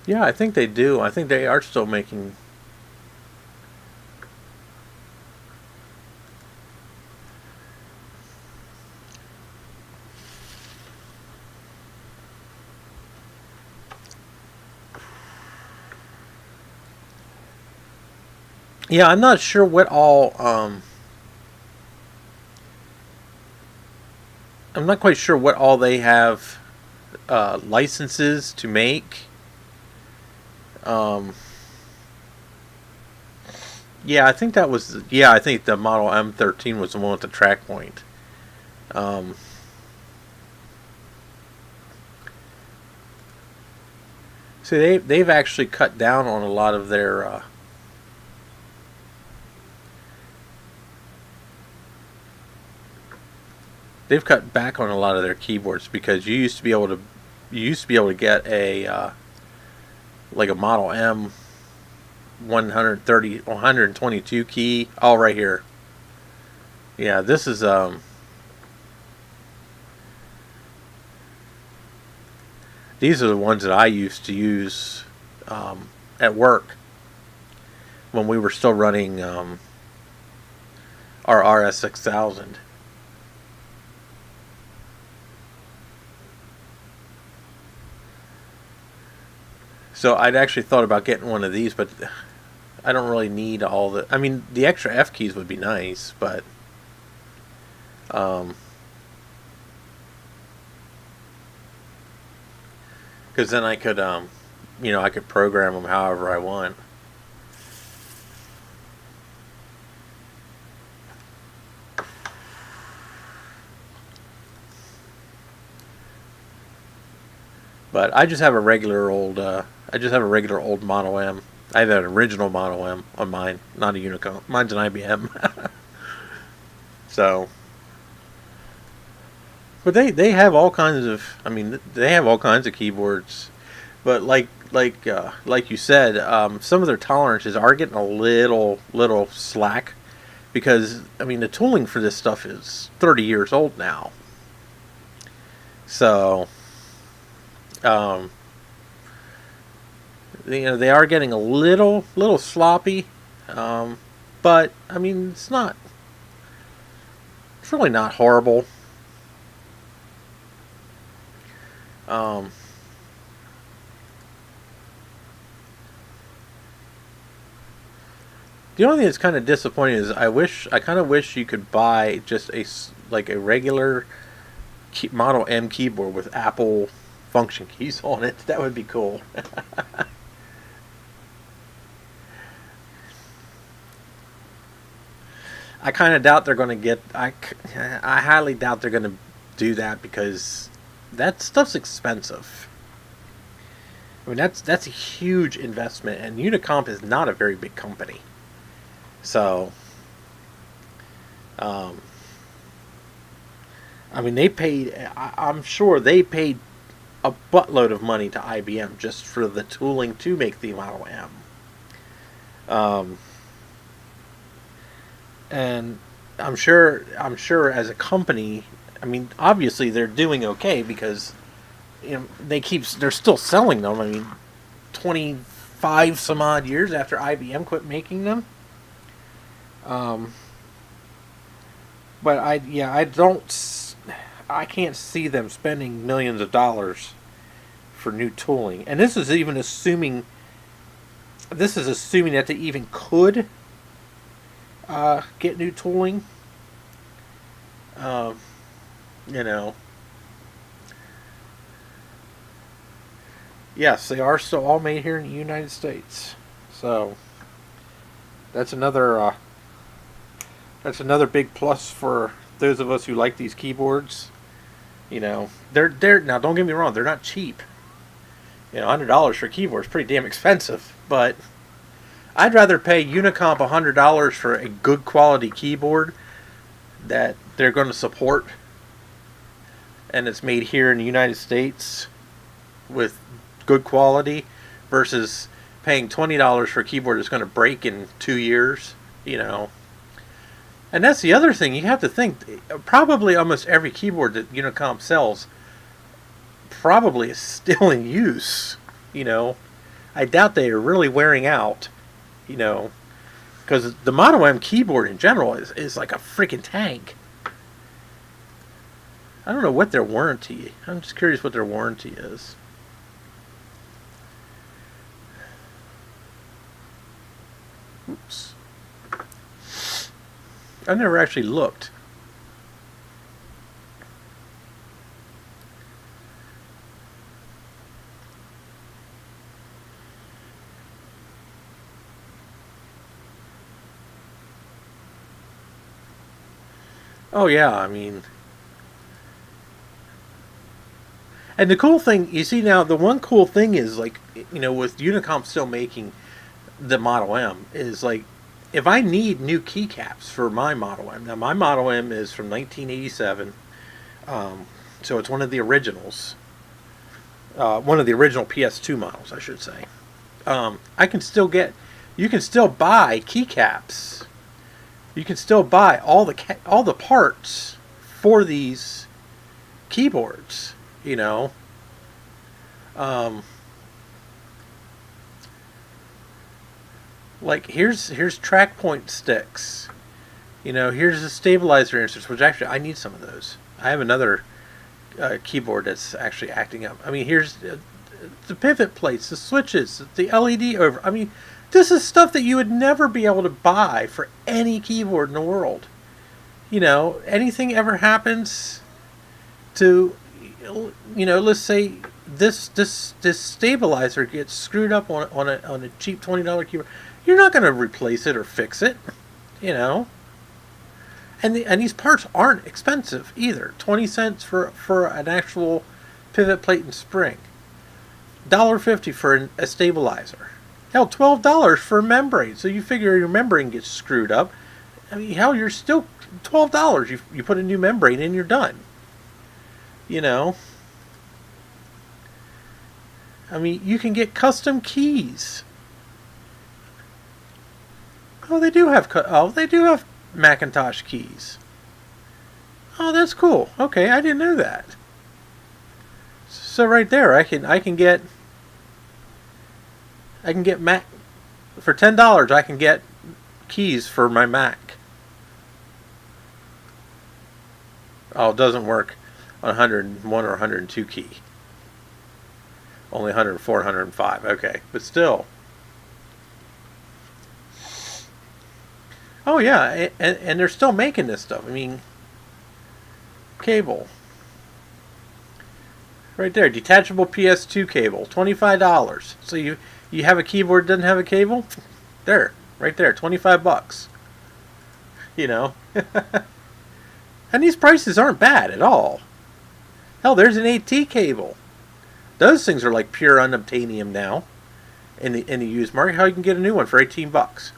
Yeah, I think they do. I think they are still making. Yeah, I'm not sure what all. I'm not quite sure what all they have licenses to make. Um, yeah, I think that was. Yeah, I think the Model M13 was the one with the track point. Um, See, they've actually cut down on a lot of their. They've cut back on a lot of their keyboards because you used to be able to get a like a Model M 122 key all right here. Yeah, this is These are the ones that I used to use at work when we were still running our RS6000. So I'd actually thought about getting one of these, but I don't really need all the... I mean, the extra F keys would be nice, but... because then I could, I could program them however I want. But I just have a regular old, Model M. I have an original Model M on mine, not a Unicom. Mine's an IBM. So, but they have all kinds of. I mean, they have all kinds of keyboards. But like you said, some of their tolerances are getting a little slack, because I mean the tooling for this stuff is 30 years old now. So, they are getting a little sloppy, but I mean it's really not horrible. The only thing that's kind of disappointing is I kind of wish you could buy just a regular Model M keyboard with Apple function keys on it. That would be cool. I kind of doubt they're going to get. I highly doubt they're going to do that, because that stuff's expensive. I mean, that's a huge investment, and Unicomp is not a very big company. So, I mean, they paid. I'm sure they paid a buttload of money to IBM just for the tooling to make the Model M. And I'm sure as a company, I mean, obviously they're doing okay, because they're still selling them. I mean, 25 some odd years after IBM quit making them. But I can't see them spending millions of dollars for new tooling. And this is assuming that they even could get new tooling. Yes, they are still all made here in the United States. So that's another big plus for those of us who like these keyboards. They're now, don't get me wrong, they're not cheap. $100 for a keyboard is pretty damn expensive, but I'd rather pay Unicomp $100 for a good quality keyboard that they're going to support, and it's made here in the United States with good quality, versus paying $20 for a keyboard that's going to break in 2 years. And that's the other thing you have to think. Probably almost every keyboard that Unicomp sells probably is still in use. I doubt they are really wearing out. Because the Model M keyboard in general is like a freaking tank. I don't know what their warranty. I'm just curious what their warranty is. Oops. I never actually looked. Oh yeah, I mean, and the cool thing, you see now, the one cool thing is, with Unicomp still making the Model M, is if I need new keycaps for my Model M. Now, my Model M is from 1987, so it's one of the originals. One of the original PS2 models, I should say. You can still buy keycaps. You can still buy all the parts for these keyboards. Um, like here's track point sticks. Here's a stabilizer inserts, which actually I need some of those. I have another keyboard that's actually acting up. I mean, here's the pivot plates, the switches, the LED over. I mean, this is stuff that you would never be able to buy for any keyboard in the world. Anything ever happens to, let's say this stabilizer gets screwed up on a cheap $20 keyboard, you're not going to replace it or fix it, you know. And these parts aren't expensive either. 20 cents for an actual pivot plate and spring. $1.50 for a stabilizer. Hell, $12 for a membrane. So you figure your membrane gets screwed up. I mean, hell, you're still $12. You put a new membrane in, you're done. I mean, you can get custom keys. They do have Macintosh keys. Oh, that's cool. Okay, I didn't know that. So right there, I can get Mac for $10. I can get keys for my Mac. Oh, it doesn't work on 101 or 102 key. Only 104, 105. Okay, but still. Oh yeah, and they're still making this stuff. I mean, cable. Right there, detachable PS2 cable, $25. So you have a keyboard that doesn't have a cable? There, right there, $25. And these prices aren't bad at all. Hell, there's an AT cable. Those things are like pure unobtainium now in the used market. How you can get a new one for $18?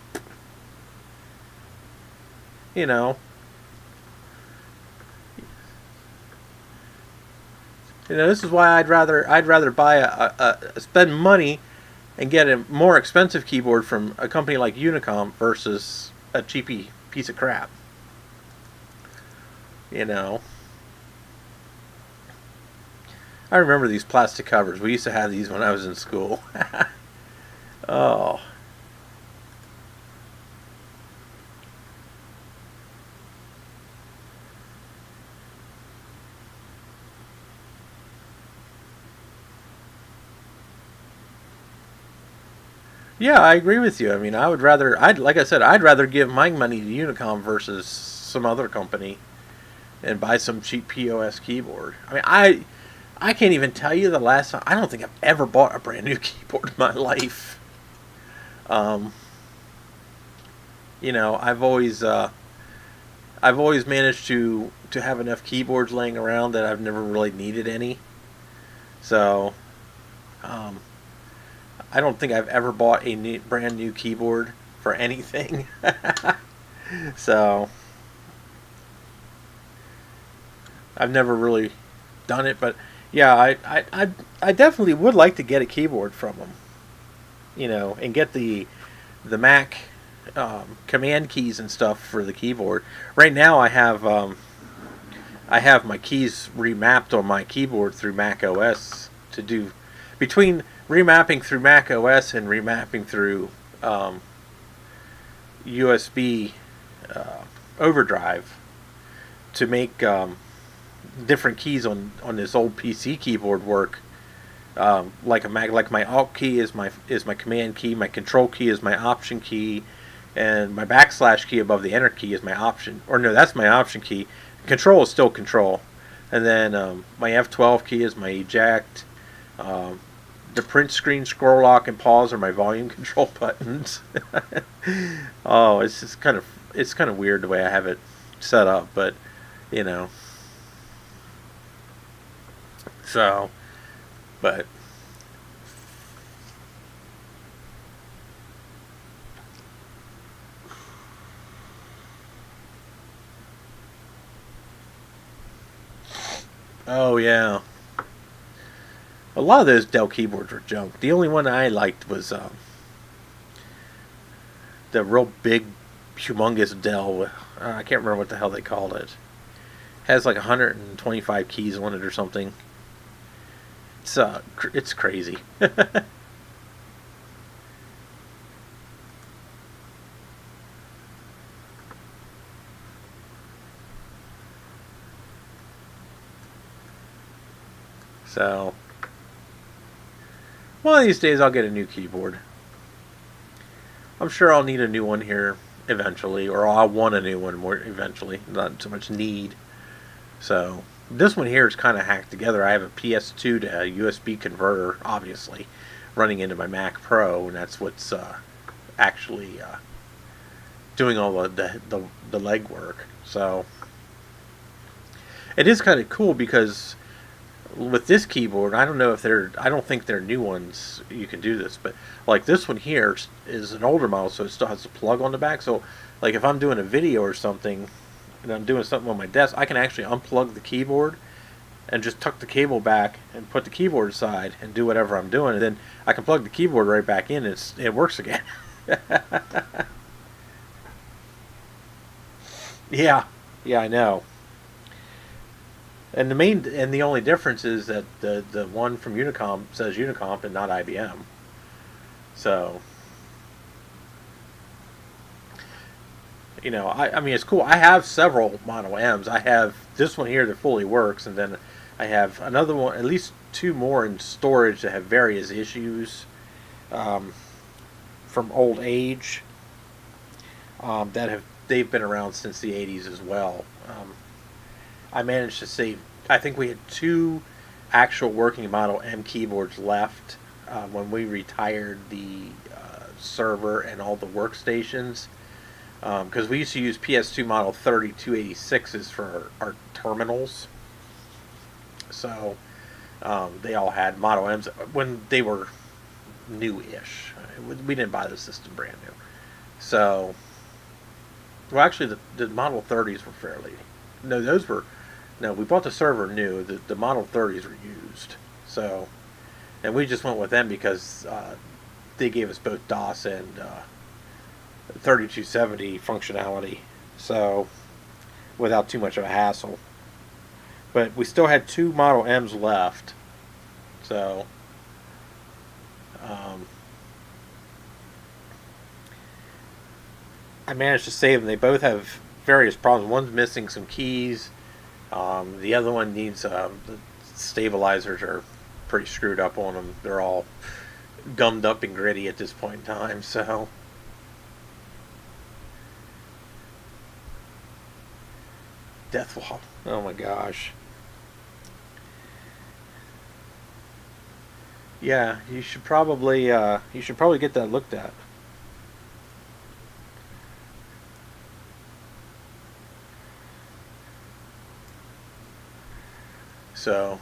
This is why I'd rather buy spend money and get a more expensive keyboard from a company like Unicom versus a cheapy piece of crap. I remember these plastic covers. We used to have these when I was in school. Oh. Yeah, I agree with you. I mean, like I said, I'd rather give my money to Unicom versus some other company and buy some cheap POS keyboard. I mean, I can't even tell you the last time. I don't think I've ever bought a brand new keyboard in my life. I've always managed to have enough keyboards laying around that I've never really needed any. So, I don't think I've ever bought a brand new keyboard for anything. So, I've never really done it, but yeah, I definitely would like to get a keyboard from them, and get the Mac command keys and stuff for the keyboard. Right now, I have my keys remapped on my keyboard through Mac OS to do between remapping through Mac OS and remapping through USB overdrive to make different keys on this old PC keyboard work. Like a Mac, like my Alt key is my command key, my Control key is my Option key, and my / key above the Enter key is my Option. Or no, that's my Option key. Control is still Control, and then my F12 key is my Eject. The print screen, scroll lock, and pause are my volume control buttons. Oh, it's kind of weird the way I have it set up, but so, but oh yeah. A lot of those Dell keyboards were junk. The only one I liked was the real big, humongous Dell. I can't remember what the hell they called it. Has like 125 keys on it or something. it's crazy. So one of these days I'll get a new keyboard. I'm sure I'll need a new one here eventually, or I'll want a new one more eventually. Not so much need. So this one here is kind of hacked together. I have a PS2 to a USB converter, obviously, running into my Mac Pro, and that's what's actually doing all the legwork. So it is kind of cool because with this keyboard, I don't think they're new ones. You can do this, but like this one here is an older model, so it still has a plug on the back. So like if I'm doing a video or something, and I'm doing something on my desk, I can actually unplug the keyboard and just tuck the cable back and put the keyboard aside and do whatever I'm doing, and then I can plug the keyboard right back in. And it works again. Yeah, I know. And the only difference is that the one from Unicomp says Unicomp and not IBM. So, I mean, it's cool. I have several Model M's. I have this one here that fully works, and then I have another one, at least two more in storage that have various issues from old age they've been around since the 80s as well. I managed to save. I think we had two actual working Model M keyboards left when we retired the server and all the workstations. Because we used to use PS2 Model 3286s for our terminals. So they all had Model M's when they were new-ish. We didn't buy the system brand new. So, well, actually, the Model 30s were fairly. No, those were. No, we bought the server new. The Model 30s were used. So, and we just went with them because they gave us both DOS and 3270 functionality. So, without too much of a hassle. But we still had two Model M's left. So, I managed to save them. They both have various problems. One's missing some keys. The other one needs the stabilizers are pretty screwed up on them. They're all gummed up and gritty at this point in time. So Deathwall. Oh my gosh. Yeah, you should probably get that looked at. So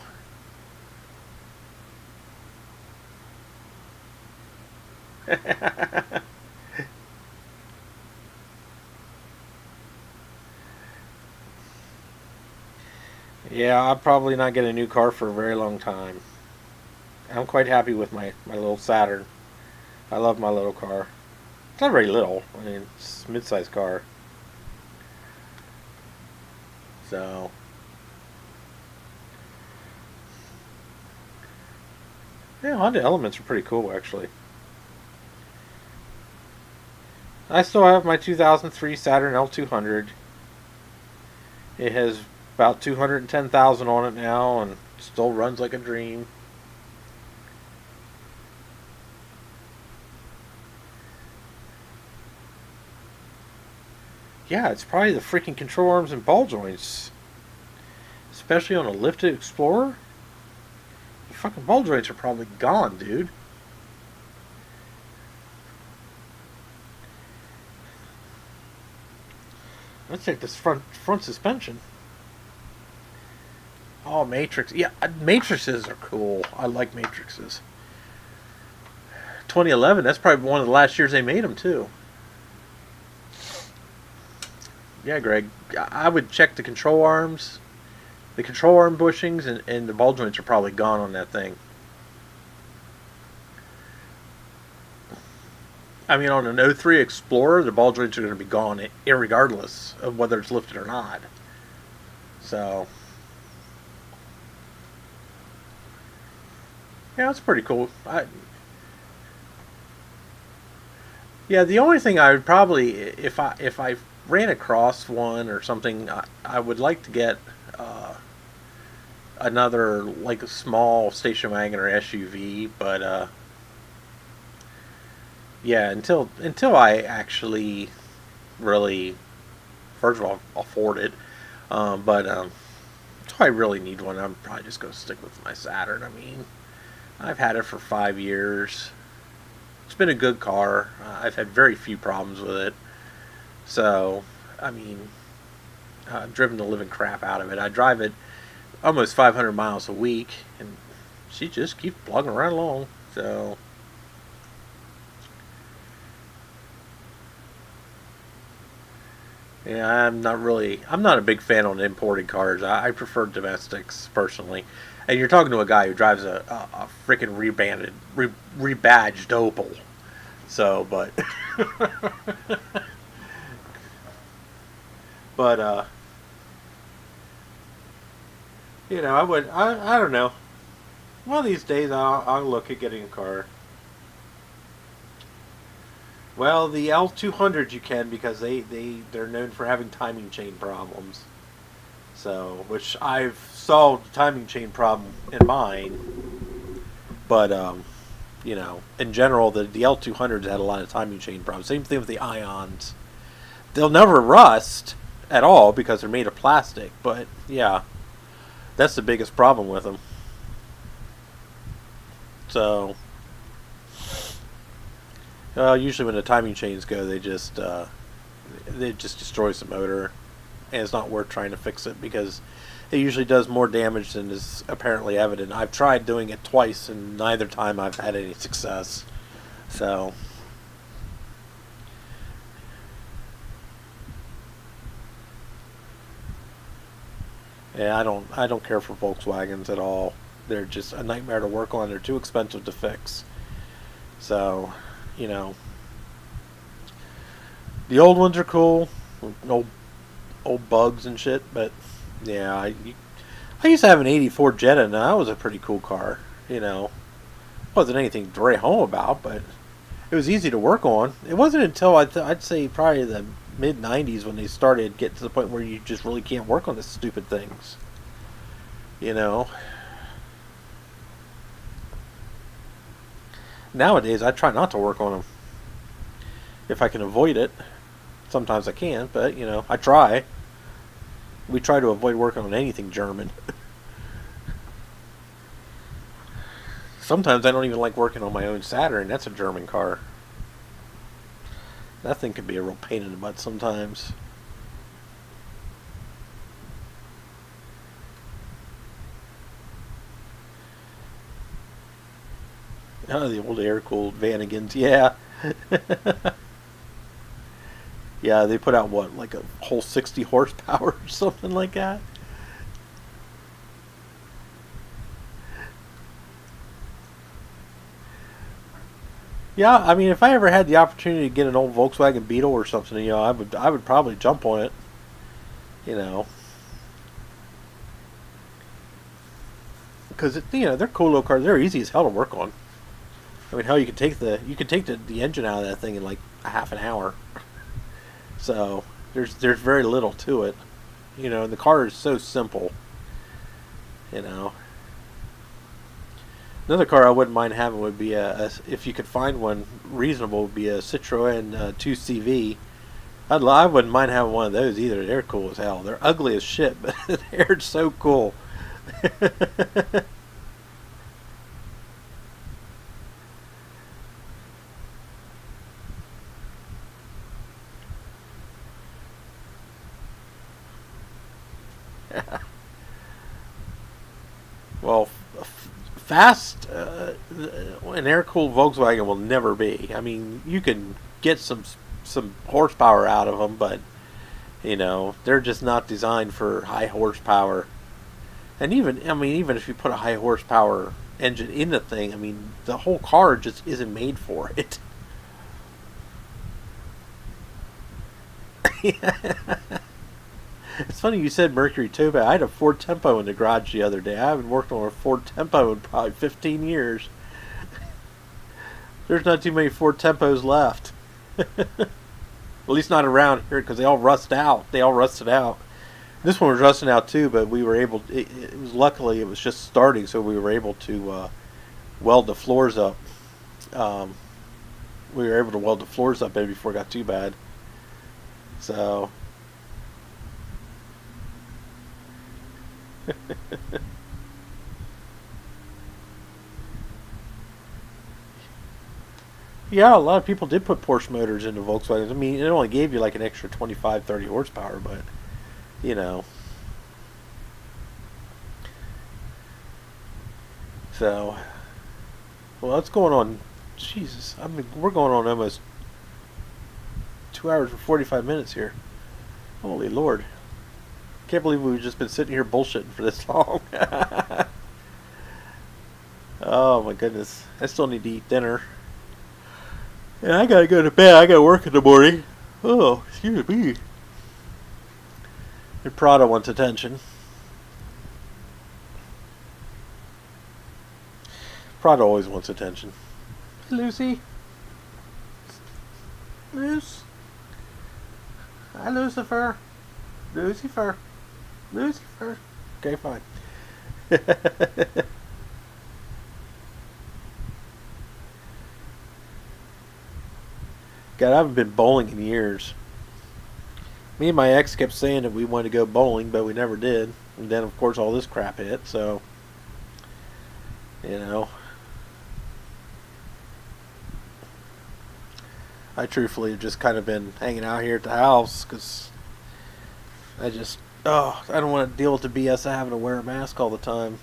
yeah, I'll probably not get a new car for a very long time. I'm quite happy with my little Saturn. I love my little car. It's not very little. I mean, it's a mid-sized car. So yeah, Honda Elements are pretty cool, actually. I still have my 2003 Saturn L200. It has about 210,000 on it now, and still runs like a dream. Yeah, it's probably the freaking control arms and ball joints, especially on a lifted Explorer. The fucking ball joints are probably gone, dude. Let's check this front suspension. Oh, Matrix. Yeah, matrices are cool. I like matrices. 2011, that's probably one of the last years they made them, too. Yeah, Greg. I would check the control arms. The control arm bushings and the ball joints are probably gone on that thing. I mean, on an 03 Explorer, the ball joints are going to be gone irregardless of whether it's lifted or not. So Yeah, it's pretty cool. Yeah, the only thing I would probably, if I ran across one or something, I would like to get uh, another like a small station wagon or SUV. But yeah, until I actually really, first of all, afford it. But until I really need one, I'm probably just gonna stick with my Saturn. I mean, I've had it for 5 years. It's been a good car. I've had very few problems with it. So, I mean, I've driven the living crap out of it. I drive it almost 500 miles a week, and she just keeps plugging right along. So, yeah, I'm not a big fan on imported cars. I prefer domestics personally. And you're talking to a guy who drives a freaking rebadged Opel. So, but, but, I don't know. One of these days I'll look at getting a car. Well, the L200 you can because they're known for having timing chain problems. So, which I've solved the timing chain problem in mine, but in general, the L200s had a lot of timing chain problems. Same thing with the Ions. They'll never rust at all because they're made of plastic. But yeah, that's the biggest problem with them. So, usually when the timing chains go, they just destroys the motor, and it's not worth trying to fix it because it usually does more damage than is apparently evident. I've tried doing it twice, and neither time I've had any success. So, yeah, I don't care for Volkswagens at all. They're just a nightmare to work on. They're too expensive to fix. So, you know, the old ones are cool, old old bugs and shit. But yeah, I used to have an '84 Jetta, and that was a pretty cool car. Wasn't anything to write home about, but it was easy to work on. It wasn't until I'd say probably the mid '90s when they started getting to the point where you just really can't work on the stupid things. You know, Nowadays I try not to work on them if I can avoid it. Sometimes I can't, but I try. We try to avoid working on anything German. Sometimes I don't even like working on my own Saturn. That's a German car. That thing can be a real pain in the butt sometimes. Oh, the old air-cooled Vanagons. Yeah. Yeah, they put out what, like a whole 60 horsepower or something like that? Yeah, I mean, if I ever had the opportunity to get an old Volkswagen Beetle or something, I would probably jump on it. You know, because they're cool little cars. They're easy as hell to work on. I mean, hell, you can take the engine out of that thing in like a half an hour. So there's very little to it. And the car is so simple. You know, Another car I wouldn't mind having would be if you could find one reasonable, would be a Citroen 2CV. I wouldn't mind having one of those either. They're cool as hell. They're ugly as shit, but they're so cool. Well, fast, an air-cooled Volkswagen will never be. I mean, you can get some horsepower out of them, but they're just not designed for high horsepower. And even if you put a high horsepower engine in the thing, I mean, the whole car just isn't made for it. It's funny you said Mercury Topaz. I had a Ford Tempo in the garage the other day. I haven't worked on a Ford Tempo in probably 15 years. There's not too many Ford Tempos left. At least not around here because they all rust out. They all rusted out. This one was rusting out too, but we were able. It was luckily it was just starting, so we were able to weld the floors up. We were able to weld the floors up before it got too bad. So. Yeah, a lot of people did put Porsche motors into Volkswagens. I mean, it only gave you like an extra 25, 30 horsepower, but, you know. So, well, that's going on. Jesus, I mean, we're going on almost 2 hours and 45 minutes here. Holy Lord. Can't believe we've just been sitting here bullshitting for this long. Oh, my goodness. I still need to eat dinner. And I gotta go to bed. I gotta work in the morning. Oh, excuse me. And Prada wants attention. Prada always wants attention. Hey, Lucy. Luce. Hi, Lucifer. Lucifer. Lucifer. Okay, fine. God, I haven't been bowling in years. Me and my ex kept saying that we wanted to go bowling, but we never did. And then, of course, all this crap hit, so, you know. I truthfully have just kind of been hanging out here at the house, because I don't want to deal with the BS of having to wear a mask all the time.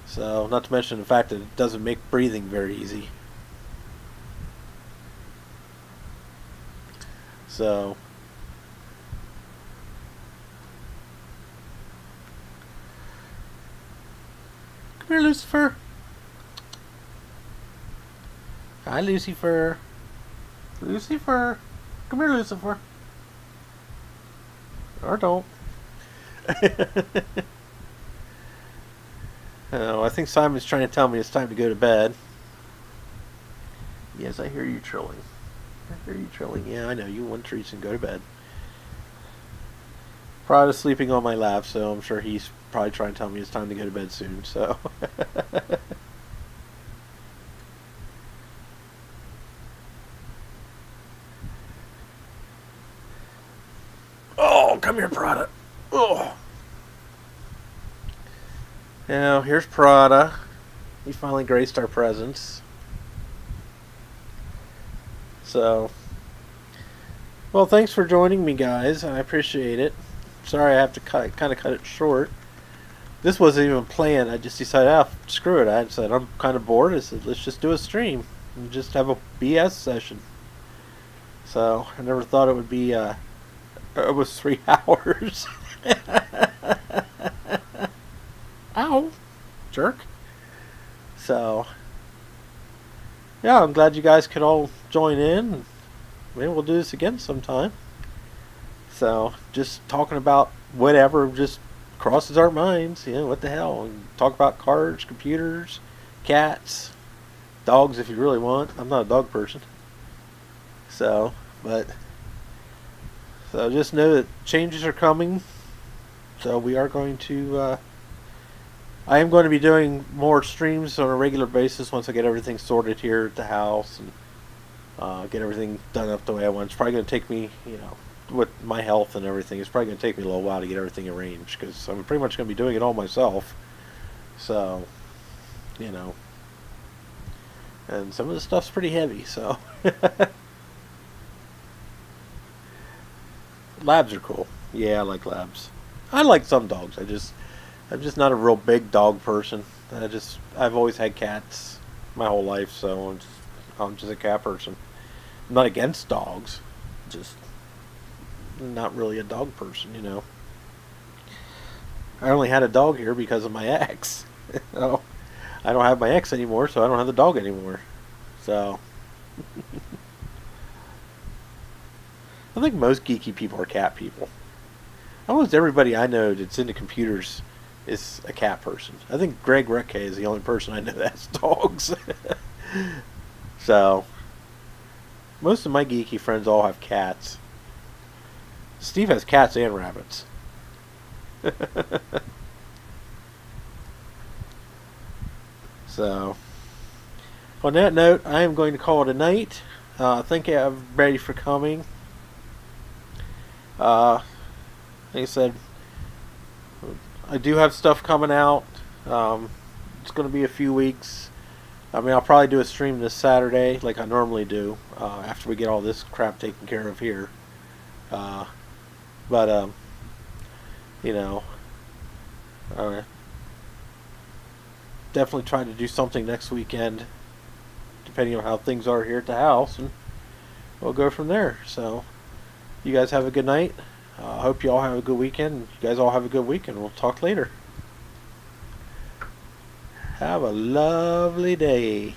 So, not to mention the fact that it doesn't make breathing very easy. So, come here, Lucifer. Hi, Lucifer. Lucifer. Come here, Lucifer. Or don't. Oh, I think Simon's trying to tell me it's time to go to bed. Yes, I hear you trilling. I hear you trilling. Yeah, I know. You want treats and go to bed. Prada's sleeping on my lap, so I'm sure he's probably trying to tell me it's time to go to bed soon, so. Oh, come here, Prada. Oh. Now, here's Prada. He finally graced our presence. So, well, thanks for joining me, guys. I appreciate it. Sorry I have to kind of cut it short. This wasn't even planned. I just decided, screw it. I said, I'm kind of bored. I said, let's just do a stream and just have a BS session. So, I never thought it would be, it was 3 hours. Ow. Jerk. So, yeah, I'm glad you guys could all join in. Maybe we'll do this again sometime. So, just talking about whatever just crosses our minds. You know, what the hell. Talk about cars, computers, cats, dogs if you really want. I'm not a dog person. So just know that changes are coming. So we are going to, I am going to be doing more streams on a regular basis once I get everything sorted here at the house and get everything done up the way I want. It's probably going to take me, you know, with my health and everything, it's probably going to take me a little while to get everything arranged because I'm pretty much going to be doing it all myself. So, you know, and some of the stuff's pretty heavy, so. Labs are cool. Yeah, I like labs. I like some dogs. I'm just not a real big dog person. I've always had cats my whole life, so I'm just a cat person. I'm not against dogs, just not really a dog person, you know. I only had a dog here because of my ex. So, I don't have my ex anymore, so I don't have the dog anymore. So, I think most geeky people are cat people. Almost everybody I know that's into computers is a cat person. I think Greg Hrutkay is the only person I know that has dogs. So, most of my geeky friends all have cats. Steve has cats and rabbits. So, on that note, I am going to call it a night. Thank you, everybody, for coming. Like I said, I do have stuff coming out. It's going to be a few weeks. I mean, I'll probably do a stream this Saturday, like I normally do, after we get all this crap taken care of here. But you know, definitely try to do something next weekend, depending on how things are here at the house, and we'll go from there. So, you guys have a good night. I hope you all have a good weekend. You guys all have a good weekend. We'll talk later. Have a lovely day.